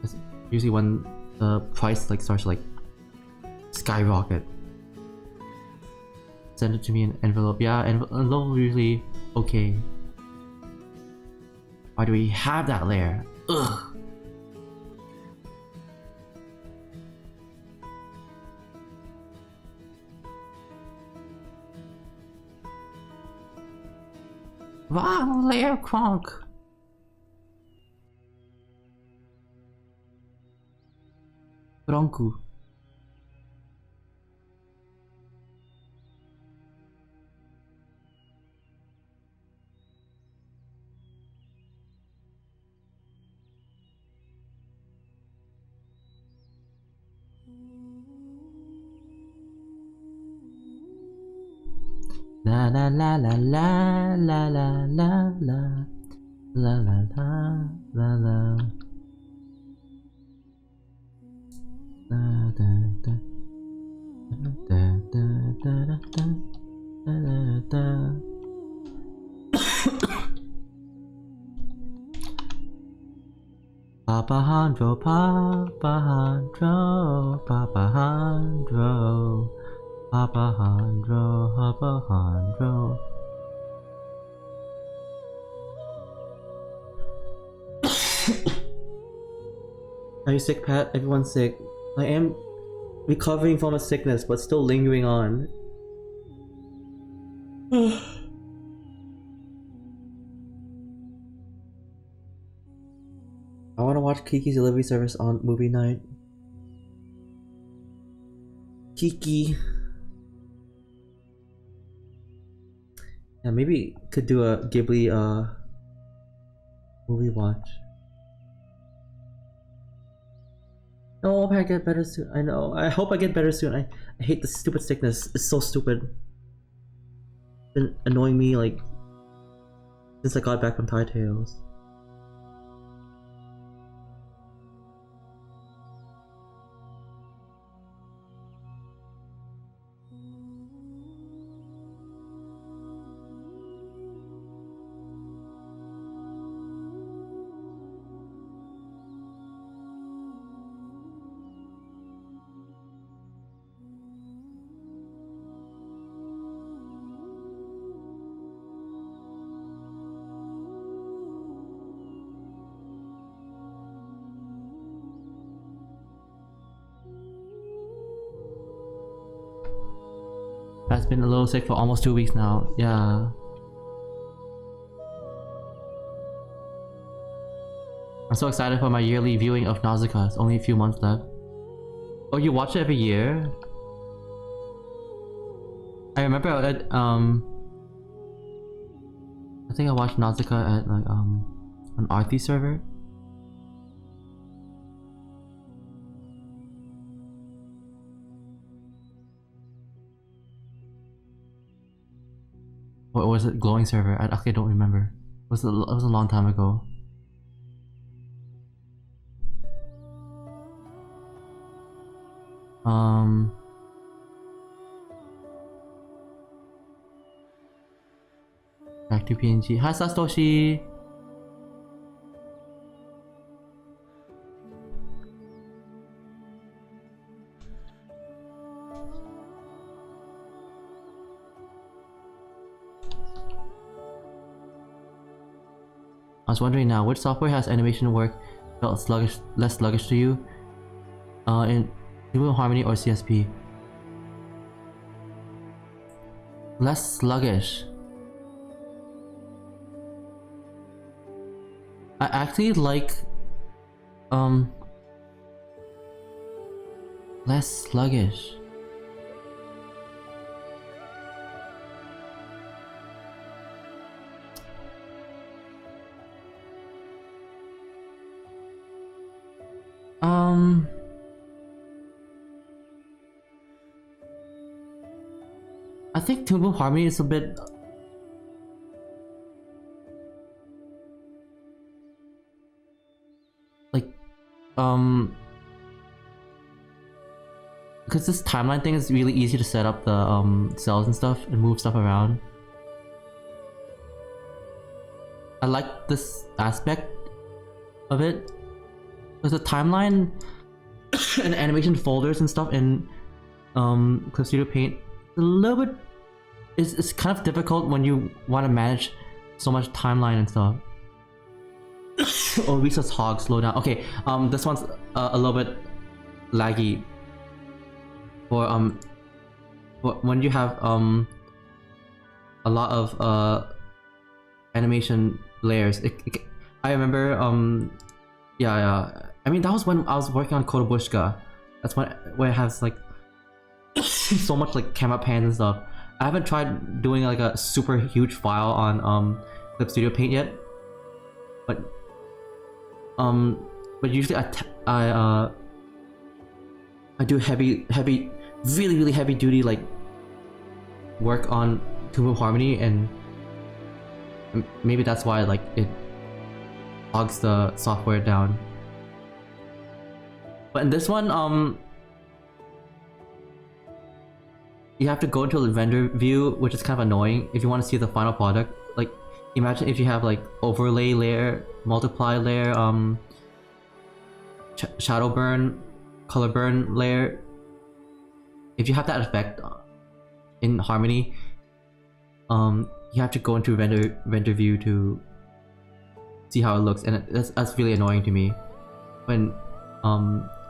it's usually when the price like starts to like skyrocket. Send it to me in envelope. Yeah, envelope usually okay. Why do we have that layer? Ugh. Wrong layer Kronk. Kronku. La la la la la la la la la la la la la la da da da da da da da da. Papa Handro, Papa Handro, Papa Handro, Papa Handro, Papa Handro. Are you sick, Pat? Everyone's sick. I am recovering from a sickness, but still lingering on. I want to watch Kiki's delivery service on movie night. Kiki. Yeah, maybe could do a Ghibli movie watch. I hope I get better soon. I know. I hope I get better soon. I hate this stupid sickness. It's so stupid. It's been annoying me like since I got back from Thai Tales. I've been a little sick for almost 2 weeks now. Yeah. I'm so excited for my yearly viewing of Nausicaa. It's only a few months left. Oh, you watch it every year? I remember at I think I watched Nausicaa at like an Arthi server. Or was it Glowing server? I actually don't remember. It was a long time ago. Back to PNG. Hi Satoshi! I was wondering now, which software has animation work felt sluggish, less sluggish to you? In Dual Harmony or CSP? Less sluggish. I actually like less sluggish. I think Dual Harmony is a bit like because this timeline thing is really easy to set up the cells and stuff and move stuff around. I like this aspect of it. There's a timeline and animation folders and stuff in Clip Studio Paint. A little bit it's kind of difficult when you want to manage so much timeline and stuff. Oh, Risa's hog, slow down. Okay, this one's a little bit laggy. For when you have a lot of animation layers. I remember yeah. I mean that was when I was working on Kotobushka. That's where it has like so much like camera pans and stuff. I haven't tried doing like a super huge file on Clip Studio Paint yet, but usually I do heavy, really heavy duty like work on Dual Harmony, and maybe that's why like it bogs the software down. But in this one, you have to go into the render view, which is kind of annoying if you want to see the final product. Like, imagine if you have like overlay layer, multiply layer, shadow burn, color burn layer. If you have that effect in Harmony, you have to go into render view to see how it looks, and that's really annoying to me. When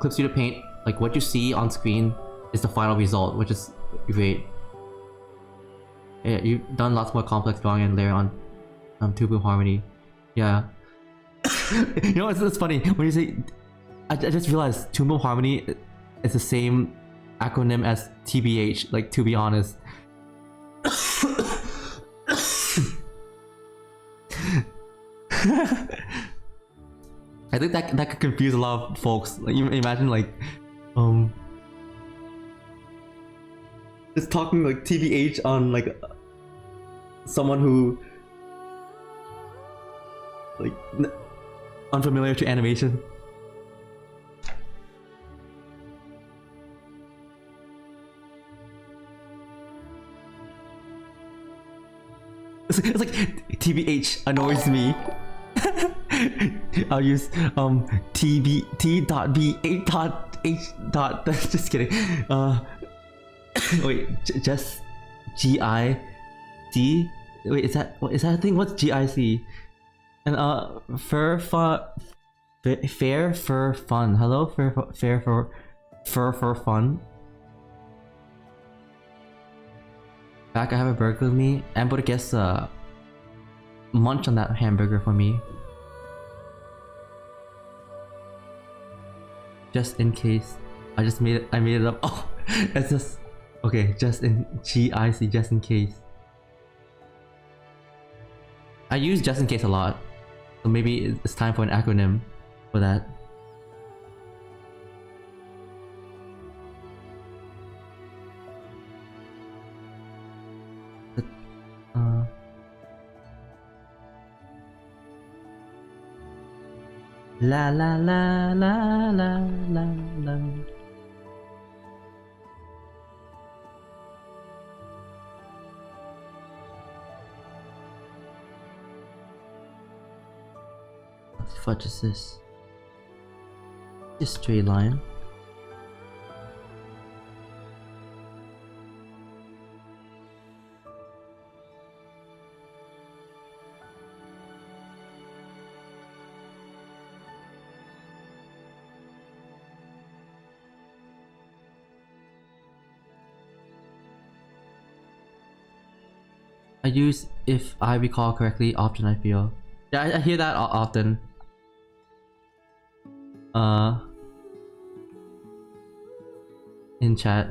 Clip Studio Paint, like what you see on screen is the final result, which is great. Yeah, you've done lots more complex drawing and layer on Dual Harmony. Yeah. You know, it's funny when you say. I just realized Dual Harmony is the same acronym as TBH. Like, to be honest. I think that could confuse a lot of folks. Like, you imagine like just talking like TBH on like someone who like unfamiliar to animation. It's like TBH annoys me. I'll use TB.B8.H. Just kidding. Wait, just GIC. Wait, is that a thing? What's GIC? And fair for fun. Hello, fair for fun. Back, I have a burger with me. Amber gets munch on that hamburger for me. Just in case. I made it up. Oh, it's just okay. Just in GIC, just in case. I use just in case a lot, so maybe it's time for an acronym for that. La la la la la la la. What the fudge is this? Just straight line. I use, if I recall correctly, often. I feel. Yeah, I hear that often. In chat.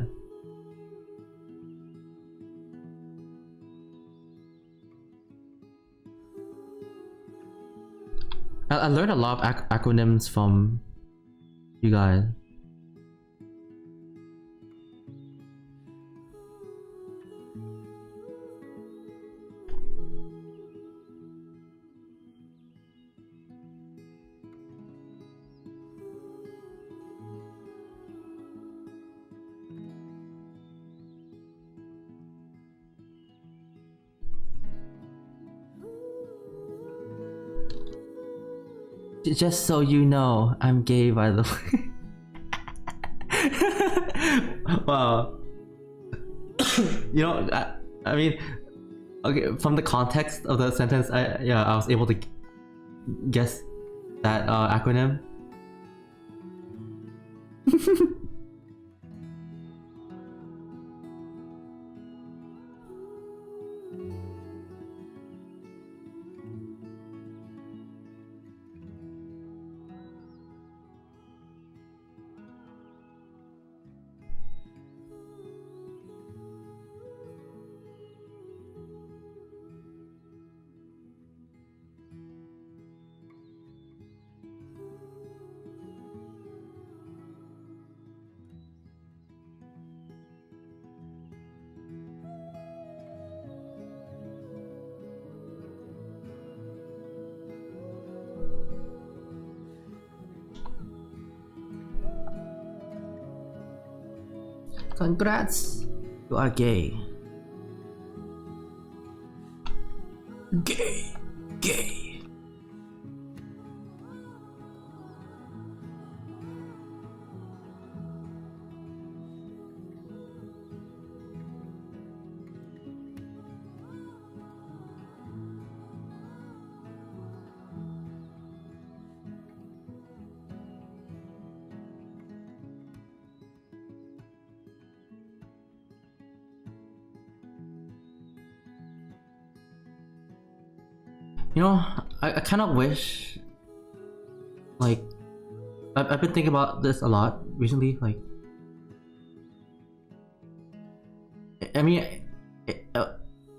I learned a lot of acronyms from you guys. Just so you know, I'm gay, by the way. Wow. You know, I mean, okay, from the context of the sentence, I was able to guess that acronym. Congrats! You are gay. Gay. Gay. You know, I kind of wish, like, I've been thinking about this a lot recently, like, I mean,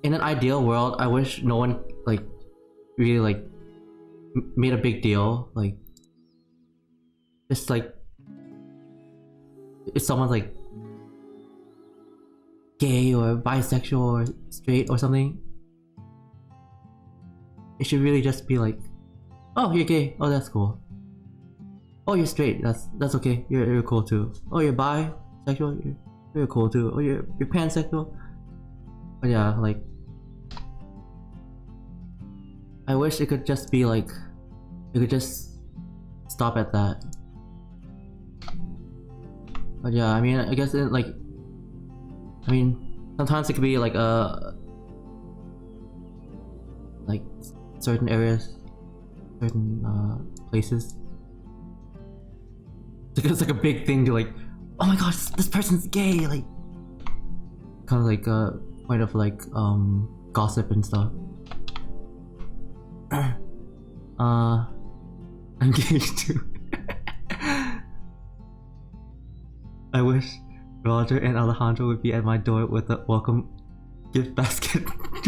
in an ideal world, I wish no one, like, really, like, made a big deal, like, just, like, if someone's, like, gay or bisexual or straight or something, it should really just be like, oh, you're gay, oh, that's cool. Oh, you're straight, that's okay, you're cool too. Oh, you're bisexual, you're cool too. Oh, you're pansexual. But yeah, like, I wish it could just be like, it could just stop at that. But yeah, I mean, I guess it, like, I mean, sometimes it could be like like certain areas, certain places. It's like a big thing to like, oh my gosh, this person's gay, like, kind of like point of like gossip and stuff. Engaged too. I wish Roger and Alejandro would be at my door with a welcome gift basket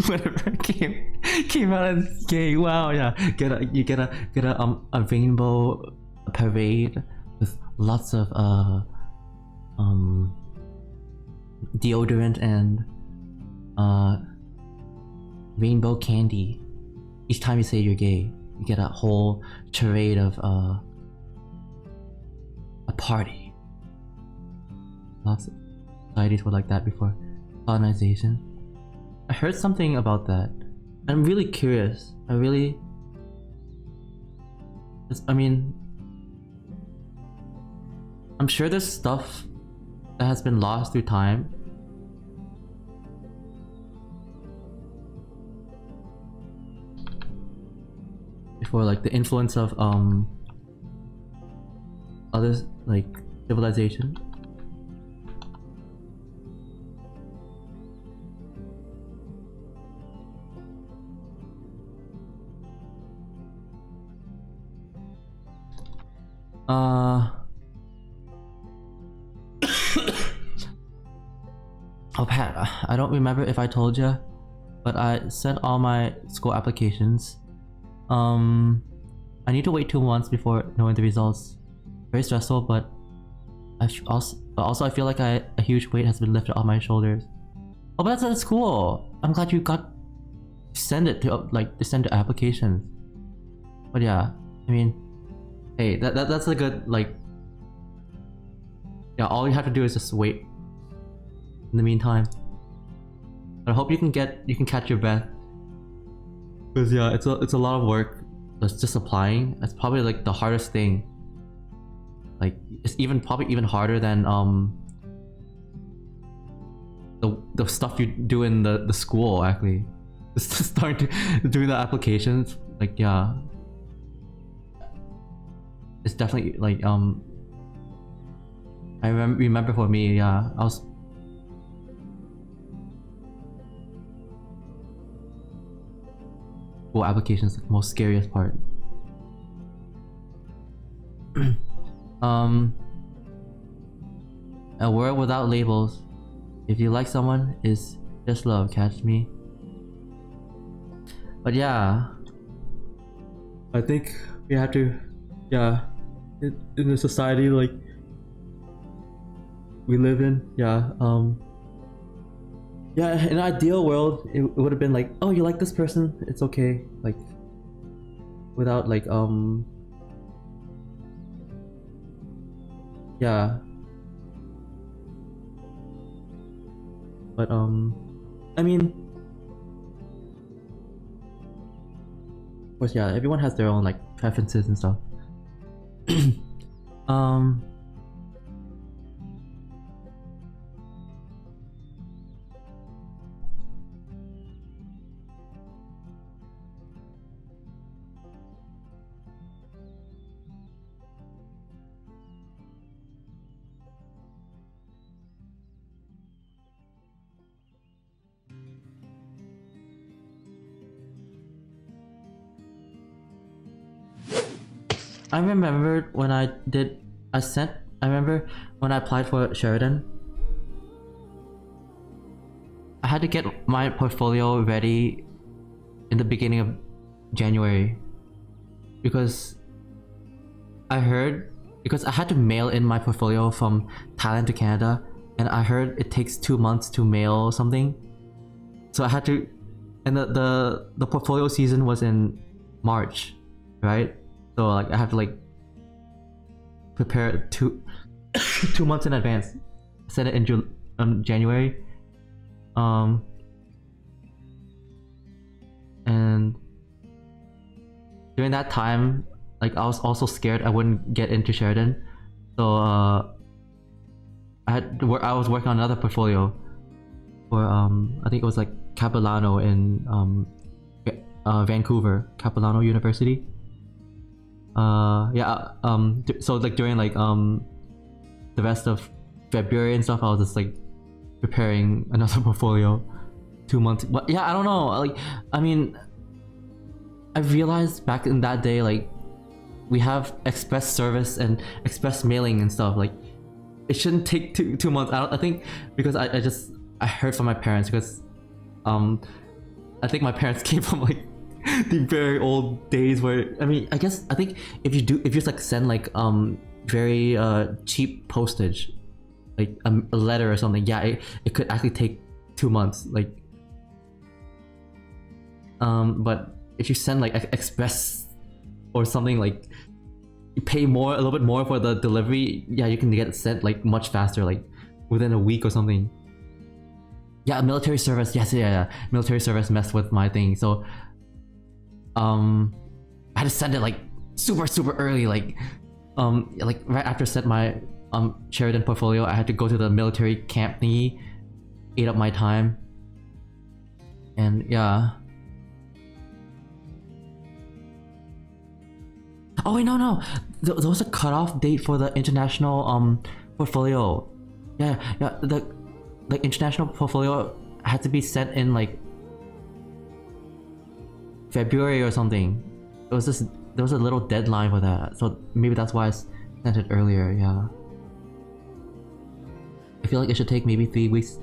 whenever it came out as gay. Wow, yeah. You get a rainbow parade with lots of deodorant and rainbow candy. Each time you say you're gay, you get a whole charade of a party. Lots of societies were like that before colonization. I heard something about that. I'm really curious. I mean, I'm sure there's stuff that has been lost through time. Before, like the influence of others, like civilization. Oh Pat, I don't remember if I told you, but I sent all my school applications. I need to wait 2 months before knowing the results. Very stressful, but I feel like a huge weight has been lifted off my shoulders. Oh, but that's cool. I'm glad you got to send it to send the applications. But yeah, I mean, hey, that's a good like. Yeah, all you have to do is just wait. In the meantime, but I hope you can catch your breath. Because yeah, it's a lot of work. That's just applying. That's probably like the hardest thing. Like it's probably even harder than the stuff you do in the school actually. Just starting to doing the applications. Like yeah, it's definitely like I remember for me, yeah, I was. Well, applications the most scariest part. A world without labels. If you like someone, is just love. Catch me. But yeah, I think we have to, yeah, in the society like we live in, yeah. Yeah, in an ideal world, it would have been like, oh, you like this person, it's okay, like, without like, yeah. But I mean, of course, yeah, everyone has their own like preferences and stuff. I remember when I applied for Sheridan, I had to get my portfolio ready in the beginning of January because I had to mail in my portfolio from Thailand to Canada, and I heard it takes 2 months to mail something, so I had to, and the portfolio season was in March, right? So like I have to like prepare 2 months in advance. Send it in January. And during that time, like I was also scared I wouldn't get into Sheridan. So I was working on another portfolio for I think it was like Capilano in Vancouver, Capilano University. So like during like the rest of February and stuff, I was just like preparing another portfolio. 2 months. But yeah, I don't know. Like, I mean, I realized back in that day, like, we have express service and express mailing and stuff. Like, it shouldn't take 2 months. I think because I heard from my parents because I think my parents came from like the very old days where I think if you just like send like very cheap postage, like a letter or something, yeah, it could actually take 2 months. Like but if you send like express or something, like you pay a little bit more for the delivery, yeah, you can get it sent like much faster, like within a week or something. Yeah, military service. Yes, yeah. Military service messed with my thing, so I had to send it like super early, like right after I sent my Sheridan portfolio, I had to go to the military camp thingy, ate up my time, and yeah. Oh wait, no, there was a cutoff date for the international portfolio. Yeah, the international portfolio had to be sent in like February or something. There was a little deadline for that, so maybe that's why I sent it earlier. Yeah, I feel like it should take maybe 3 weeks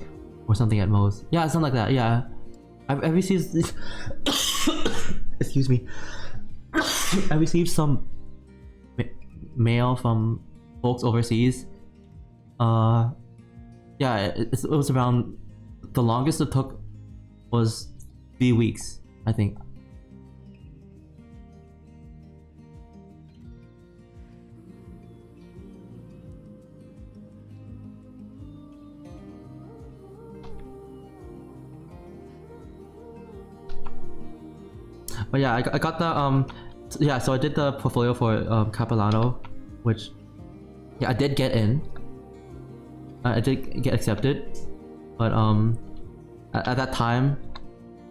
or something at most. Yeah, something like that. Yeah, I received this. Excuse me. I received some mail from folks overseas. Yeah, it was around, the longest it took was 3 weeks, I think. But yeah, I got the yeah, so I did the portfolio for Capilano, which yeah, I did get in. I did get accepted, but at that time,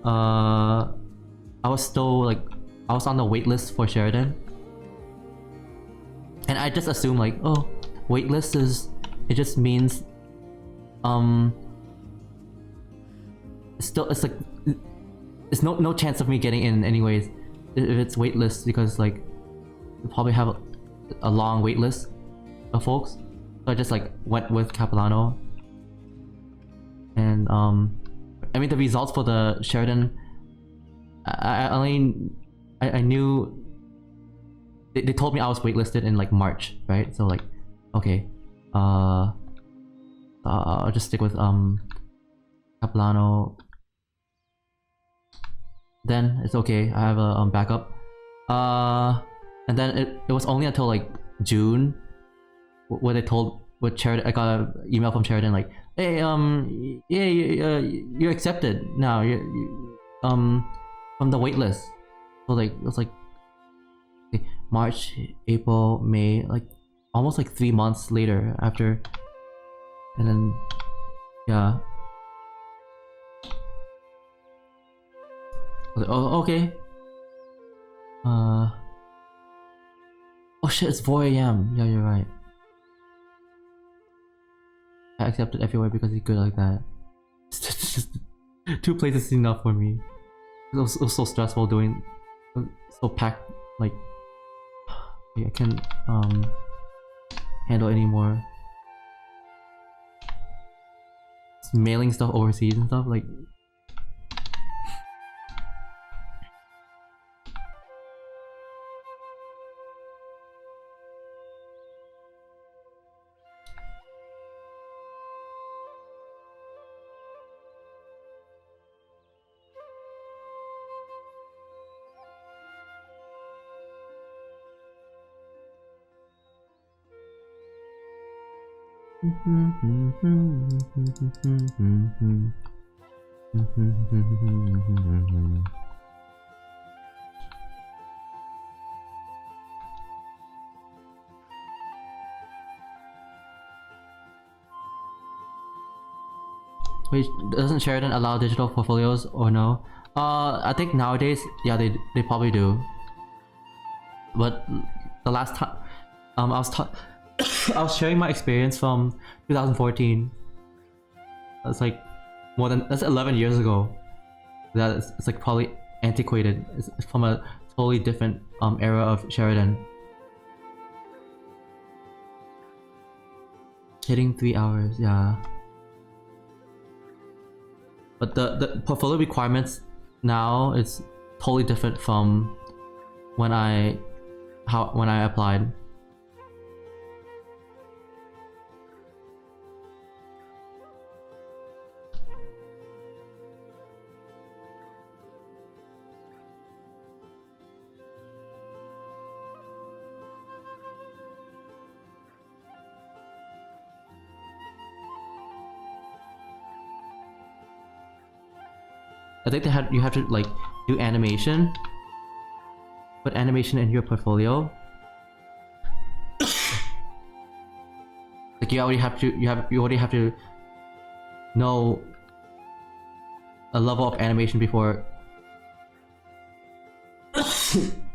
I was still like, I was on the wait list for Sheridan, and I just assumed like, oh, wait list it just means it's like it's no chance of me getting in anyways if it's wait list, because like you probably have a long wait list of folks. So I just like went with Capilano, and I mean the results for the Sheridan, I knew they told me I was waitlisted in like March, right? So like, okay, I'll just stick with Capilano. Then it's okay, I have a backup. And then it was only until like June where they told Sheridan, I got an email from Sheridan like, hey, yeah, you're accepted now. You from the waitlist. So like it was like okay, March, April, May, like almost like 3 months later after, and then yeah. I was like, oh, okay. Oh shit, it's 4 AM. Yeah, you're right. I accepted everywhere because he's good like that. It's just 2 places is enough for me. It was so stressful doing, so packed. Like I can't handle anymore. Just mailing stuff overseas and stuff like. Wait, doesn't Sheridan allow digital portfolios or no? I think nowadays, yeah, they probably do. But the last time, I was sharing my experience from 2014. That's like that's 11 years ago. that it's like probably antiquated. It's from a totally different era of Sheridan. Hitting 3 hours, yeah. But the portfolio requirements now is totally different from when I applied. I think you have to like do animation. Put animation in your portfolio. Like you already have to know a level of animation before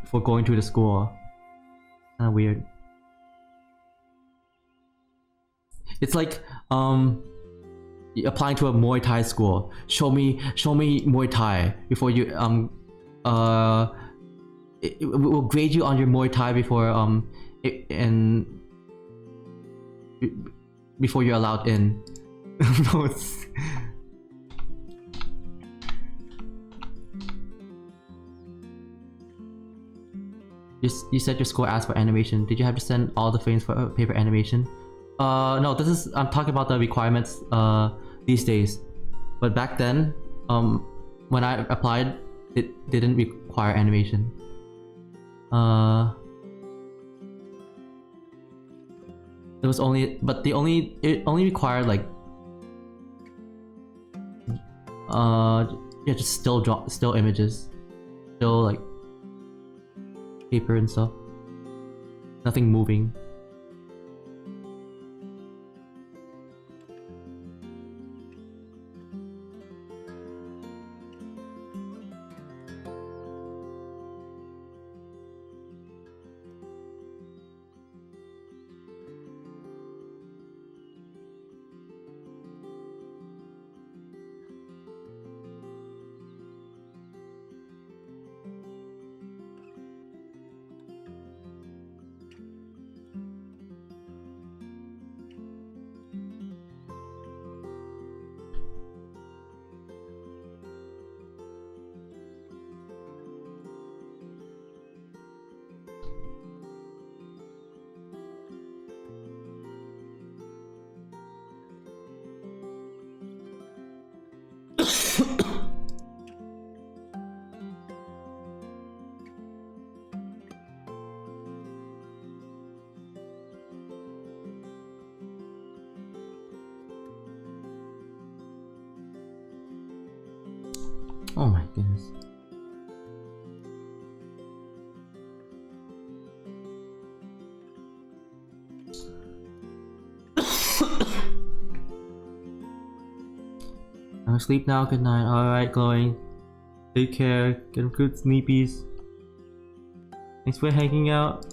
for going to the school. Kinda weird. It's like applying to a Muay Thai school. Show me Muay Thai before you it will grade you on your Muay Thai before before you're allowed in. No, you said your school asked for animation. Did you have to send all the frames for paper animation? No, I'm talking about the requirements these days. But back then, when I applied, it didn't require animation. It was only, but it only required like yeah, just still images, still like paper and stuff. Nothing moving. Oh my goodness. I'm asleep now, good night. Alright, Glowing. Take care, get good sleepies. Thanks for hanging out.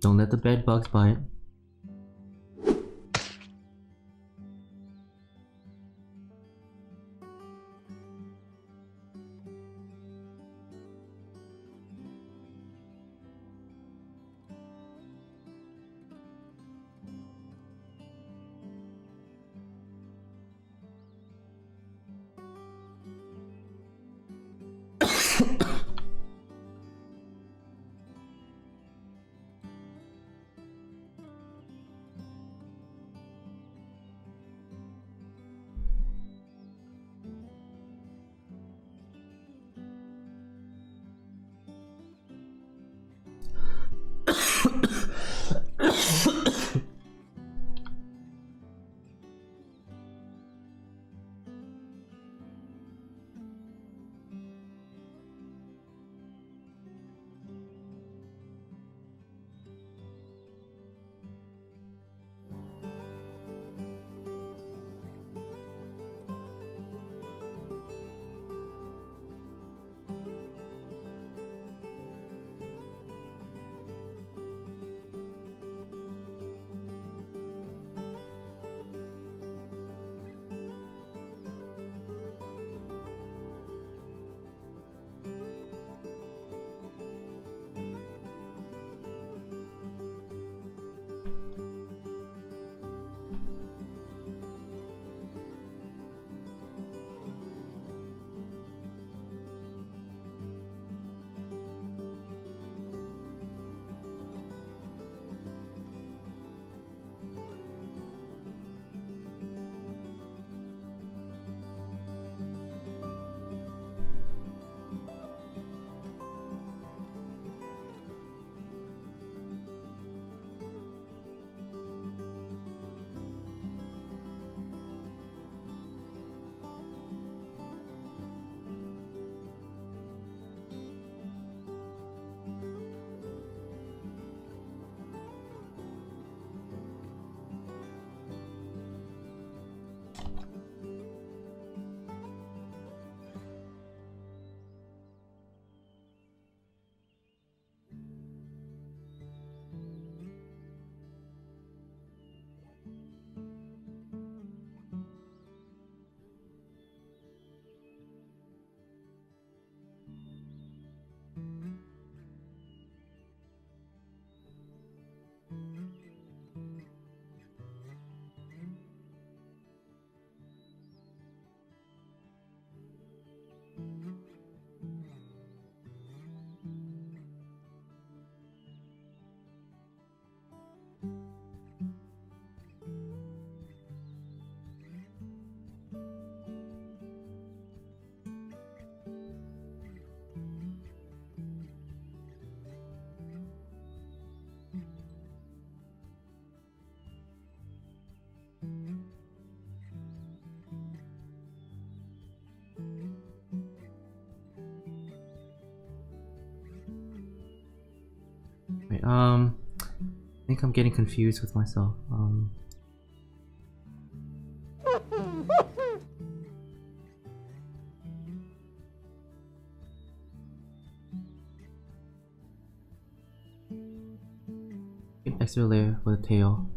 Don't let the bed bugs bite. think I'm getting confused with myself. Extra layer for the tail.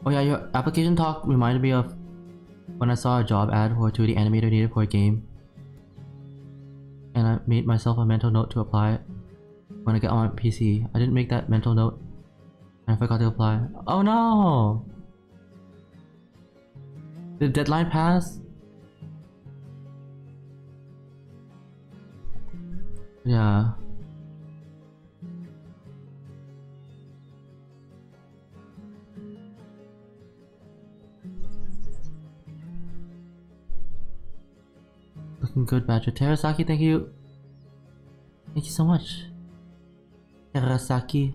Oh yeah, your application talk reminded me of when I saw a job ad for a 2D animator needed for a game. And I made myself a mental note to apply it when I get on my PC. I didn't make that mental note and I forgot to apply. Oh no! Did the deadline pass? Yeah. Looking good, Badger. Terasaki, thank you. Thank you so much. Terasaki.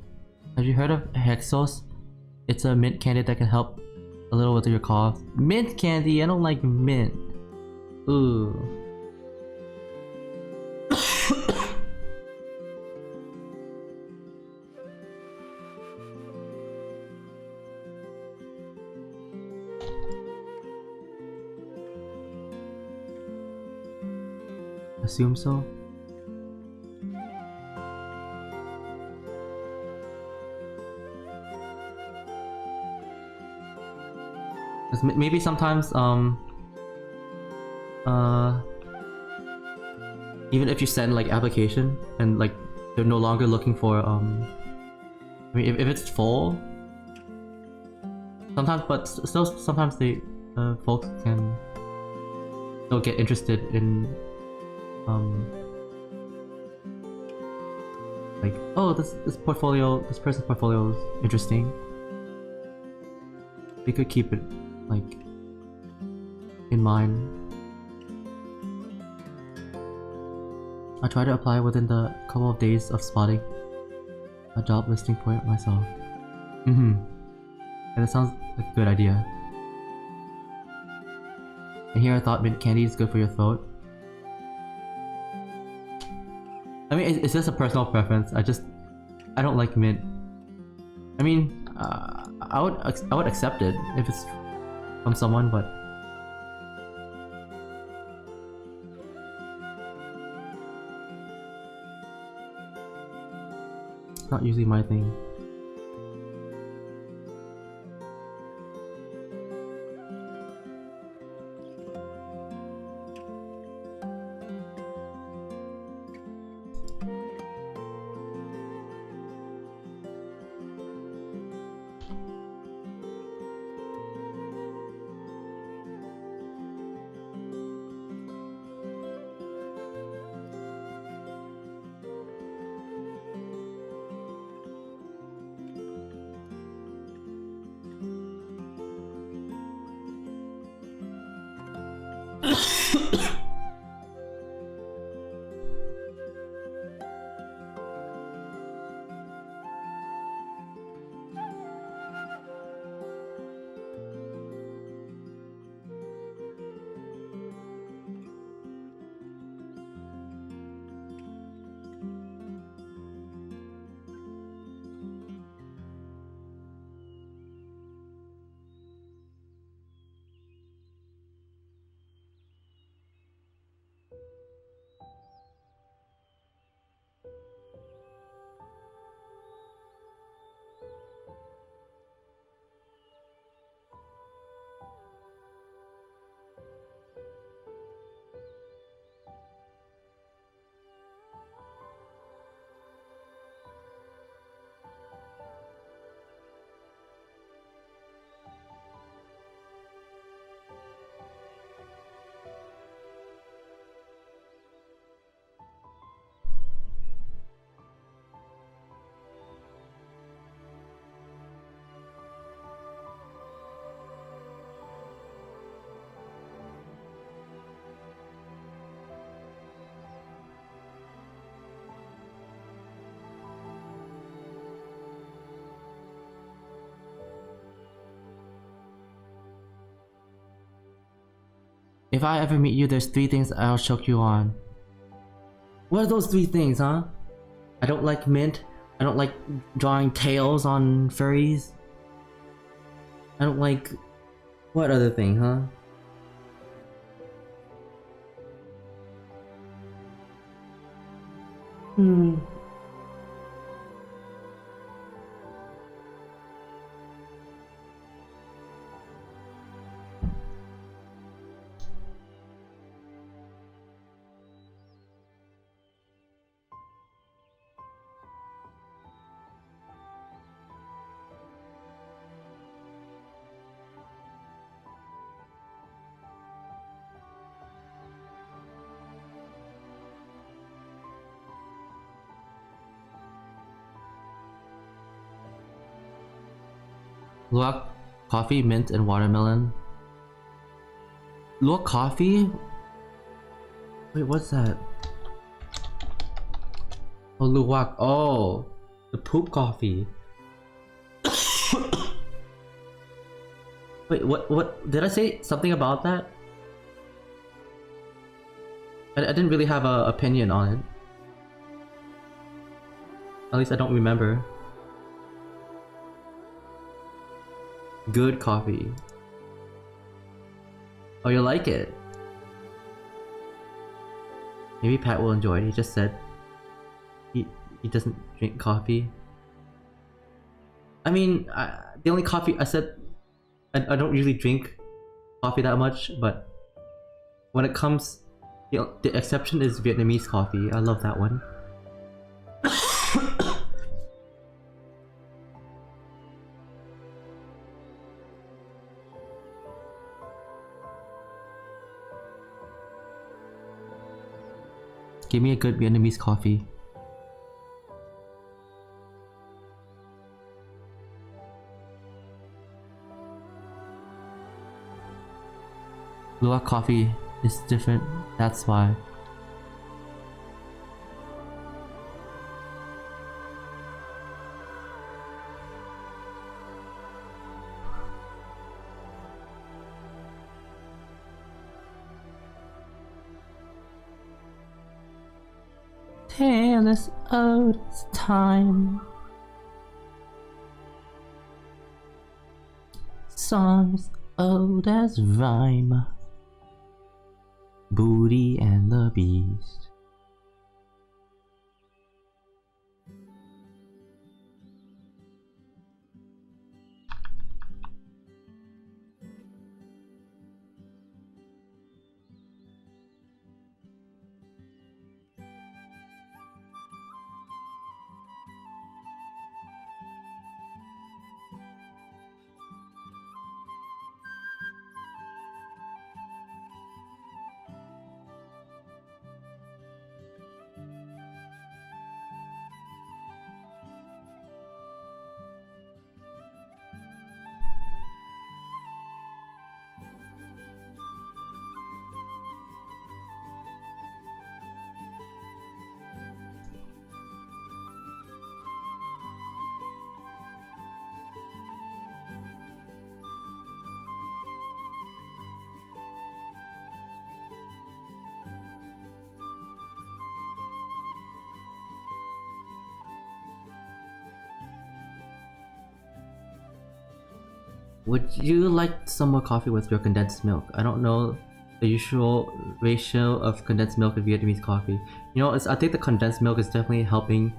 Have you heard of Hexos? It's a mint candy that can help a little with your cough. Mint candy? I don't like mint. Ooh. Assume so. Maybe sometimes even if you send like application and like they're no longer looking for I mean if it's full sometimes, but still sometimes they folks can still get interested in like, oh, this person's portfolio is interesting. We could keep it like in mind. I try to apply within the couple of days of spotting a job listing for it myself. And that sounds like a good idea. And here I thought mint candy is good for your throat. I mean, it's just a personal preference. I don't like mint. I mean, I would accept it if it's from someone, but it's not usually my thing. If I ever meet you, there's 3 things I'll choke you on. What are those 3 things, huh? I don't like mint. I don't like drawing tails on furries. I don't like... What other thing, huh? Luwak, coffee, mint, and watermelon. Luwak coffee? Wait, what's that? Oh, luwak. Oh, the poop coffee. Wait, what? Did I say something about that? I didn't really have an opinion on it. At least I don't remember. Good coffee. Oh, you like it? Maybe Pat will enjoy it. He just said he doesn't drink coffee. I mean, the only coffee I said, I don't usually drink coffee that much, but when it comes, the exception is Vietnamese coffee. I love that one. Give me a good Vietnamese coffee. Luwak coffee is different. That's why. Tale as old as time. Songs old as rhyme. Booty and the Beast. Would you like some more coffee with your condensed milk? I don't know the usual ratio of condensed milk and Vietnamese coffee. You know, I think the condensed milk is definitely helping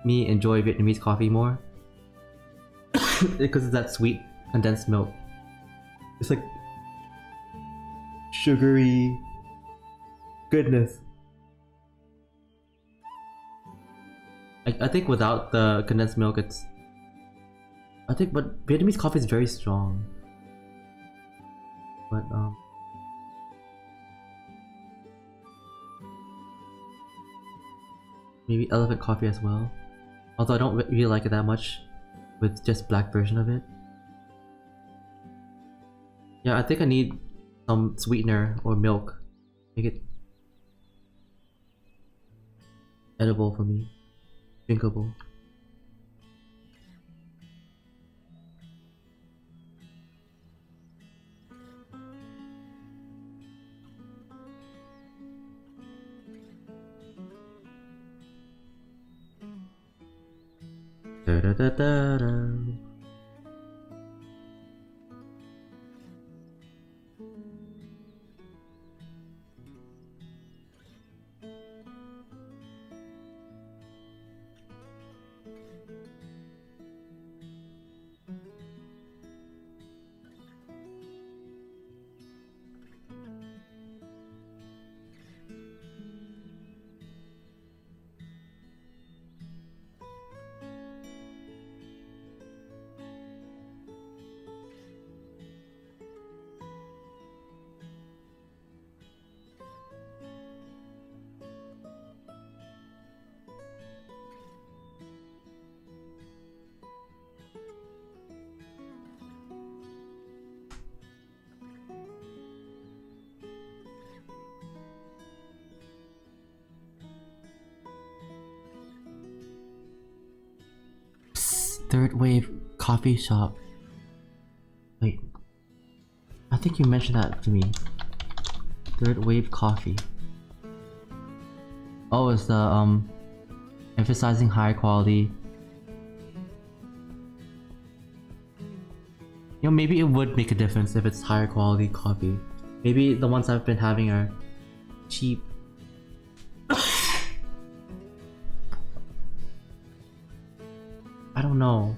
me enjoy Vietnamese coffee more. Because it's that sweet condensed milk. It's like sugary goodness. I think without the condensed milk it's... but Vietnamese coffee is very strong. But maybe elephant coffee as well. Although I don't really like it that much with just black version of it. Yeah, I think I need some sweetener or milk. Make it edible for me. Drinkable. Da da da da da. Third wave coffee shop. Wait, I think you mentioned that to me. Third wave coffee. Oh, it's the emphasizing high quality. You know, maybe it would make a difference if it's higher quality coffee. Maybe the ones I've been having are cheap. I don't know.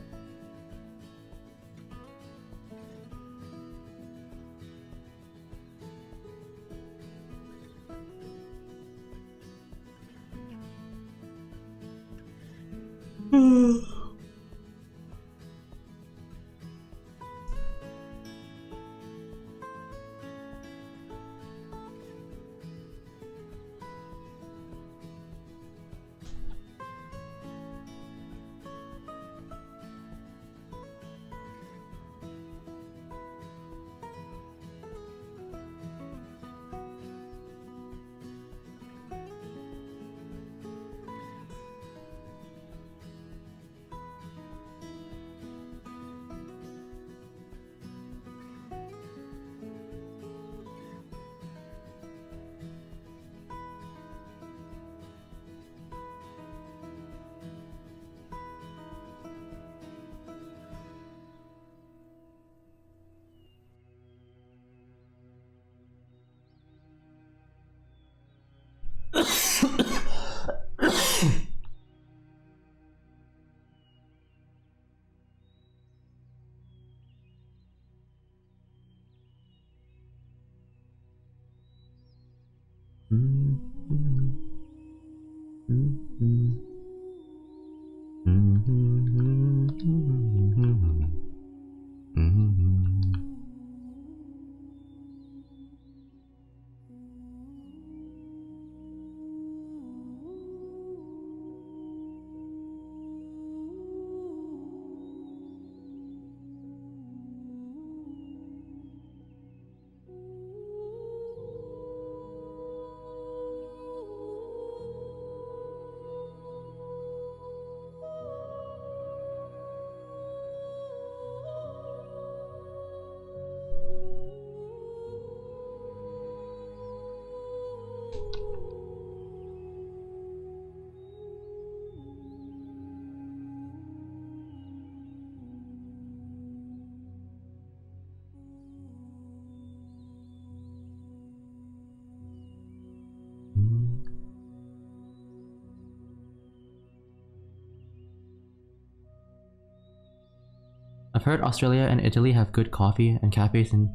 heard Australia and Italy have good coffee and cafes in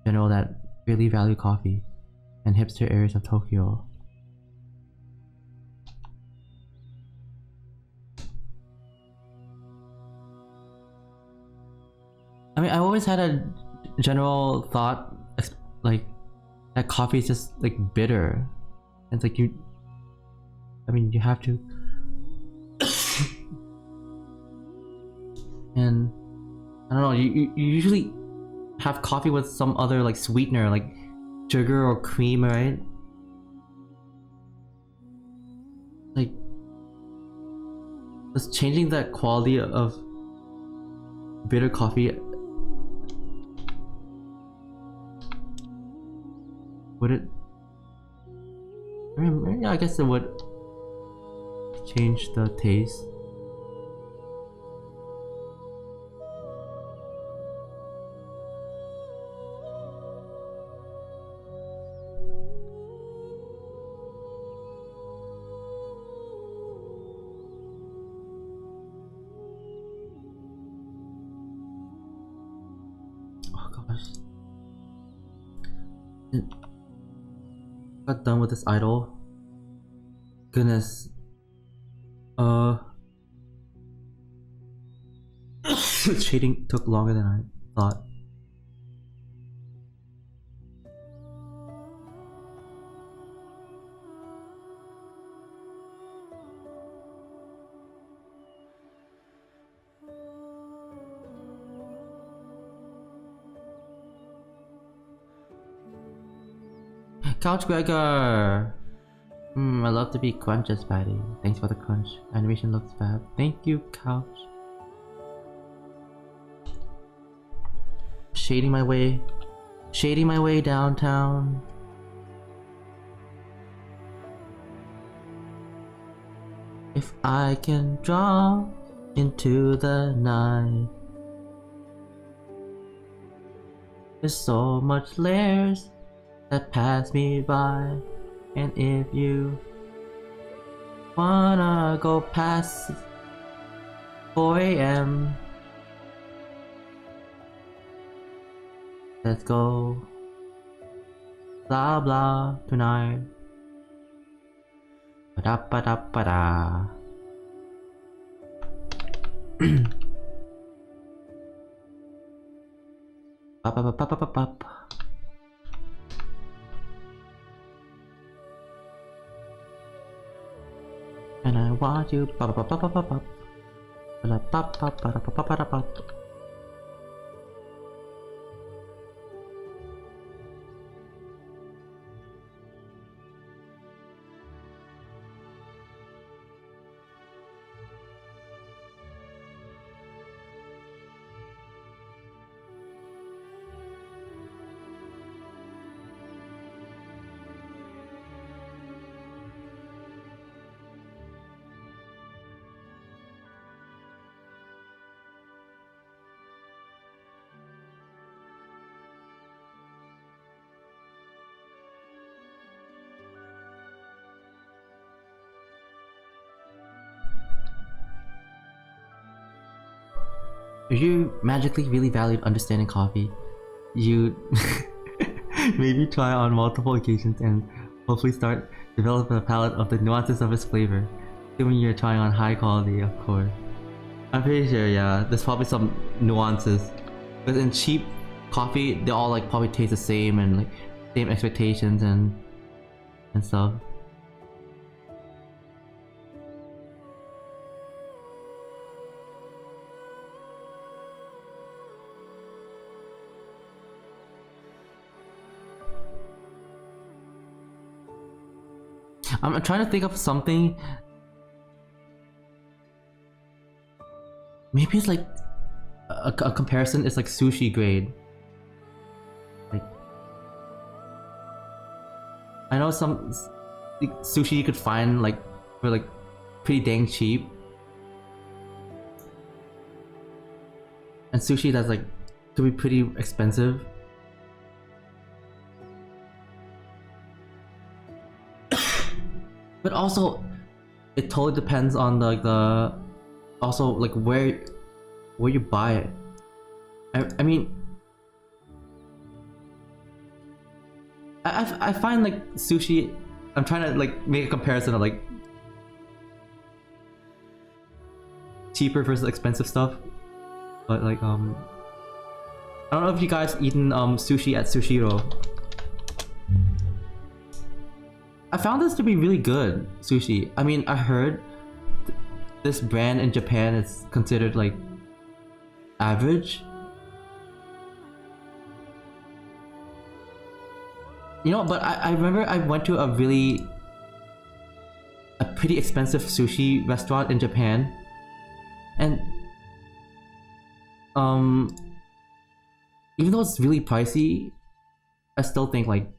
general that really value coffee, and hipster areas of Tokyo. I mean, I always had a general thought, like, that coffee is just like bitter. It's like you have to and I don't know, you usually have coffee with some other like sweetener, like sugar or cream, right? Like, just changing that quality of bitter coffee, would it? I mean, yeah, I guess it would change the taste. Oh gosh. Got done with this idol. Goodness. Shading took longer than I thought. Couch Gregor! I love to be crunches, Patty. Thanks for the crunch. Animation looks fab. Thank you, Couch. Shading my way downtown. If I can draw into the night, there's so much layers that pass me by, and if you wanna go past 4 AM, let's go blah blah tonight. Ba da ba da ba da. Ba ba ba ba ba ba ba. And I want you. Ba ba ba ba ba ba. Ba ba ba ba ba ba ba ba. If you magically really valued understanding coffee, you'd maybe try on multiple occasions and hopefully start develop a palate of the nuances of its flavor. Assuming you're trying on high quality, of course. I'm pretty sure, yeah, there's probably some nuances. Because in cheap coffee, they all like probably taste the same and like same expectations and stuff. I'm trying to think of something. Maybe it's like a comparison is like sushi grade. Like, I know some sushi you could find like for like pretty dang cheap, and sushi that's like could be pretty expensive. But also, it totally depends on the also like where you buy it. I mean, I find like sushi. I'm trying to like make a comparison of like cheaper versus expensive stuff, but like I don't know if you guys eaten sushi at Sushiro. I found this to be really good sushi. I mean, I heard this brand in Japan is considered like average. You know, but I remember I went to a pretty expensive sushi restaurant in Japan, and even though it's really pricey, I still think like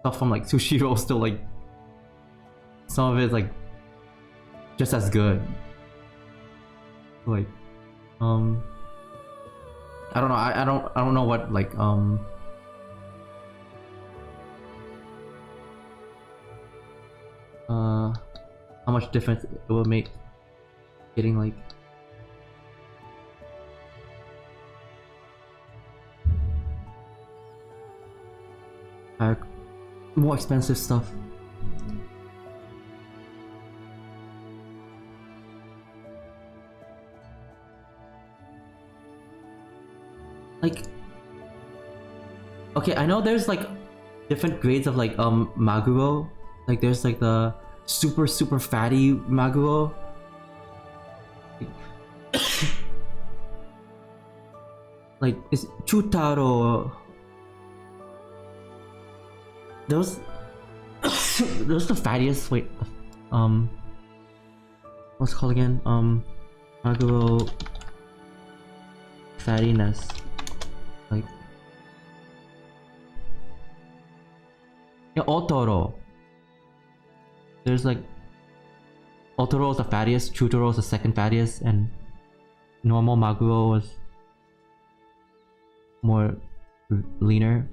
stuff from like Sushiro is still like some of it is like just as good. Like I don't know. I don't know what like how much difference it will make getting like more expensive stuff. Like, okay, I know there's like different grades of like maguro. Like there's like the super fatty maguro. Like it's chutaro. Those the fattiest. Wait, what's it called again? Maguro fattiness. Like yeah, otoro. There's like otoro is the fattiest, chutaro is the second fattiest, and normal maguro is more leaner.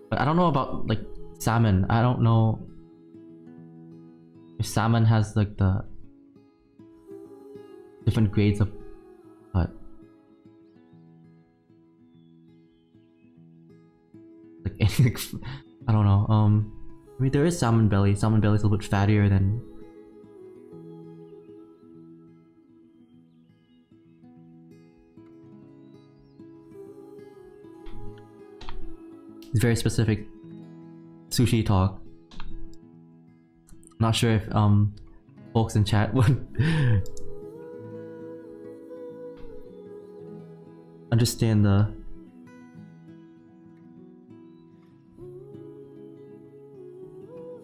But I don't know about like salmon. I don't know if salmon has like the different grades of cut. Like anything, I don't know. I mean there is salmon belly. Salmon belly is a little bit fattier than it's very specific sushi talk. Not sure if folks in chat would understand the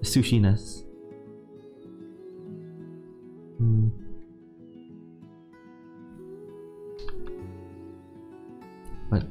sushiness. But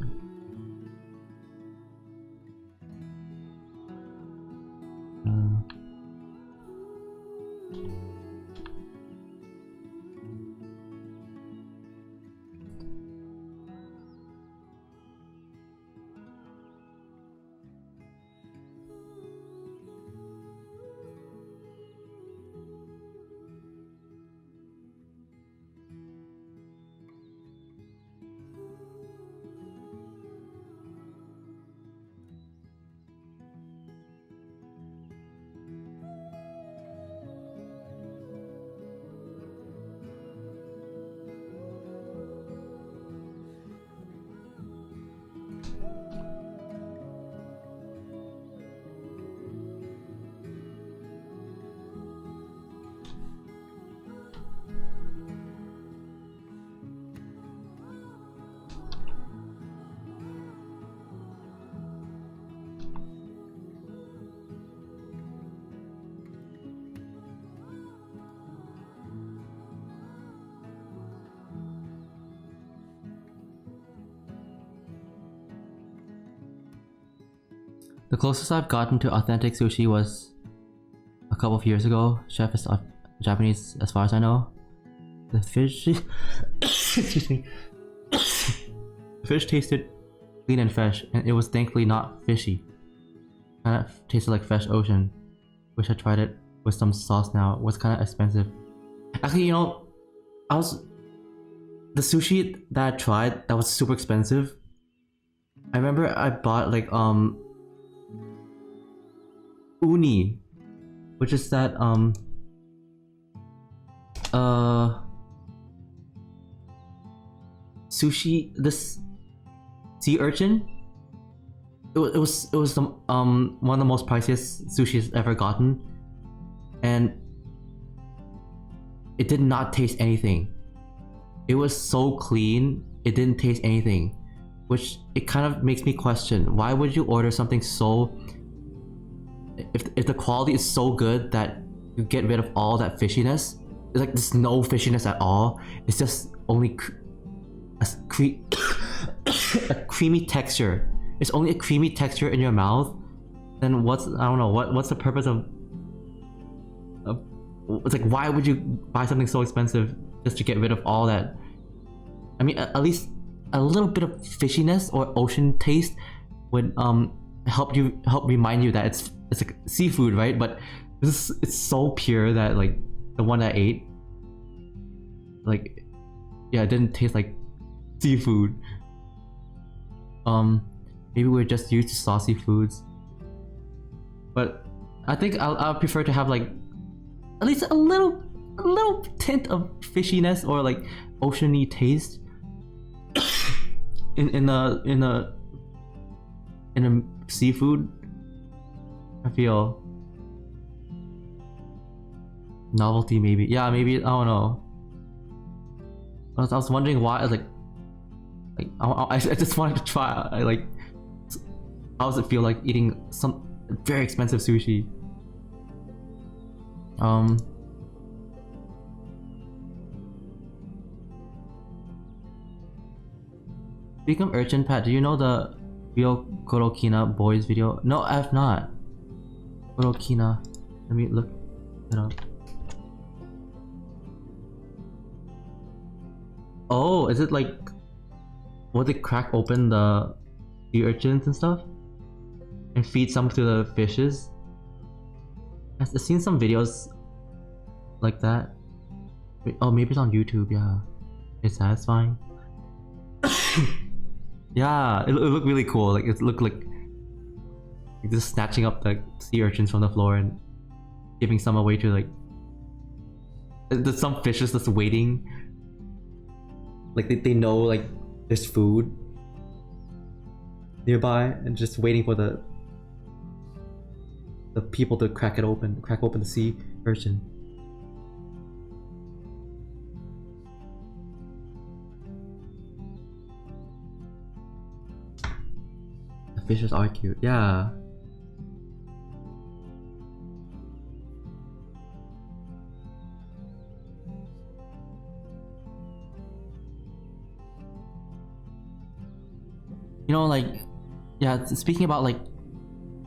the closest I've gotten to authentic sushi was a couple of years ago. Chef is Japanese as far as I know. The fish excuse me. The fish tasted clean and fresh, and it was thankfully not fishy. Kinda tasted like fresh ocean. Wish I tried it with some sauce now. It was kinda expensive. Actually, you know, I was the sushi that I tried that was super expensive. I remember I bought like uni, which is that sushi, this sea urchin. It was the one of the most priciest sushis ever gotten, and it did not taste anything. It was so clean, it didn't taste anything, which it kind of makes me question, why would you order something so, if the quality is so good that you get rid of all that fishiness. It's like there's no fishiness at all. It's just only a creamy texture. It's only a creamy texture in your mouth. Then what's, I don't know, what's the purpose of it's like, why would you buy something so expensive just to get rid of all that? I mean, at least a little bit of fishiness or ocean taste would help remind you that it's like seafood, right? But it's so pure that like the one I ate, like, yeah, it didn't taste like seafood. Maybe we're just used to saucy foods, but I think I'll prefer to have like at least a little tint of fishiness or like oceany taste in a seafood. I feel novelty, maybe. Yeah, maybe, I don't know. I was wondering why. I just wanted to try. How does it feel like eating some very expensive sushi? Speaking of urchin, Pat, do you know the Ryo Korokina boys video? No, I have not. Korokina. Let me look it up. Oh, is it like, would they crack open the sea urchins and stuff and feed some to the fishes? I've seen some videos like that. Oh, maybe it's on YouTube. Yeah, it's satisfying. Yeah, it looked really cool. Like, it looked like just snatching up the sea urchins from the floor and giving some away to, like, there's some fishes that's waiting. Like they know like there's food nearby and just waiting for the people to crack open the sea urchin. The fishes are cute, yeah. You know, like, yeah, speaking about like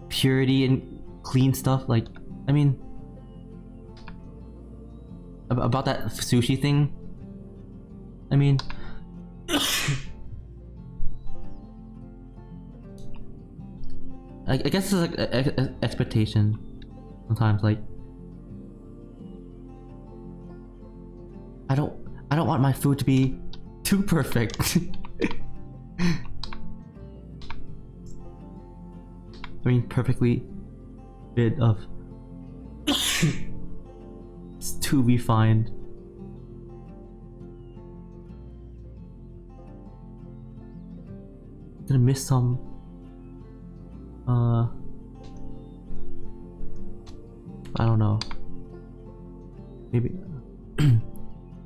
purity and clean stuff, like, I mean, about that sushi thing, I mean, I guess it's like expectation sometimes. Like, I don't want my food to be too perfect. I mean, perfectly bit of it's too refined. Gonna miss some I don't know, maybe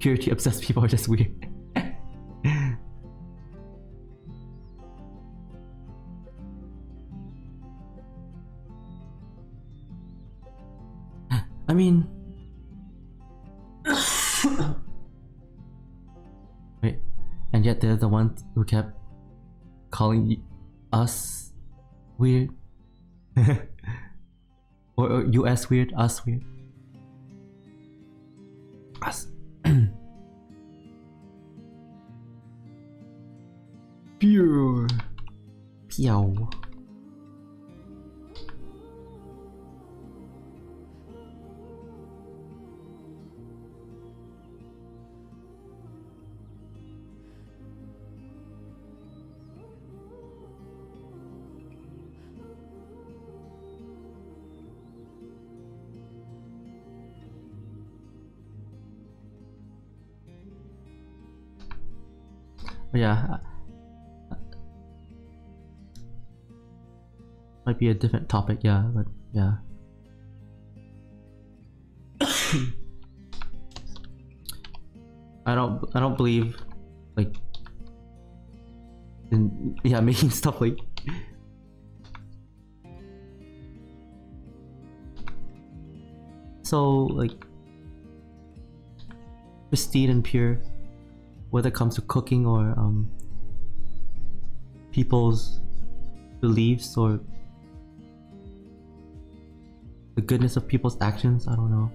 purity obsessed people are just weird. I mean, wait, and yet they're the ones who kept calling us weird. or US weird, us weird. Us. Pure. Piao. But yeah, might be a different topic. Yeah, but yeah. I don't believe like in making stuff like so like pristine and pure, whether it comes to cooking or people's beliefs or the goodness of people's actions. I don't know.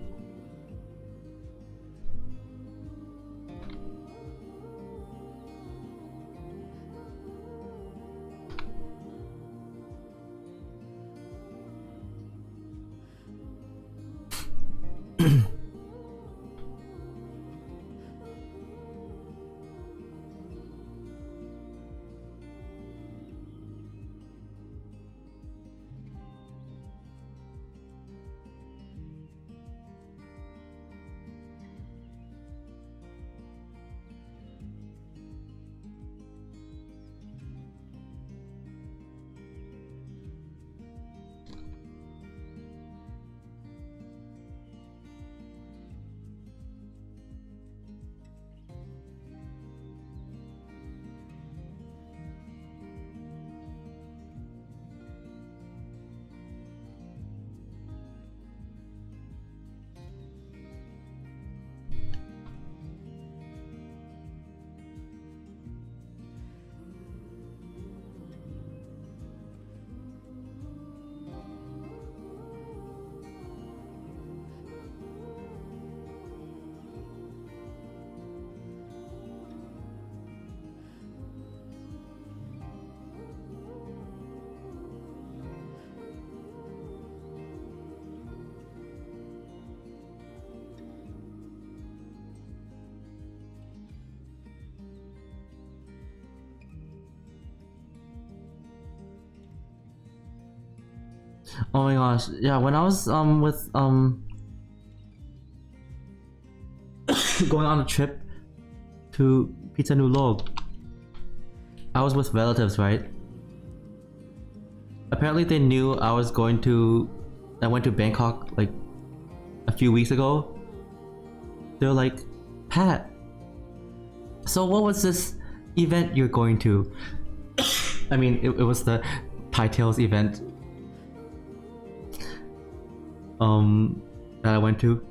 Oh my gosh, yeah, when I was with going on a trip to Pizza Nulog, I was with relatives, right? Apparently they knew I went to Bangkok like a few weeks ago. They're like, Pat, so what was this event you're going to? I mean, it was the Thai Tales event that I went to.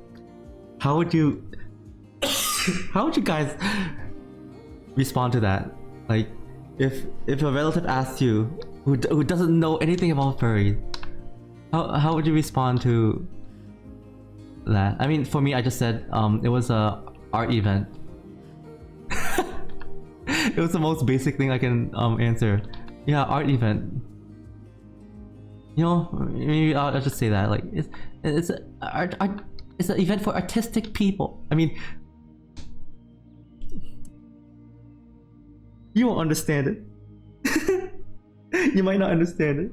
How would you guys respond to that? Like, if a relative asked you who doesn't know anything about furries, how would you respond to that? I mean, for me, I just said it was a art event. It was the most basic thing I can answer. Yeah, art event. You know, maybe I'll just say that. Like, it's an event for artistic people. I mean, you won't understand it. You might not understand it.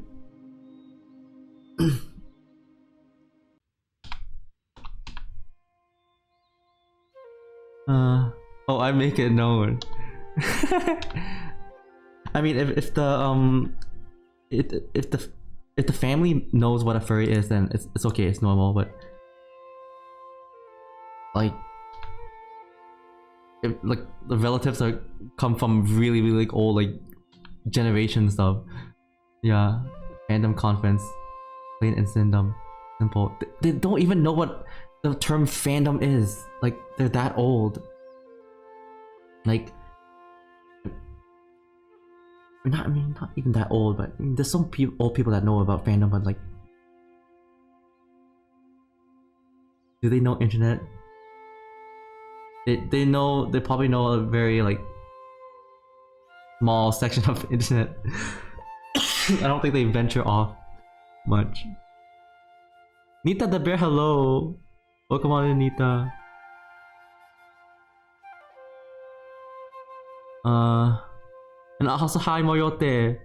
Oh, I make it known. I mean, if the family knows what a furry is, then it's okay, it's normal. But like, if like the relatives come from really like old like generation stuff, yeah, fandom conference, plain and simple. They don't even know what the term fandom is. Like, they're that old. Like, not even that old, but there's some old people that know about fandom, but like, do they know internet? They probably know a very like small section of internet. I don't think they venture off much. Nita the Bear, hello! Welcome on in, Nita. And also hi Moyote.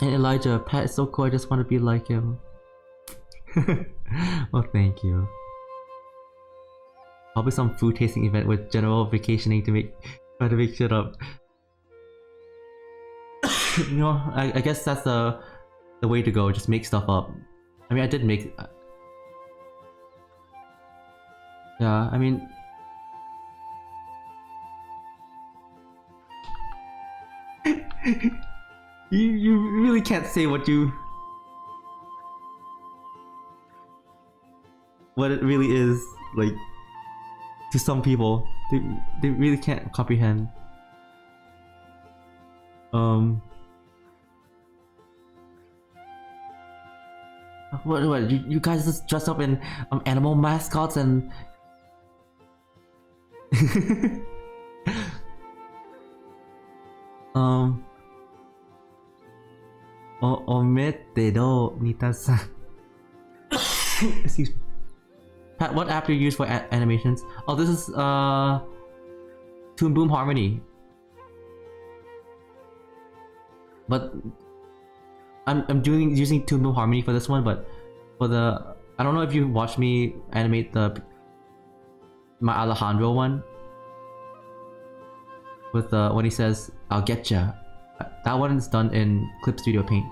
And Elijah, Pat is so cool, I just want to be like him. Well, thank you. Probably some food tasting event with general vacationing to try to make shit up. You know, I guess that's the way to go. Just make stuff up. I mean, I did make. Yeah, I mean. you really can't say what it really is, like, to some people. They really can't comprehend. What you guys just dress up in animal mascots and omete do nita-san. Excuse me. Pat, what app do you use for animations? Oh, this is Toon Boom Harmony. But I'm using Toon Boom Harmony for this one, but for the I don't know if you watched me animate my Alejandro one with when he says "I'll get ya." That one is done in Clip Studio Paint.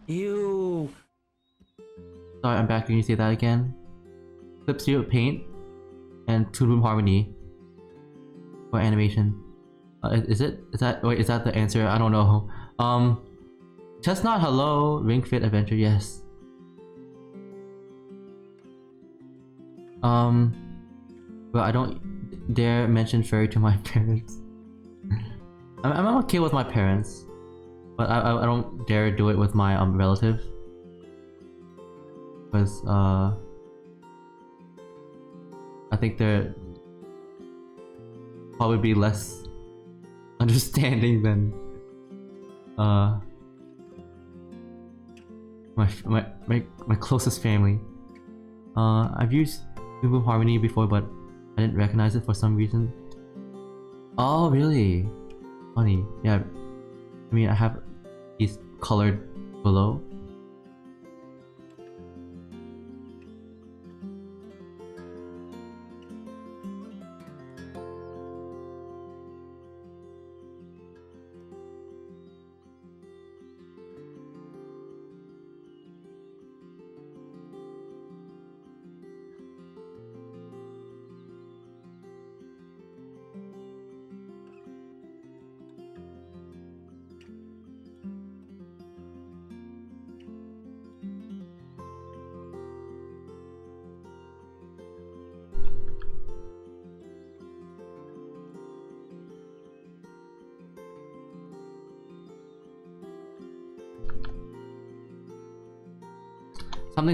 Ew. Sorry, I'm back. Can you say that again? Clip Studio Paint and Toon Boom Harmony for animation. Is it? Is that? Wait, is that the answer? I don't know. Chestnut, hello. Ring Fit Adventure, yes. Well, I don't dare mention fairy to my parents. I'm okay with my parents, but I don't dare do it with my relative, because I think they're probably be less understanding than my closest family. I've used Google Harmony before, but I didn't recognize it for some reason. Oh, really? Funny. Yeah. I mean, I have these colored below.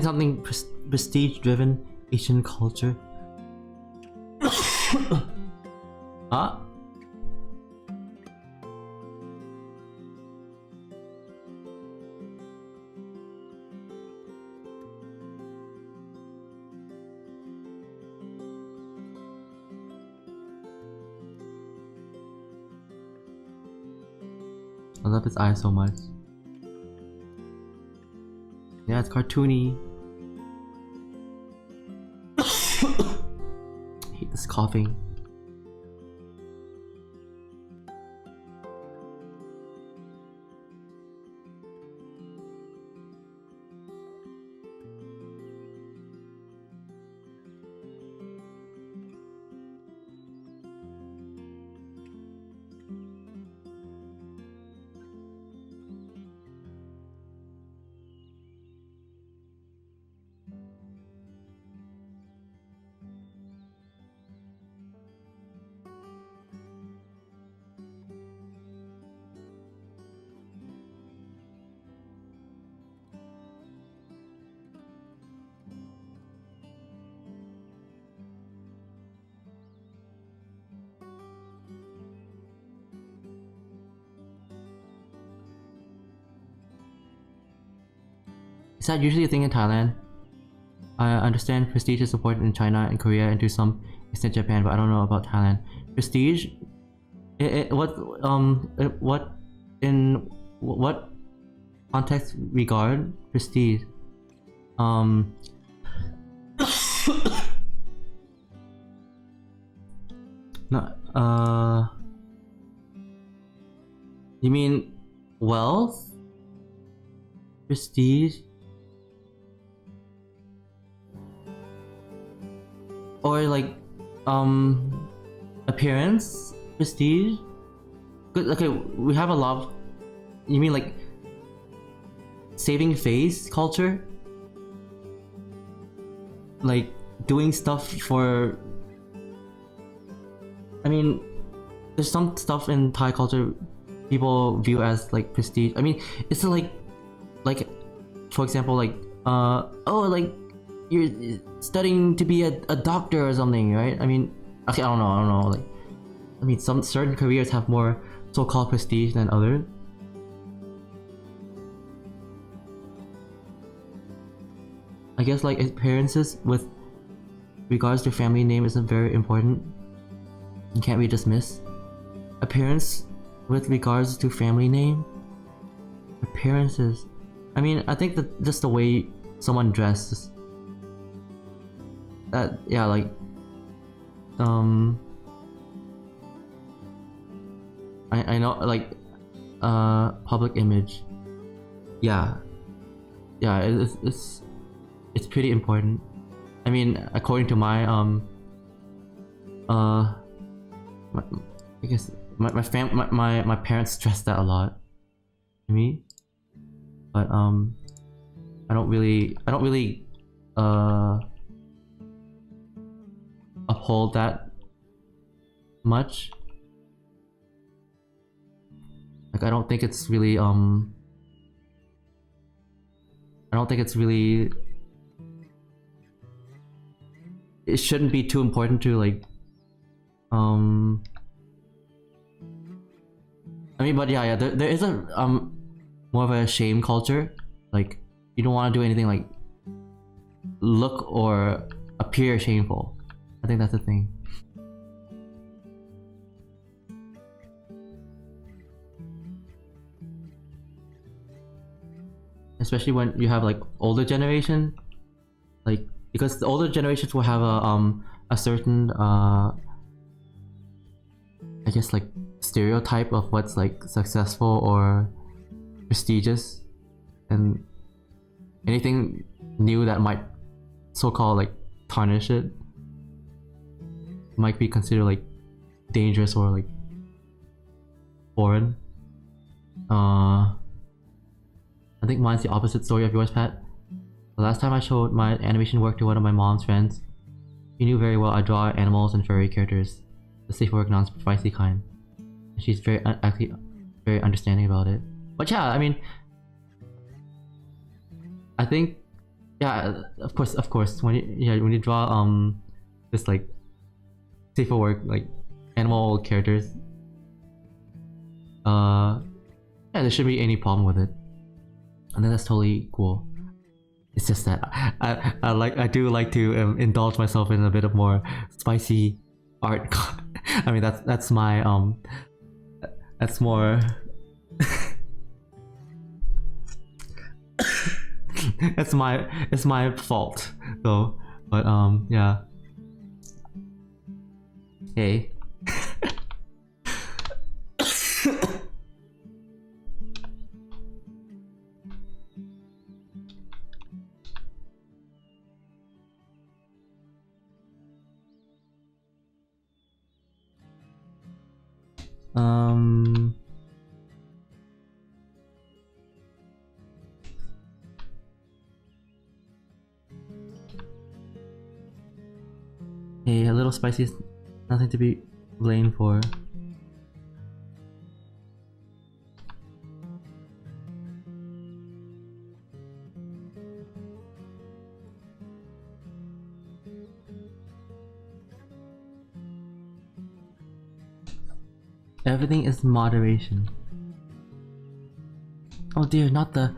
Something prestige-driven Asian culture. Huh? I love his eyes so much. Yeah, it's cartoony. I hate this coughing. Is that usually a thing in Thailand? I understand prestige is important in China and Korea and to some extent Japan, but I don't know about Thailand. Prestige? What in what context regard prestige? No, you mean wealth? Prestige? Or like, appearance? Prestige? Good, okay, we have a lot of, you mean like saving face culture? Like doing stuff for, I mean, there's some stuff in Thai culture people view as like prestige. I mean, it's like for example, like oh, like you're studying to be a doctor or something, right? I mean, okay, I don't know, like, I mean, some certain careers have more so-called prestige than others. I guess like appearances with regards to family name isn't very important and can't be dismissed. Appearance with regards to family name? Appearances. I mean, I think that just the way someone dresses. That, yeah, like, I know, like, public image. Yeah, it's pretty important. I mean, according to my I guess my parents stress that a lot to me, but I don't really uphold that much. Like, I don't think it's really it shouldn't be too important to like I mean, but yeah, there is a more of a shame culture. Like, you don't want to do anything like look or appear shameful. I think that's the thing. Especially when you have like older generation, like, because the older generations will have a certain I guess like stereotype of what's like successful or prestigious, and anything new that might so-called like tarnish it might be considered like dangerous or like foreign. I think mine's the opposite story of yours, Pat. The last time I showed my animation work to one of my mom's friends, she knew very well I draw animals and furry characters, the safe work, non-spicy kind. And she's actually very understanding about it. But yeah, I mean, I think, yeah, of course, when you draw this like safer work, like animal characters, yeah, there shouldn't be any problem with it. And then that's totally cool. It's just that I do like to indulge myself in a bit of more spicy art. I mean, that's my that's more it's my fault though. But yeah. Hey. Hey, a little spicy is nothing to be blamed for. Everything is moderation. Oh dear, not the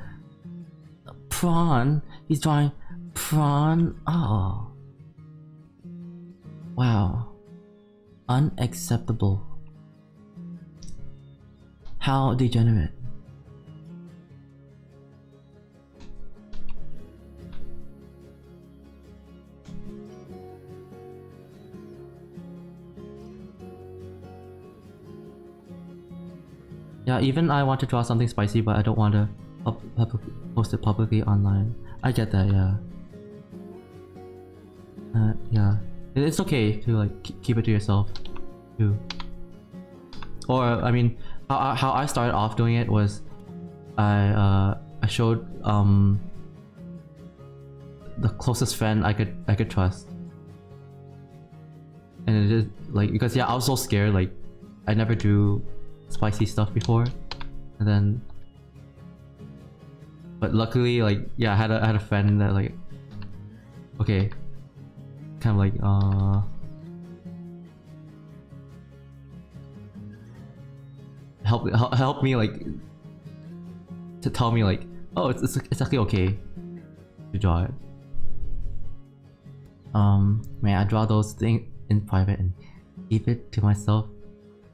prawn. He's drawing prawn. Oh. Wow. Unacceptable. How degenerate. Yeah, even I want to draw something spicy, but I don't want to post it publicly online. I get that, yeah. Yeah. It's okay to like keep it to yourself, too. Or, I mean, how I started off doing it was I showed the closest friend I could trust. And it is like, because yeah, I was so scared, like I never drew spicy stuff before, and then but luckily, like, yeah, I had a friend that like, okay, kind of like help me, like, to tell me like, oh, it's actually okay to draw it. May I draw those things in private and keep it to myself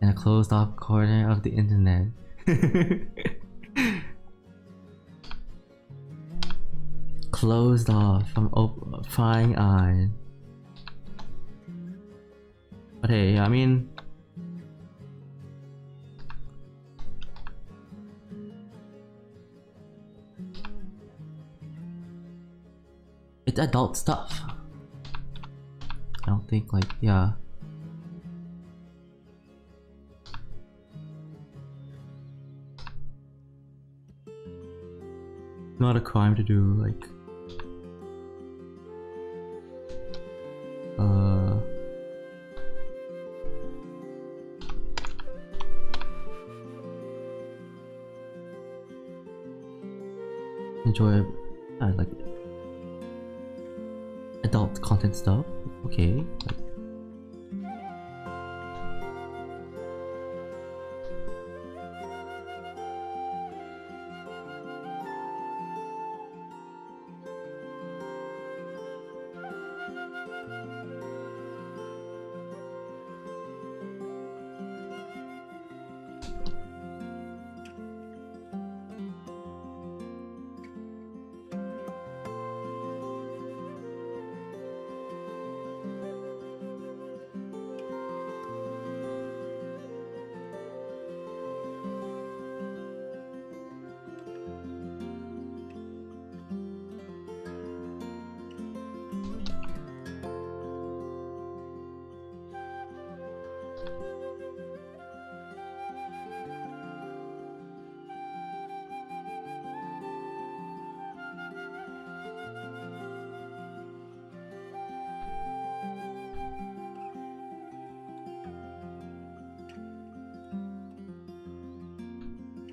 in a closed off corner of the internet. Closed off from prying eyes. But hey, I mean, it's adult stuff. I don't think, like, yeah. Not a crime to do, like, enjoy, like, adult content stuff. Okay, like,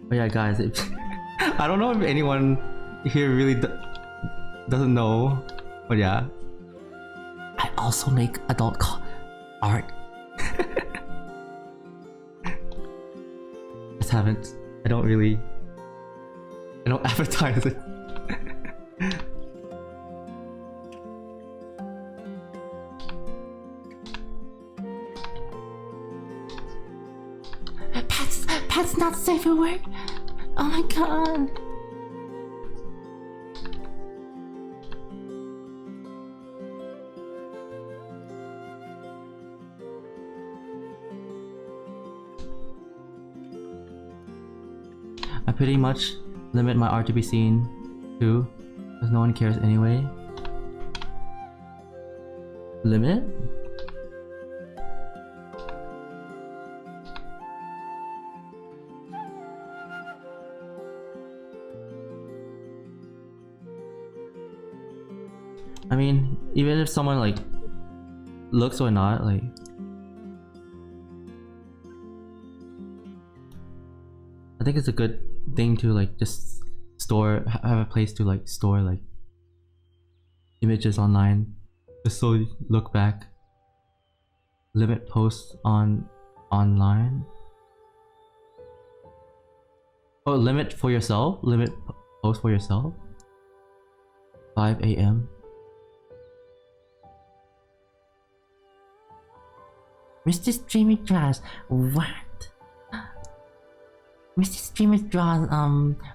but yeah, guys, I don't know if anyone here really doesn't know, but yeah, I also make adult art. Just haven't. I don't advertise it. Pets not safe for work. Oh my god. I pretty much limit my art to be seen too, because no one cares anyway. Limit? I mean, even if someone like looks or not, like, I think it's a good thing to like just have a place to like store like images online, just so you look back. Limit posts online. Oh, limit for yourself? Limit post for yourself? 5 a.m. Mr. Streamer draws what? Mr. Streamer draws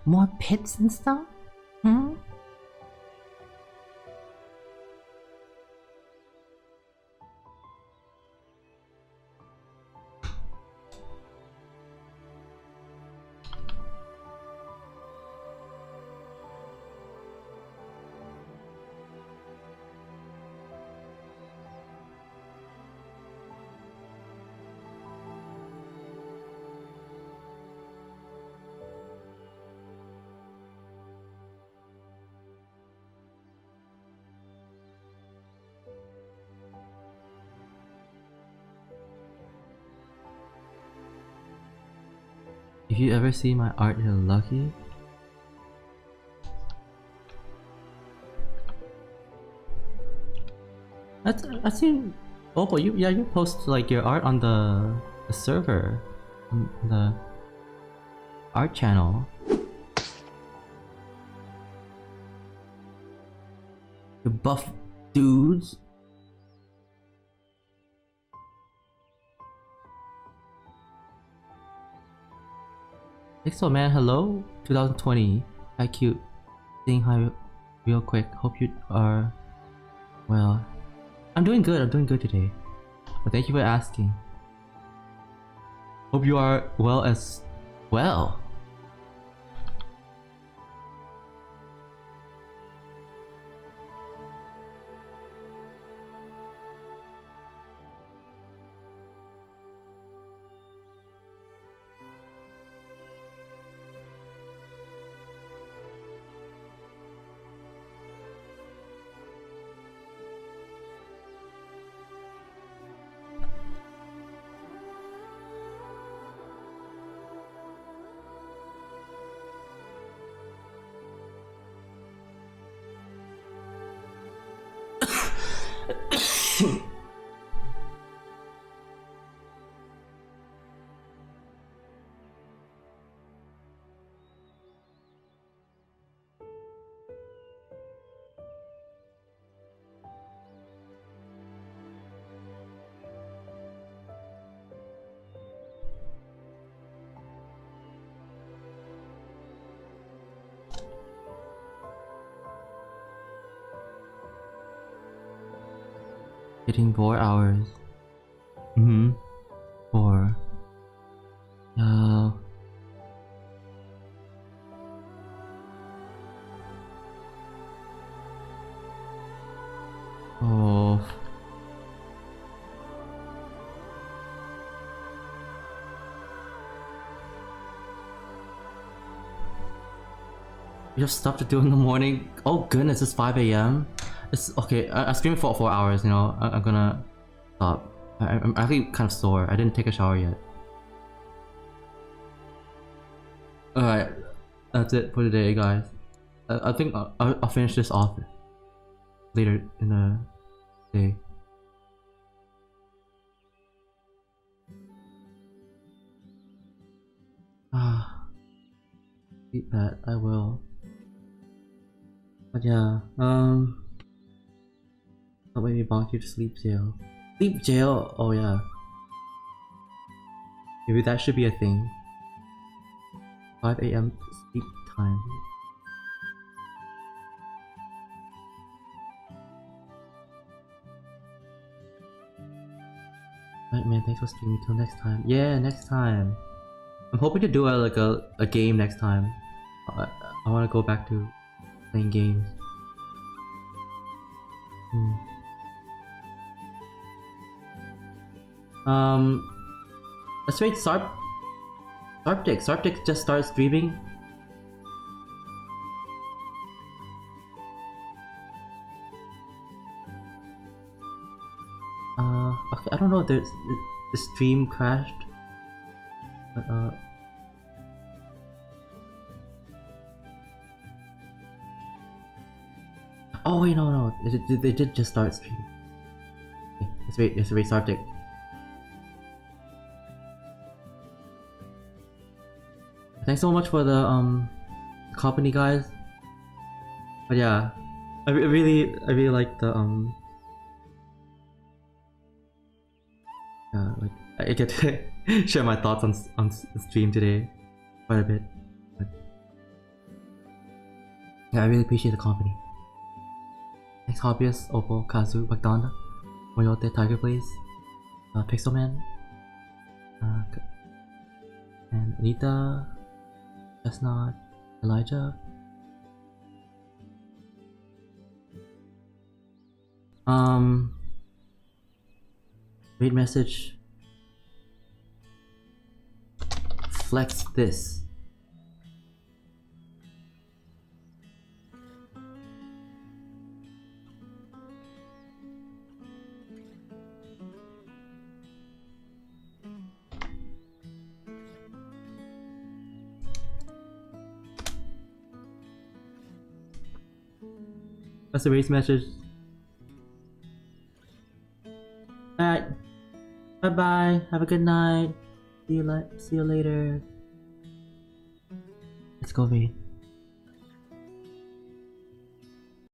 more pits and stuff? Hmm? If you ever see my art, you're lucky. I seen. Oh, but you post like your art on the server, on the art channel. The buff dudes. Pixel man, hello, 2020. Hi, cute. Saying hi, real quick. Hope you are well. I'm doing good. I'm doing good today. But thank you for asking. Hope you are well as well. Hitting 4 hours. 4. Oh. You have stuff to do in the morning? Oh goodness, it's 5 a.m. It's okay. I streamed for 4 hours. You know, I'm gonna stop. I'm actually kind of sore. I didn't take a shower yet. All right, that's it for today, guys. I think I'll finish this off later in the day. Sleep that I will. But yeah, I'll maybe bonk you to sleep jail. Sleep jail? Oh yeah. Maybe that should be a thing. 5 a.m. sleep time. Alright man, thanks for streaming. Till next time. Yeah, next time. I'm hoping to do a game next time. I want to go back to playing games. Let's wait. Sarptic just started streaming. Okay, I don't know if the stream crashed, but oh wait, no, they did just start streaming. Okay, let's wait, Sarptic. Thanks so much for the company, guys. But yeah, I really like the like I get to share my thoughts on stream today quite a bit. But yeah, I really appreciate the company. Thanks Hobbyist, Opal, Kazu, Magdonda, Moyote, Tiger Blaze, Pixelman, and Anita, Chestnut, Elijah. Read message. Flex this. That's the race message. Alright. Bye bye. Have a good night. See you later. Let's go, Vade.